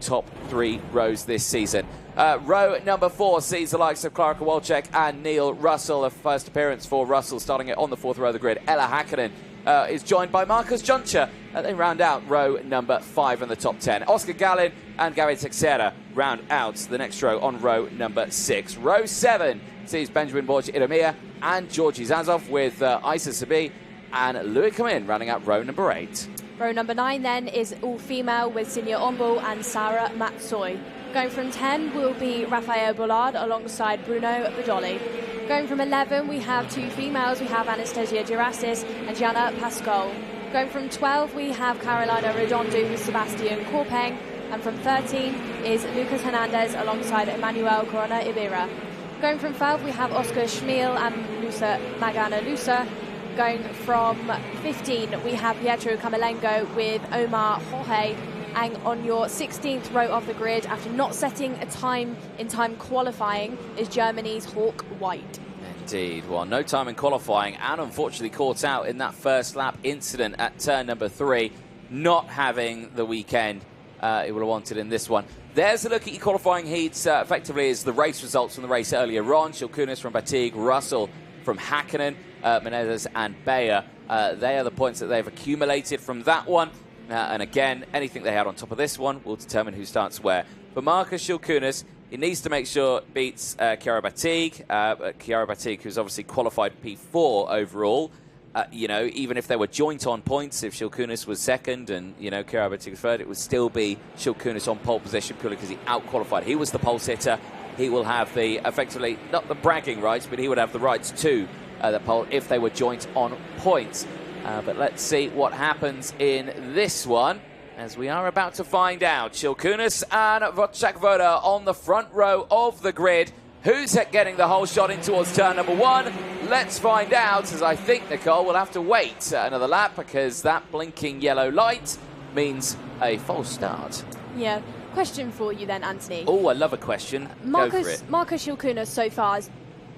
top 3 rows this season. Row number 4 sees the likes of Clara Kowalczyk and Neil Russell. A first appearance for Russell, starting it on the 4th row of the grid. Ella Häkkinen is joined by Marcus Juncher. They round out row number 5 in the top 10. Oscar Gallin and Gary Teixeira round out the next row on row number 6. Row 7 sees Benjamin Borja Iramia and Georgi Zazov with Isa Sabi and Louis Comin rounding out row number 8. Row number 9 then is all female with Sinja Ombul and Sarah Matsoy. Going from 10 will be Rafael Bollard alongside Bruno Badoli. Going from 11 we have 2 females. We have Anastasia Gerasis and Jana Pascal. Going from 12 we have Carolina Redondo with Sebastian Korpeng. And from 13 is Lucas Hernandez alongside Emmanuel Corona Ibera. Going from 12 we have Oscar Schmiel and Lusa Magana Lusa. Going from 15 we have Pietro Camelengo with Omar Jorge. And on your 16th row of the grid, after not setting a time in time qualifying, is Germany's Hawk White. Indeed. Well, no time in qualifying and unfortunately caught out in that first lap incident at turn number 3, not having the weekend he would have wanted in this one. There's a look at your qualifying heats. Effectively is the race results from the race earlier on. Schilkunis from Batigue, Russell from Häkkinen, Menezes and Bayer. They are the points that they've accumulated from that one. And again, anything they had on top of this one will determine who starts where. For Marcus Schilkunis, he needs to make sure it beats Chiara Batigue. Chiara Batigue, who's obviously qualified P4 overall. You know, even if they were joint on points, if Schilkunis was second and, you know, Chiara Batigue was third, it would still be Schilkunis on pole position purely because he out-qualified. He was the pole sitter. He will have the, effectively, not the bragging rights, but he would have the rights to the pole if they were joint on points. But let's see what happens in this one, as we are about to find out. Schilkunis and Wojciech Woda on the front row of the grid. Who's getting the whole shot in towards turn number 1? Let's find out, as I think, Nicole, will have to wait another lap because that blinking yellow light means a false start. Yeah. Question for you then, Anthony. Oh, I love a question. Go for it. Marcus Schilkunis so far has,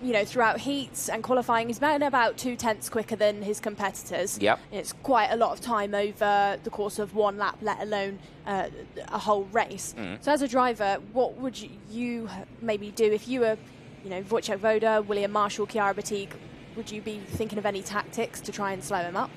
you know, throughout heats and qualifying, he's been about 2/10 quicker than his competitors. Yep. It's quite a lot of time over the course of one lap, let alone a whole race. So as a driver, what would you maybe do if you were, you know, Wojciech Woda, William Marshall, Chiara Batigue? Would you be thinking of any tactics to try and slow him up?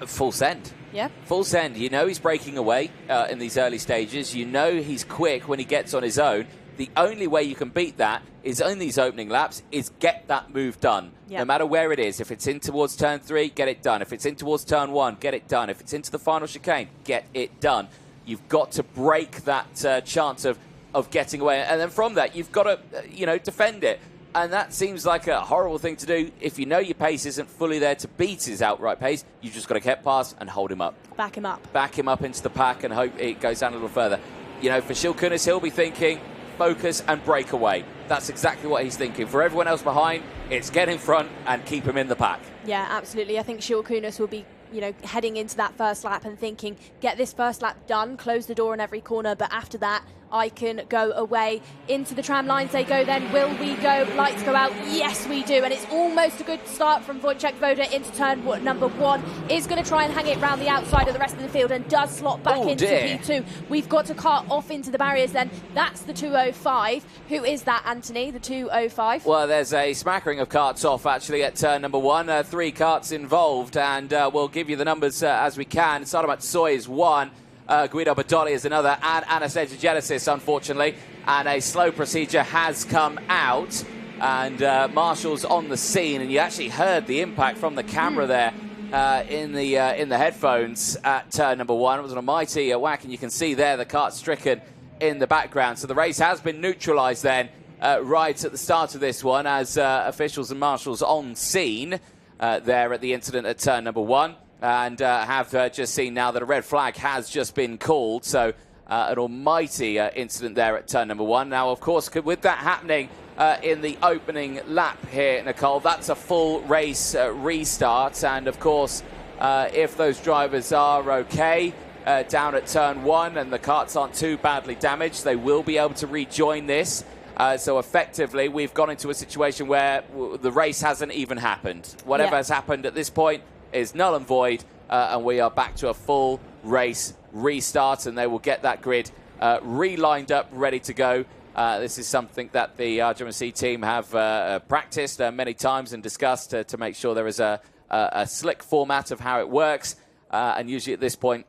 Full send. Yeah. Full send. You know he's breaking away in these early stages. You know he's quick when he gets on his own. The only way you can beat that is in these opening laps is get that move done. Yep. No matter where it is. If it's in towards turn 3, get it done. If it's in towards turn 1, get it done. If it's into the final chicane, get it done. You've got to break that chance of getting away. And then from that, you've got to, you know, defend it. And that seems like a horrible thing to do. If you know your pace isn't fully there to beat his outright pace, you've just got to get past and hold him up. Back him up. Back him up into the pack and hope it goes down a little further. You know, for Schilkunis, he'll be thinking focus and break away. That's exactly what he's thinking. For everyone else behind, it's get in front and keep him in the pack. Yeah, absolutely. I think Schilkunis will be, you know, heading into that first lap and thinking, get this first lap done, close the door in every corner, but after that, I can go away. Into the tram lines they go then. Will we go? Lights go out. Yes, we do. And it's almost a good start from Wojciech Woda into turn number 1. Is going to try and hang it round the outside of the rest of the field and does slot back into P2. We've got to cart off into the barriers then. That's the 205. Who is that, Anthony? The 205? Well, there's a smattering of carts off actually at turn number 1. 3 carts involved, and we'll give you the numbers as we can. Sardamat Soy is 1. Guido Badoli is another, and Anastasia Genesis, unfortunately. And a slow procedure has come out, and Marshall's on the scene, and you actually heard the impact from the camera there in the headphones at turn number 1. It was a mighty whack, and you can see there the cart stricken in the background. So the race has been neutralised then right at the start of this one, as officials and marshals on scene there at the incident at turn number 1. And have just seen now that a red flag has just been called. So an almighty incident there at turn number 1. Now, of course, with that happening in the opening lap here, Nicole, that's a full race restart. And, of course, if those drivers are okay down at turn 1 and the carts aren't too badly damaged, they will be able to rejoin this. So effectively, we've gone into a situation where the race hasn't even happened. Whatever has happened at this point is null and void, and we are back to a full race restart, and they will get that grid re-lined up, ready to go. This is something that the RGMC team have practiced many times and discussed to make sure there is a slick format of how it works. And usually at this point,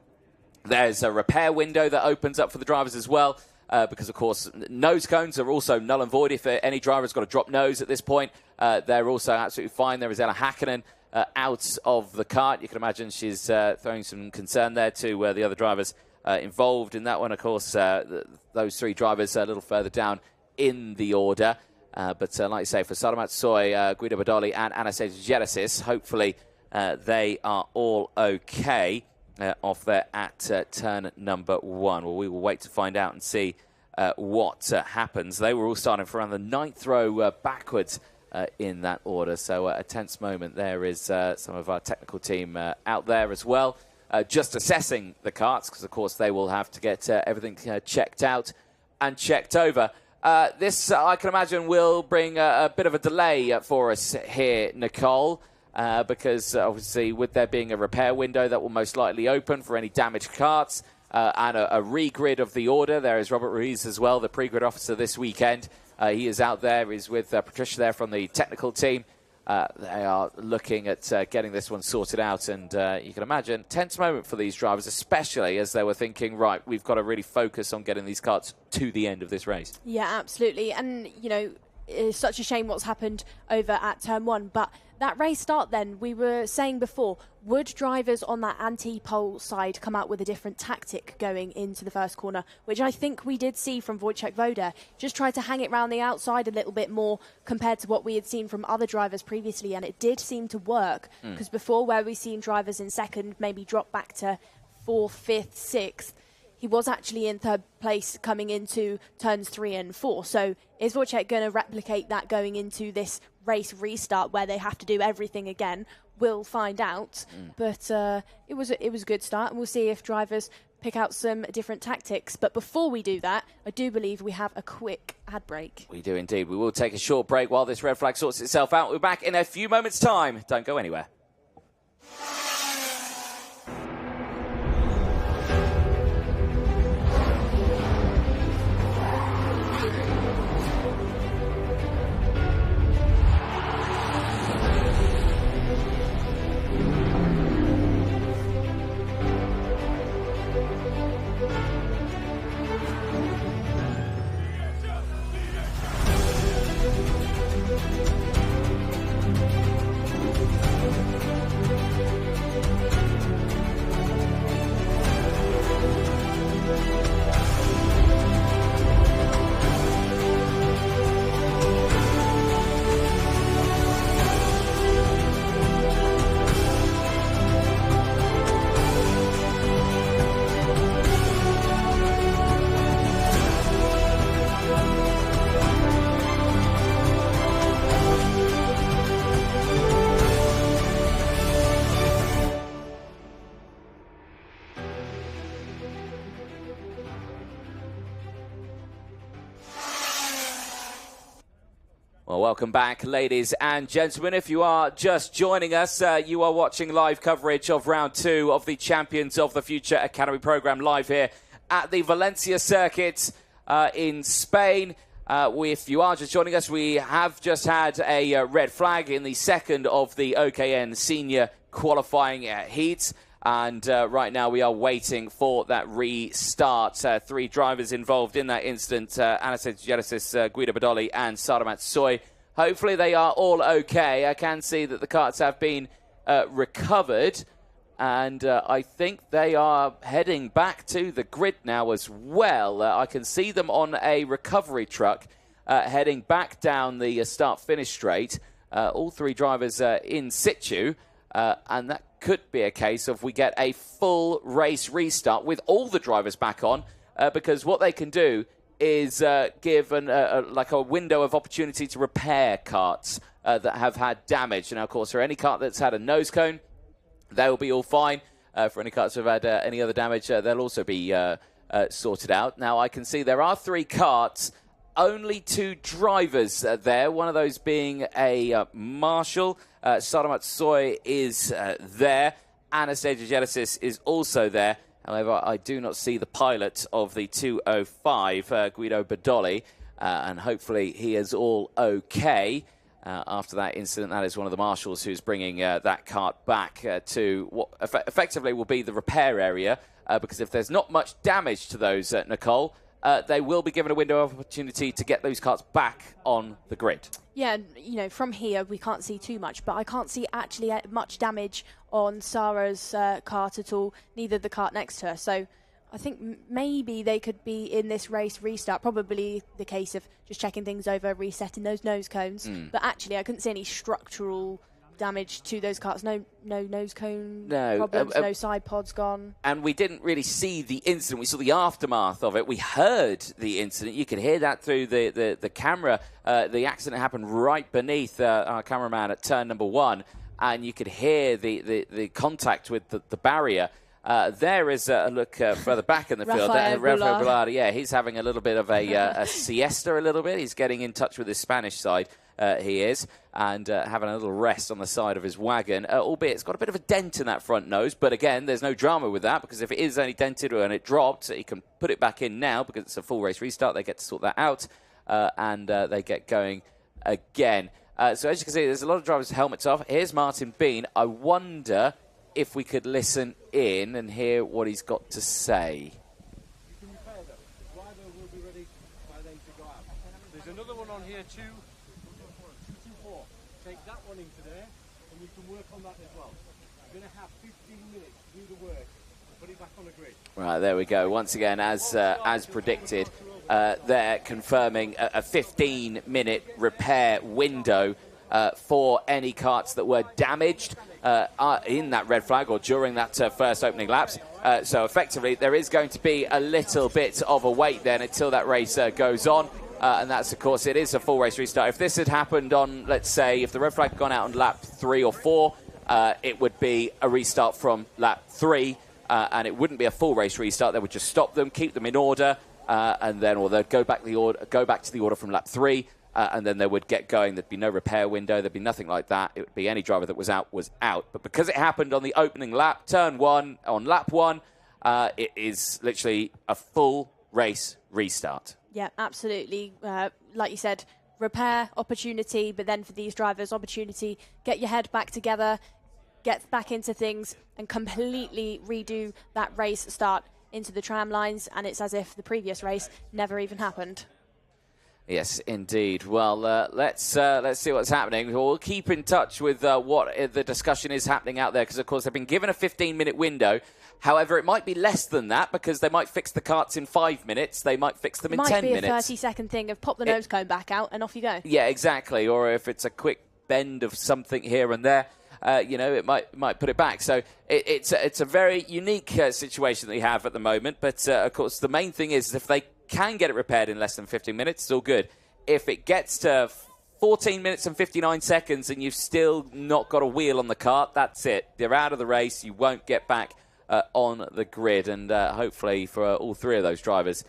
there's a repair window that opens up for the drivers as well, because, of course, nose cones are also null and void. If any driver's got a drop nose at this point, they're also absolutely fine. There is Ella Hakkinen out of the cart. You can imagine she's throwing some concern there to the other drivers involved in that one. Of course, those 3 drivers a little further down in the order. But like you say, for Sardamat Soy, Guido Badoli and Anastasia Genesis, hopefully they are all okay off there at turn number 1. Well, we will wait to find out and see what happens. They were all starting from around the 9th row backwards in that order. So a tense moment. There is some of our technical team out there as well, just assessing the carts, because, of course, they will have to get everything checked out and checked over. This, I can imagine, will bring a bit of a delay for us here, Nicole, because, obviously, with there being a repair window that will most likely open for any damaged carts, and a re-grid of the order. There is Robert Ruiz as well, the pre-grid officer this weekend. He is out there. He's with Patricia there from the technical team. They are looking at getting this one sorted out. And you can imagine, tense moment for these drivers, especially as they were thinking, right, we've got to really focus on getting these carts to the end of this race. Yeah, absolutely. And, you know, it's such a shame what's happened over at turn 1. But that race start then, we were saying before, would drivers on that anti-pole side come out with a different tactic going into the first corner, which I think we did see from Wojciech Woda. Just try to hang it round the outside a little bit more compared to what we had seen from other drivers previously, and it did seem to work, because before, where we've seen drivers in second maybe drop back to 4th, 5th, 6th, he was actually in 3rd place coming into turns 3 and 4. So is Wojciech going to replicate that going into this race restart where they have to do everything again? We'll find out. But it was a good start, and we'll see if drivers pick out some different tactics. But before we do that, I do believe we have a quick ad break. We do indeed. We will take a short break while this red flag sorts itself out. We're back in a few moments' time. Don't go anywhere. Welcome back, ladies and gentlemen. If you are just joining us, you are watching live coverage of round 2 of the Champions of the Future Academy program live here at the Valencia circuit in Spain. If you are just joining us, we have just had a red flag in the second of the OKN senior qualifying heats. And right now we are waiting for that restart. 3 drivers involved in that incident, Anastasia Genesis, Guido Badoli and Sara Matsoy. Hopefully they are all okay. I can see that the karts have been recovered. And I think they are heading back to the grid now as well. I can see them on a recovery truck heading back down the start-finish straight. All 3 drivers in situ. And that could be a case of we get a full race restart with all the drivers back on, because what they can do is give like a window of opportunity to repair karts that have had damage. And of course, for any kart that's had a nose cone, they will be all fine. For any karts that have had any other damage, they'll also be sorted out. Now, I can see there are 3 karts, only 2 drivers there, one of those being a marshal. Sara Matsoy is there. Anastasia Genesis is also there. However, I do not see the pilot of the 205, Guido Badoli, and hopefully he is all okay. After that incident, that is one of the marshals who's bringing that kart back to what effectively will be the repair area, because if there's not much damage to those, Nicole, they will be given a window of opportunity to get those karts back on the grid. Yeah, you know, from here we can't see too much, but I can't see actually much damage on Sarah's kart at all, neither the kart next to her. So I think maybe they could be in this race restart, probably the case of just checking things over, resetting those nose cones. But actually I couldn't see any structural damage to those karts. No nose cone problems, no side pods gone. And we didn't really see the incident. We saw the aftermath of it. We heard the incident. You could hear that through the camera. The accident happened right beneath our cameraman at turn number 1, and you could hear the contact with the barrier. There is a look further back in the field. Rafael Bullard, yeah, he's having a little bit of a siesta a little bit. He's getting in touch with his Spanish side. He is, and having a little rest on the side of his wagon, albeit it's got a bit of a dent in that front nose, but again, there's no drama with that, because if it is only dented and it dropped, he can put it back in now, because it's a full race restart. They get to sort that out, and they get going again. So as you can see, there's a lot of drivers with helmets off. Here's Martin Bean. I wonder if we could listen in and hear what he's got to say. You can repair them. The driver will be ready by then to go out. There's another one on here too. 224. Take that one in today, and you can work on that as well. You're going to have 15 minutes to do the work and put it back on the grid. Right, there we go. Once again, as predicted, they're confirming a 15-minute repair window for any karts that were damaged in that red flag or during that first opening laps. So effectively, there is going to be a little bit of a wait then until that race goes on. And that's, of course, it is a full race restart. If this had happened on, let's say, if the red flag had gone out on lap 3 or 4, it would be a restart from lap 3, and it wouldn't be a full race restart. They would just stop them, keep them in order, and then, or they'd go back to the order from lap 3, and then they would get going. There'd be no repair window. There'd be nothing like that. It would be any driver that was out. But because it happened on the opening lap, turn 1, on lap 1, it is literally a full race restart. Yeah, absolutely. Like you said, repair opportunity, but then for these drivers, opportunity, get your head back together, get back into things, and completely redo that race start into the tram lines, and it's as if the previous race never even happened. Yes, indeed. Well, let's see what's happening. We'll keep in touch with what the discussion is happening out there, because, of course, they've been given a 15-minute window. However, it might be less than that, because they might fix the karts in 5 minutes. They might fix them in 10 minutes. It might be a 30-second thing of pop the nose cone back out and off you go. Yeah, exactly. Or if it's a quick bend of something here and there, it might put it back. So it's a very unique situation that we have at the moment. But, of course, the main thing is if they can get it repaired in less than 15 minutes, it's all good. If it gets to 14 minutes and 59 seconds and you've still not got a wheel on the kart, that's it. They're out of the race. You won't get back on the grid. And hopefully for all 3 of those drivers,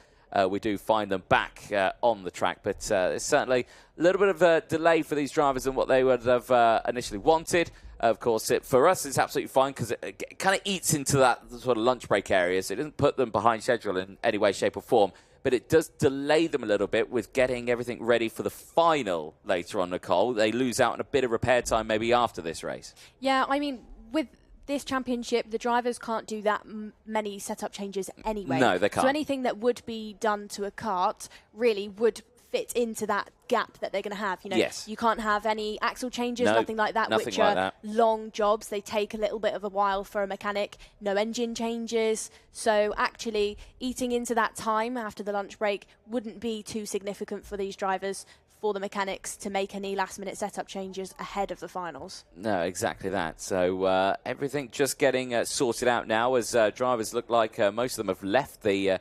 we do find them back on the track. But it's certainly a little bit of a delay for these drivers than what they would have initially wanted. Of course, for us, it's absolutely fine because it kind of eats into that sort of lunch break area, so it doesn't put them behind schedule in any way, shape or form. But it does delay them a little bit with getting everything ready for the final later on, Nicole. They lose out on a bit of repair time maybe after this race. Yeah, I mean, with this championship, the drivers can't do that many setup changes anyway. No, they can't. So anything that would be done to a kart really would fit into that gap that they're going to have. You know, yes. You can't have any axle changes, no, nothing like that, which like are that. long jobs. They take a little bit of a while for a mechanic. No engine changes. So actually eating into that time after the lunch break wouldn't be too significant for these drivers, for the mechanics to make any last-minute setup changes ahead of the finals. No, exactly that. So everything just getting sorted out now as drivers look like most of them have left the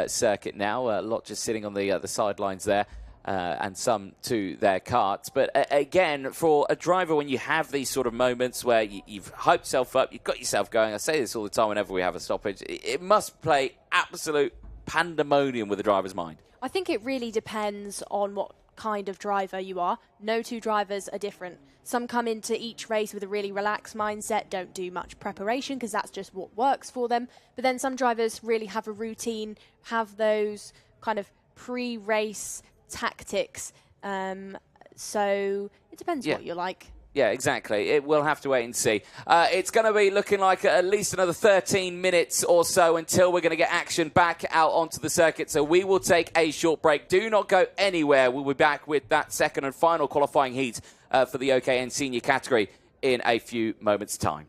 circuit now. A lot just sitting on the sidelines there, and some to their karts. But again, for a driver, when you have these sort of moments where you've hyped yourself up, you've got yourself going, I say this all the time whenever we have a stoppage, it must play absolute pandemonium with the driver's mind. I think it really depends on what kind of driver you are. No two drivers are different. Some come into each race with a really relaxed mindset, don't do much preparation because that's just what works for them. But then some drivers really have a routine, have those kind of pre-race tactics. So it depends what you're like. Yeah, exactly. We'll have to wait and see. It's going to be looking like at least another 13 minutes or so until we're going to get action back out onto the circuit. So we will take a short break. Do not go anywhere. We'll be back with that second and final qualifying heat for the OKN senior category in a few moments' time.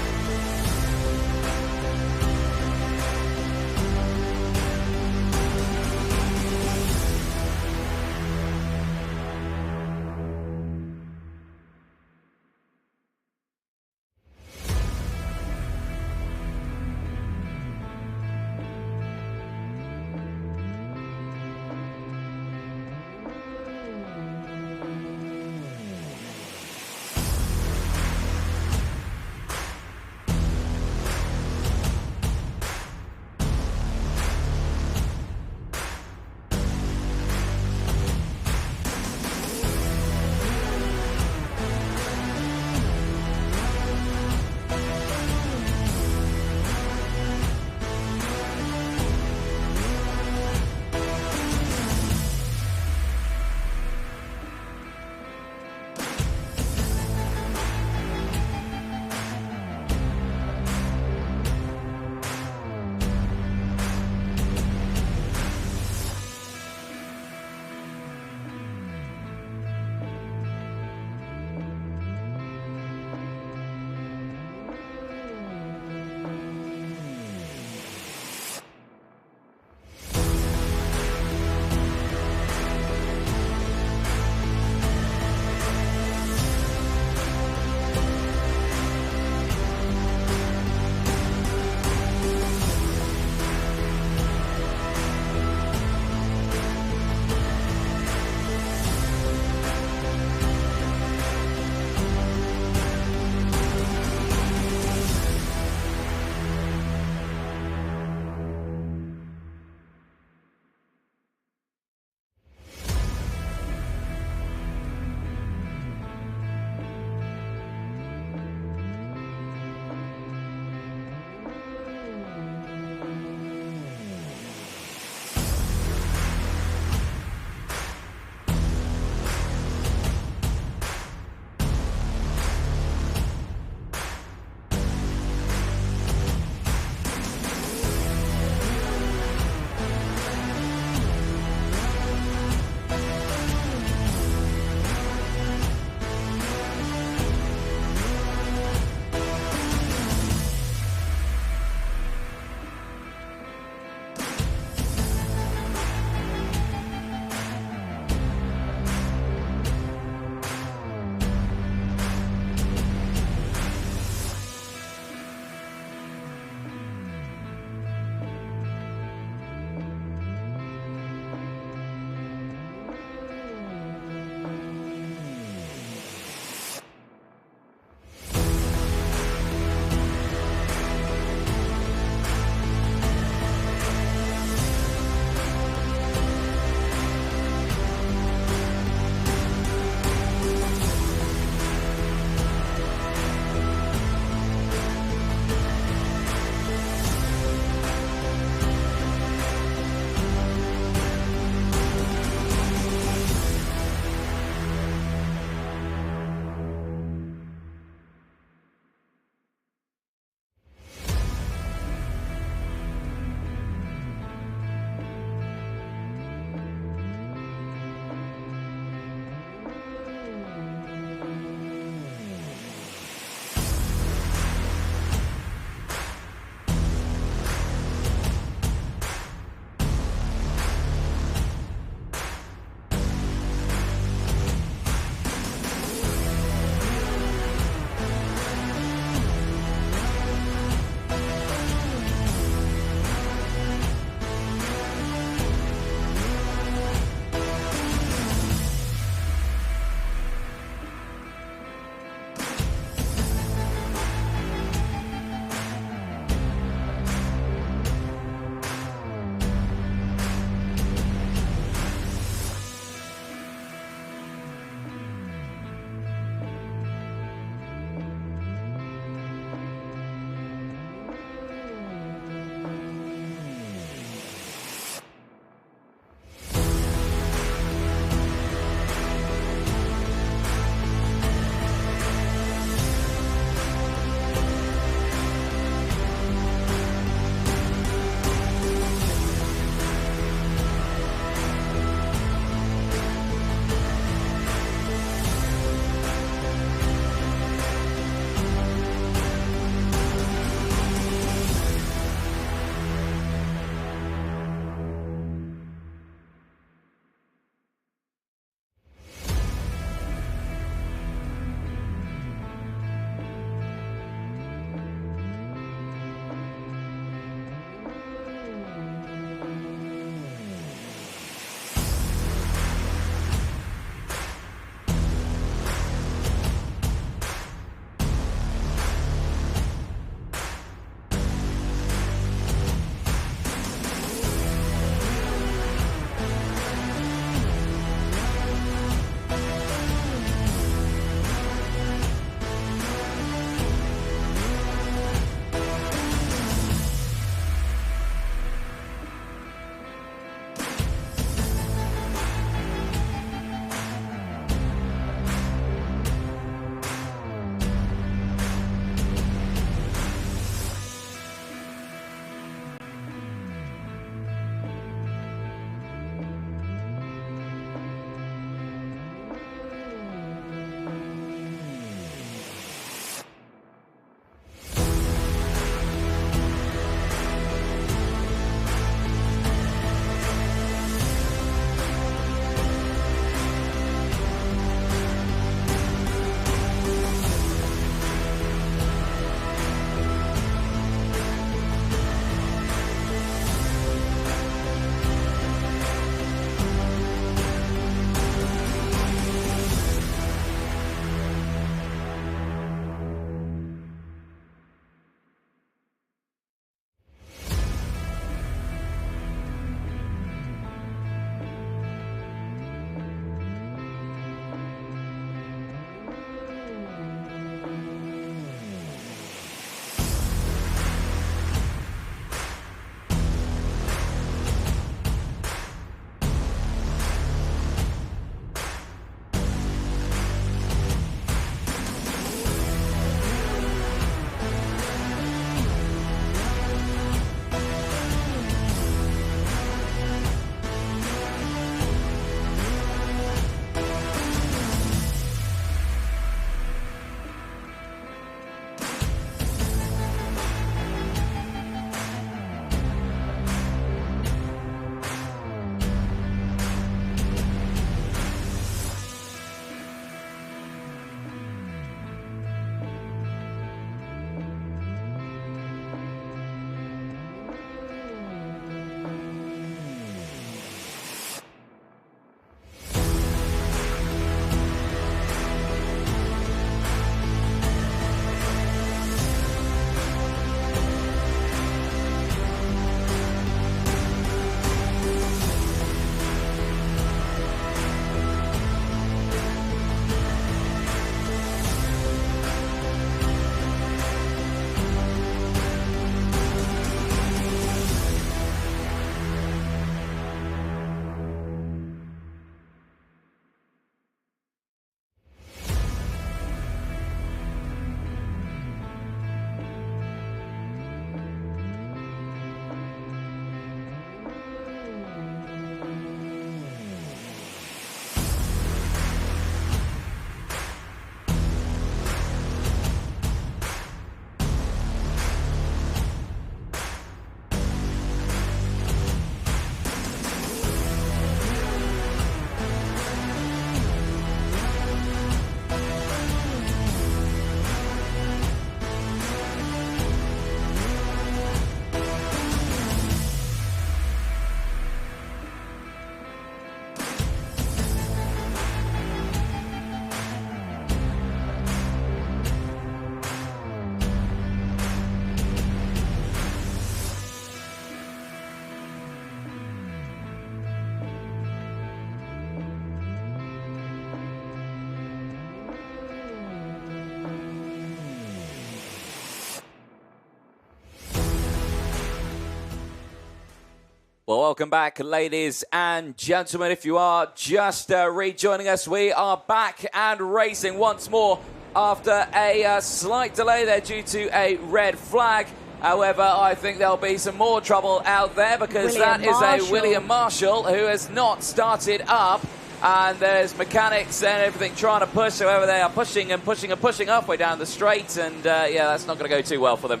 Well, welcome back, ladies and gentlemen. If you are just rejoining us, we are back and racing once more after a slight delay there due to a red flag. However, I think there'll be some more trouble out there because that is a William Marshall who has not started up. And there's mechanics and everything trying to push. However, they are pushing and pushing and pushing halfway down the straight. And, yeah, that's not going to go too well for them.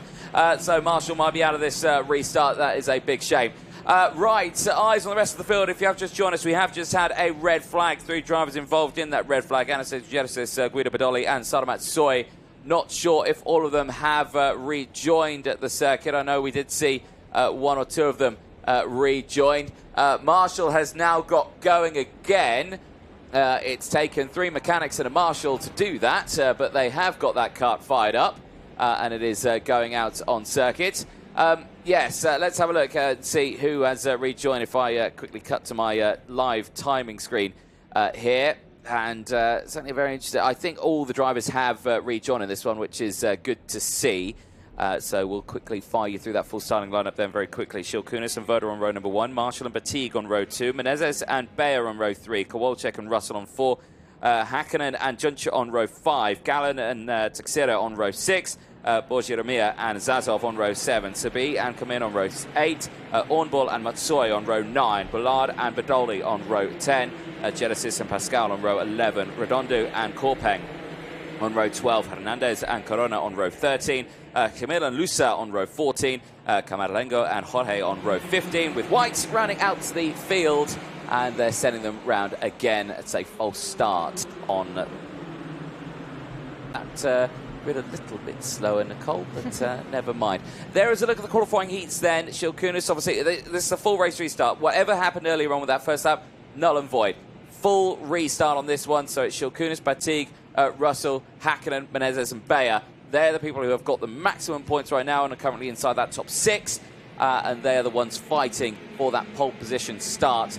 So Marshall might be out of this restart. That is a big shame. Right, eyes on the rest of the field. If you have just joined us, we have just had a red flag. 3 drivers involved in that red flag. Anastasia Genesis, Guido Badoli and Sadamat Soy. Not sure if all of them have rejoined at the circuit. I know we did see 1 or 2 of them rejoined. Marshall has now got going again. It's taken 3 mechanics and a Marshall to do that, but they have got that kart fired up, and it is going out on circuit. Yes, let's have a look and see who has rejoined. If I quickly cut to my live timing screen here. And certainly very interesting. I think all the drivers have rejoined in this one, which is good to see. So we'll quickly fire you through that full starting lineup then very quickly. Shilkunis and Voda on row number 1, Marshall and Batigue on row 2, Menezes and Bayer on row 3, Kowalczyk and Russell on 4, Hakkinen and Juncha on row 5, Gallen and Teixeira on row 6, Borgia and Zazov on row 7, Sabi and Kamin on row 8, Ornball and Matsoy on row 9, Bullard and Badoli on row 10, Genesis and Pascal on row 11, Redondo and Korpeng on row 12, Hernandez and Corona on row 13, Camille and Lusa on row 14, Camarlengo and Jorge on row 15, with White rounding out the field, and they're sending them round again. It's a false start on that. Been a little bit slower, Nicole, but never mind. There is a look at the qualifying heats then. Shilkunis, obviously, this is a full race restart. Whatever happened earlier on with that first lap, null and void. Full restart on this one, so it's Shilkunis, Batigue, Russell, Hakkinen, Menezes and Bayer. They're the people who have got the maximum points right now and are currently inside that top 6, and they're the ones fighting for that pole position start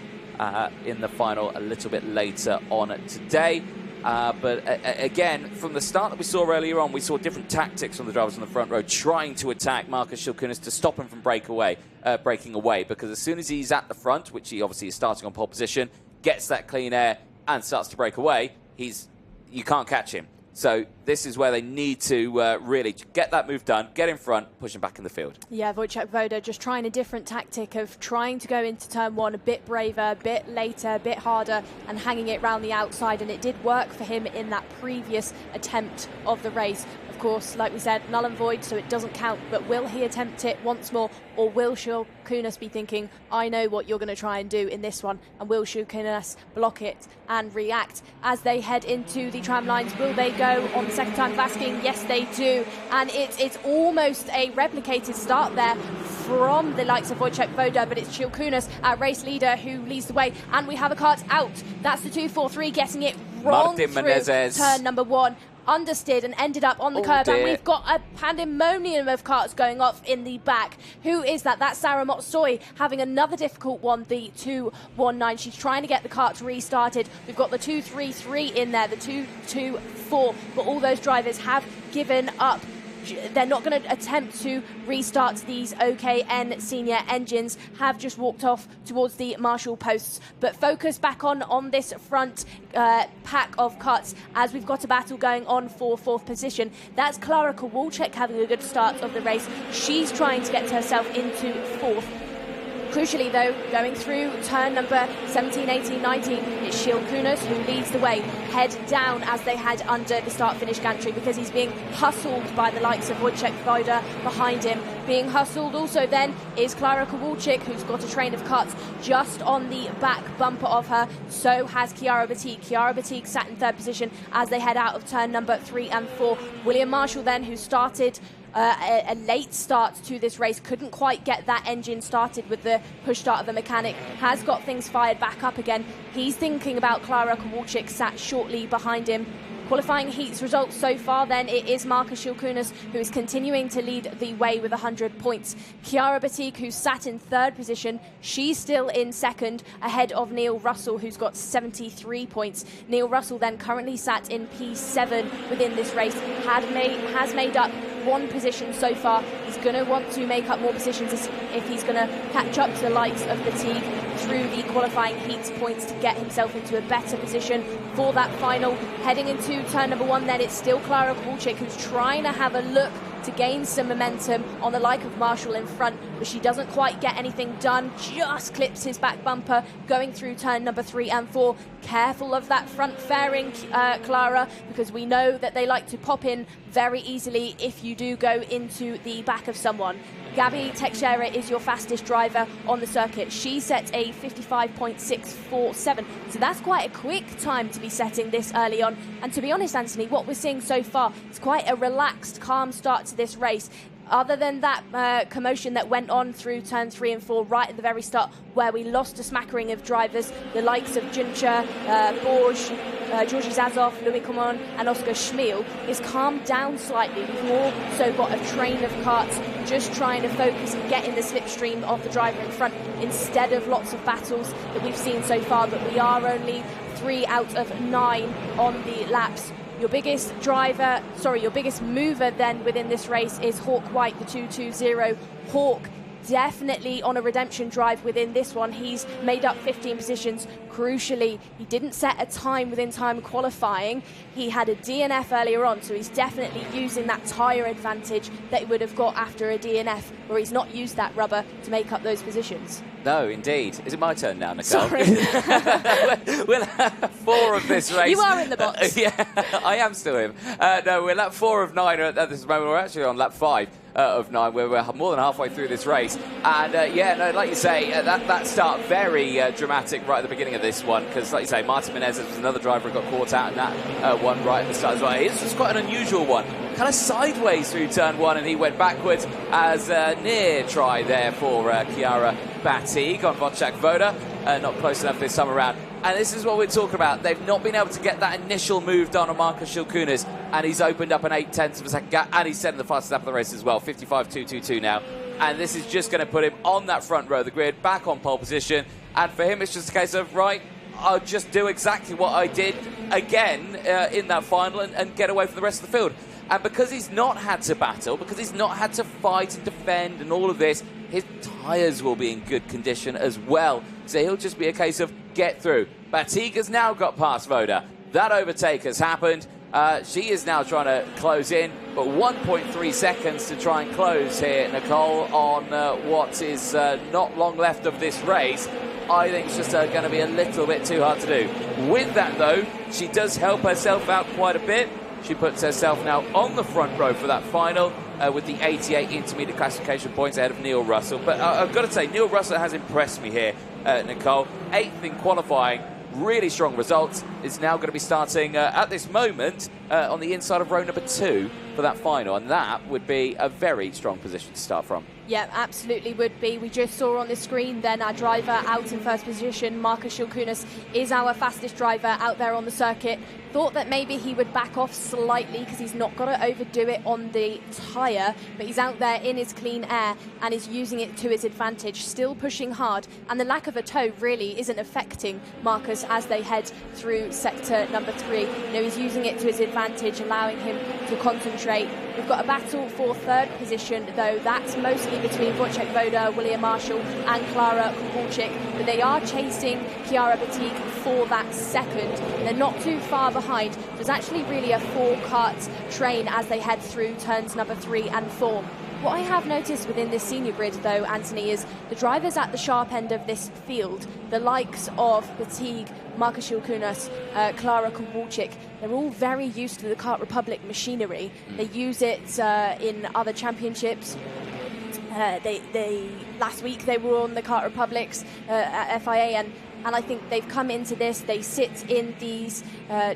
in the final a little bit later on today. But again, from the start that we saw earlier on, we saw different tactics from the drivers on the front row trying to attack Marcus Shilkunis to stop him from breaking away, because as soon as he's at the front, which he obviously is starting on pole position, gets that clean air and starts to break away, you can't catch him. So this is where they need to really get that move done, get in front, push him back in the field. Yeah, Wojciech Woda just trying a different tactic of trying to go into turn 1 a bit braver, a bit later, a bit harder, and hanging it round the outside. And it did work for him in that previous attempt of the race. Of course, like we said, null and void, so it doesn't count. But will he attempt it once more, or will Shilkunis be thinking, I know what you're going to try and do in this one, and will Shilkunis block it and react? As they head into the tram lines, will they go on the second time of asking? Yes, they do. And it's almost a replicated start there from the likes of Wojciech Woda, but it's Shilkunis, our race leader, who leads the way. And we have a kart out. That's the 2-4-3 getting it wrong Martin through Menezes. turn number 1. Understeered and ended up on the curb, and we've got a pandemonium of carts going off in the back. Who is that? That's Sarah Motsoy having another difficult one, the 2-1-9. She's trying to get the carts restarted. We've got the 2-3-3 in there, the 2-2-4, but all those drivers have given up. They're not going to attempt to restart these OKN senior engines, have just walked off towards the Marshall posts. But focus back on this front pack of cuts as we've got a battle going on for 4th position. That's Klara Kowalczyk having a good start of the race. She's trying to get herself into 4th. Crucially, though, going through turn number 17, 18, 19, it's Shilkunis who leads the way. Head down as they head under the start-finish gantry, because he's being hustled by the likes of Wojciech Woda behind him. Being hustled also then is Klara Kowalczyk, who's got a train of cuts just on the back bumper of her. So has Chiara Batigue. Chiara Batigue sat in 3rd position as they head out of turn number 3 and 4. William Marshall then, who started a late start to this race, couldn't quite get that engine started with the push start of the mechanic, has got things fired back up again. He's thinking about Klara Kowalczyk, sat shortly behind him. Qualifying heats results so far then, it is Marcus Shilkunis who is continuing to lead the way with 100 points. Chiara Batigue, who sat in 3rd position, she's still in 2nd, ahead of Neil Russell, who's got 73 points. Neil Russell then currently sat in P7 within this race, has made up one position so far. He's going to want to make up more positions if he's going to catch up to the likes of Fatigue through the qualifying heats points to get himself into a better position for that final. Heading into turn number 1 then, it's still Klara Kowalczyk who's trying to have a look to gain some momentum on the like of Marshall in front, but she doesn't quite get anything done, just clips his back bumper going through turn number 3 and 4. Careful of that front fairing, Klara, because we know that they like to pop in very easily if you do go into the back of someone. Gabby Teixeira is your fastest driver on the circuit. She sets a 55.647, so that's quite a quick time to be setting this early on. And to be honest, Anthony, what we're seeing so far is quite a relaxed, calm start to this race. Other than that commotion that went on through turn 3 and 4 right at the very start, where we lost a smattering of drivers, the likes of Juncha, Borges, Georgi Zazov, Louis Common and Oscar Schmiel, is calmed down slightly. We've more so got a train of karts just trying to focus and get in the slipstream of the driver in front, instead of lots of battles that we've seen so far. But we are only 3 out of 9 on the laps. Your biggest mover then within this race is Hawk White, the 220. Hawk definitely on a redemption drive within this one. He's made up 15 positions. Crucially, he didn't set a time within time qualifying. He had a DNF earlier on, so he's definitely using that tyre advantage that he would have got after a DNF, where he's not used that rubber to make up those positions. No, indeed. Is it my turn now, Nicole? Sorry. We'll have 4 of this race. You are in the box. Yeah, I am still in. No, we're lap 4 of 9 at this moment. We're actually on lap 5 of 9, where we're more than halfway through this race. And like you say, that start very dramatic right at the beginning of this one, because like you say, Martin Menezes was another driver who got caught out in that one right at the start as well. This was quite an unusual one. Kind of sideways through turn 1, and he went backwards as near try there for Chiara Batigue on Wojciech Woda. Not close enough this time around. And this is what we're talking about. They've not been able to get that initial move done on Marcus Shilkunas, and he's opened up an 0.8 of a second gap, and he's setting the fastest lap of the race as well, 55.222 now. And this is just going to put him on that front row of the grid, back on pole position. And for him, it's just a case of, right, I'll just do exactly what I did again in that final and get away from the rest of the field. And because he's not had to battle, because he's not had to fight and defend and all of this, his tyres will be in good condition as well. So he'll just be a case of get through. Batigue has now got past Woda. That overtake has happened. She is now trying to close in, but 1.3 seconds to try and close here, Nicole, on what is not long left of this race. I think it's just going to be a little bit too hard to do. With that, though, she does help herself out quite a bit. She puts herself now on the front row for that final with the 88 intermediate classification points ahead of Neil Russell. But I've got to say, Neil Russell has impressed me here, Nicole. 8th in qualifying, really strong results. Is now going to be starting at this moment on the inside of row number 2 for that final. And that would be a very strong position to start from. Yeah, absolutely would be. We just saw on the screen then our driver out in first position, Marcus Shilkunas, is our fastest driver out there on the circuit. Thought that maybe he would back off slightly because he's not got to overdo it on the tyre, but he's out there in his clean air and is using it to his advantage, still pushing hard. And the lack of a toe really isn't affecting Marcus as they head through sector number 3. You know, he's using it to his advantage, allowing him to concentrate. We've got a battle for 3rd position, though. That's mostly between Wojciech Woda, William Marshall and Klara Kowalczyk, but they are chasing Chiara Batigue for that 2nd. They're not too far behind. There's actually really a 4-kart train as they head through turns number 3 and 4. What I have noticed within this senior grid, though, Anthony, is the drivers at the sharp end of this field, the likes of Batigue, Marcus Shilkunas, Klara Kowalczyk, they're all very used to the Kart Republic machinery. They use it in other championships. Last week they were on the Kart Republics at FIA, and I think they've come into this. They sit in these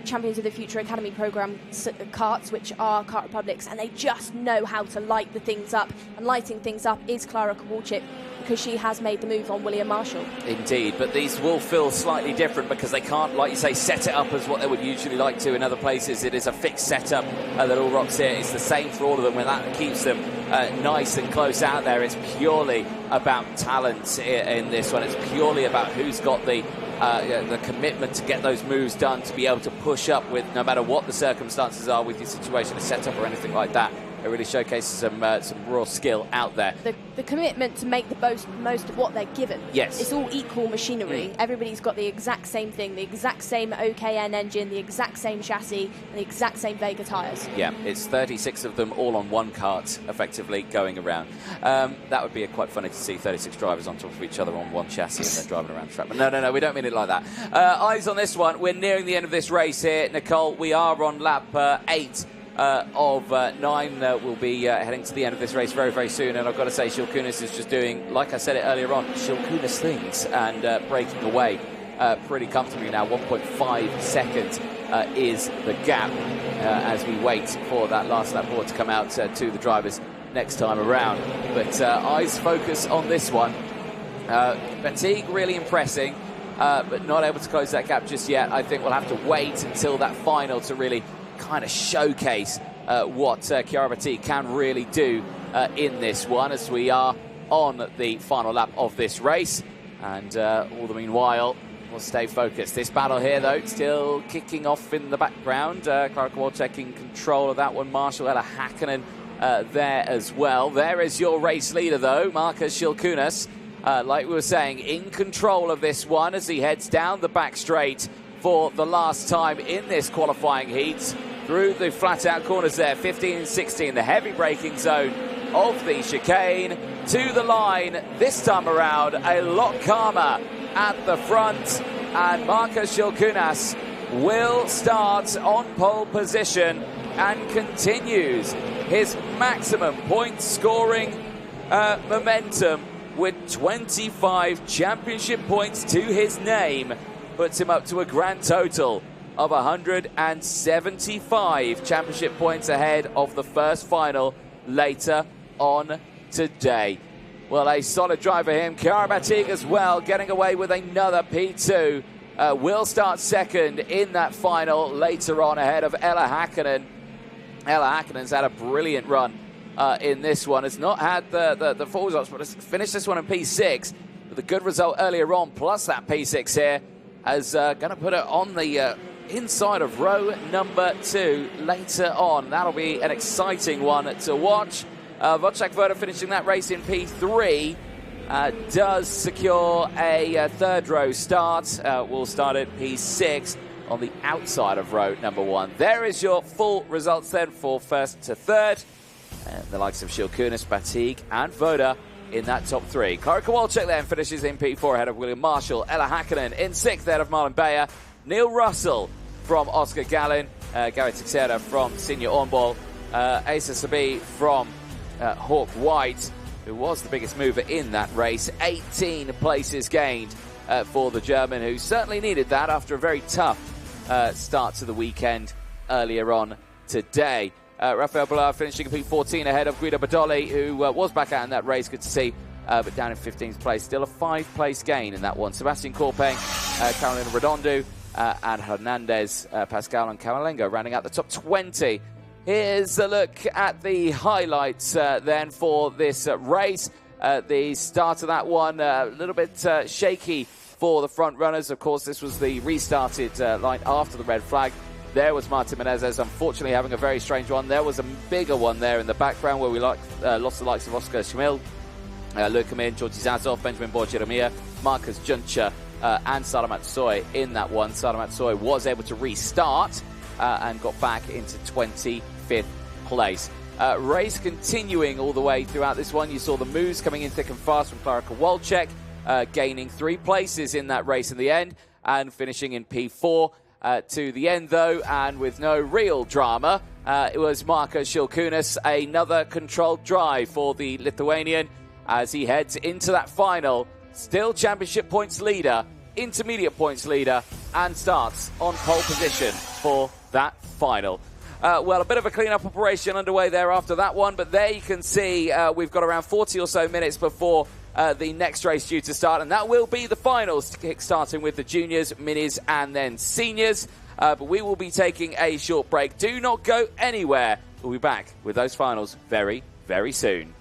Champions of the Future Academy program karts, which are Kart Republics, and they just know how to light the things up. And lighting things up is Klara Kowalczyk, because she has made the move on William Marshall. Indeed, but these will feel slightly different because they can't, like you say, set it up as what they would usually like to in other places. It is a fixed setup that all rocks here. It's the same for all of them, when that keeps them nice and close out there. It's purely about talent in this one. It's purely about who's got the commitment to get those moves done, to be able to push up with, no matter what the circumstances are with your situation, a setup or anything like that. It really showcases some raw skill out there. The commitment to make the most of what they're given. Yes. It's all equal machinery. Everybody's got the exact same thing, the exact same OKN engine, the exact same chassis, and the exact same Vega tyres. Yeah, it's 36 of them all on one cart, effectively going around. That would be quite funny to see 36 drivers on top of each other on one chassis and they're driving around the track. But no, we don't mean it like that. Eyes on this one. We're nearing the end of this race here, Nicole. We are on lap 8. Of 9 will be heading to the end of this race very, very soon. And I've got to say, Shilkunis is just doing, like I said it earlier on, Shilkunis things and breaking away pretty comfortably now. 1.5 seconds is the gap as we wait for that last lap board to come out to the drivers next time around. But eyes focus on this one. Fatigue really impressing, but not able to close that gap just yet. I think we'll have to wait until that final to really kind of showcase what Chiara Battiste can really do in this one, as we are on the final lap of this race. And all the meanwhile, we'll stay focused. This battle here, though, still kicking off in the background. Clara Kowalczyk in control of that one. Marshall Ella Hakkinen there as well. There is your race leader, though, Markus Shilkunis. Like we were saying, in control of this one as he heads down the back straight for the last time in this qualifying heat. Through the flat-out corners there, 15 and 16, the heavy braking zone of the chicane. To the line, this time around, a lot calmer at the front. And Markus Shilkunis will start on pole position and continues his maximum point-scoring momentum with 25 championship points to his name. Puts him up to a grand total of 175 championship points ahead of the first final later on today. Well, a solid drive for him. Chiara Battiste as well, getting away with another P2. Will start second in that final later on ahead of Ella Hakkinen. Ella Hakkinen's had a brilliant run in this one. Has not had the full results, but has finished this one in P6 with a good result earlier on, plus that P6 here. As going to put it on the inside of row number 2 later on. That'll be an exciting one to watch. Wojciech Woda finishing that race in P3 does secure a third row start. We'll start at P6 on the outside of row number 1. There is your full results then for first to third. The likes of Shilkunis, Battiste and Woda in that top 3. Clara Kowalczyk then finishes in P4 ahead of William Marshall. Ella Hakkinen in 6th ahead of Marlon Bayer. Neil Russell from Oscar Gallin. Gary Teixeira from Senior Ornball. Asa Sabi from Hawk White, who was the biggest mover in that race. 18 places gained for the German, who certainly needed that after a very tough start to the weekend earlier on today. Rafael Ballard finishing in P14 ahead of Guido Badoli, who was back out in that race, good to see, but down in 15th place. Still a 5-place gain in that one. Sebastian Corpeng, Carolina Redondo, and Hernandez, Pascal and Camalengo rounding out the top 20. Here's a look at the highlights then for this race. The start of that one, a little bit shaky for the front runners. Of course, this was the restarted line after the red flag. There was Martin Menezes, unfortunately having a very strange one. There was a bigger one there in the background where we lost the likes of Oscar Schmil, Luka Min, Georgi Zazov, Benjamin Borjeremia, Marcus Juncha, and Salamat Soy in that one. Salamat Soy was able to restart and got back into 25th place. Race continuing all the way throughout this one. You saw the moves coming in thick and fast from Clara Kowalczyk, gaining 3 places in that race in the end and finishing in P4. To the end, though, and with no real drama, it was Markus Shilkunis, another controlled drive for the Lithuanian as he heads into that final. Still championship points leader, intermediate points leader, and starts on pole position for that final. Well, a bit of a clean-up operation underway there after that one, but there you can see we've got around 40 or so minutes before the next race due to start, and that will be the finals, kick-starting with the juniors, minis, and then seniors. But we will be taking a short break. Do not go anywhere. We'll be back with those finals very, very soon.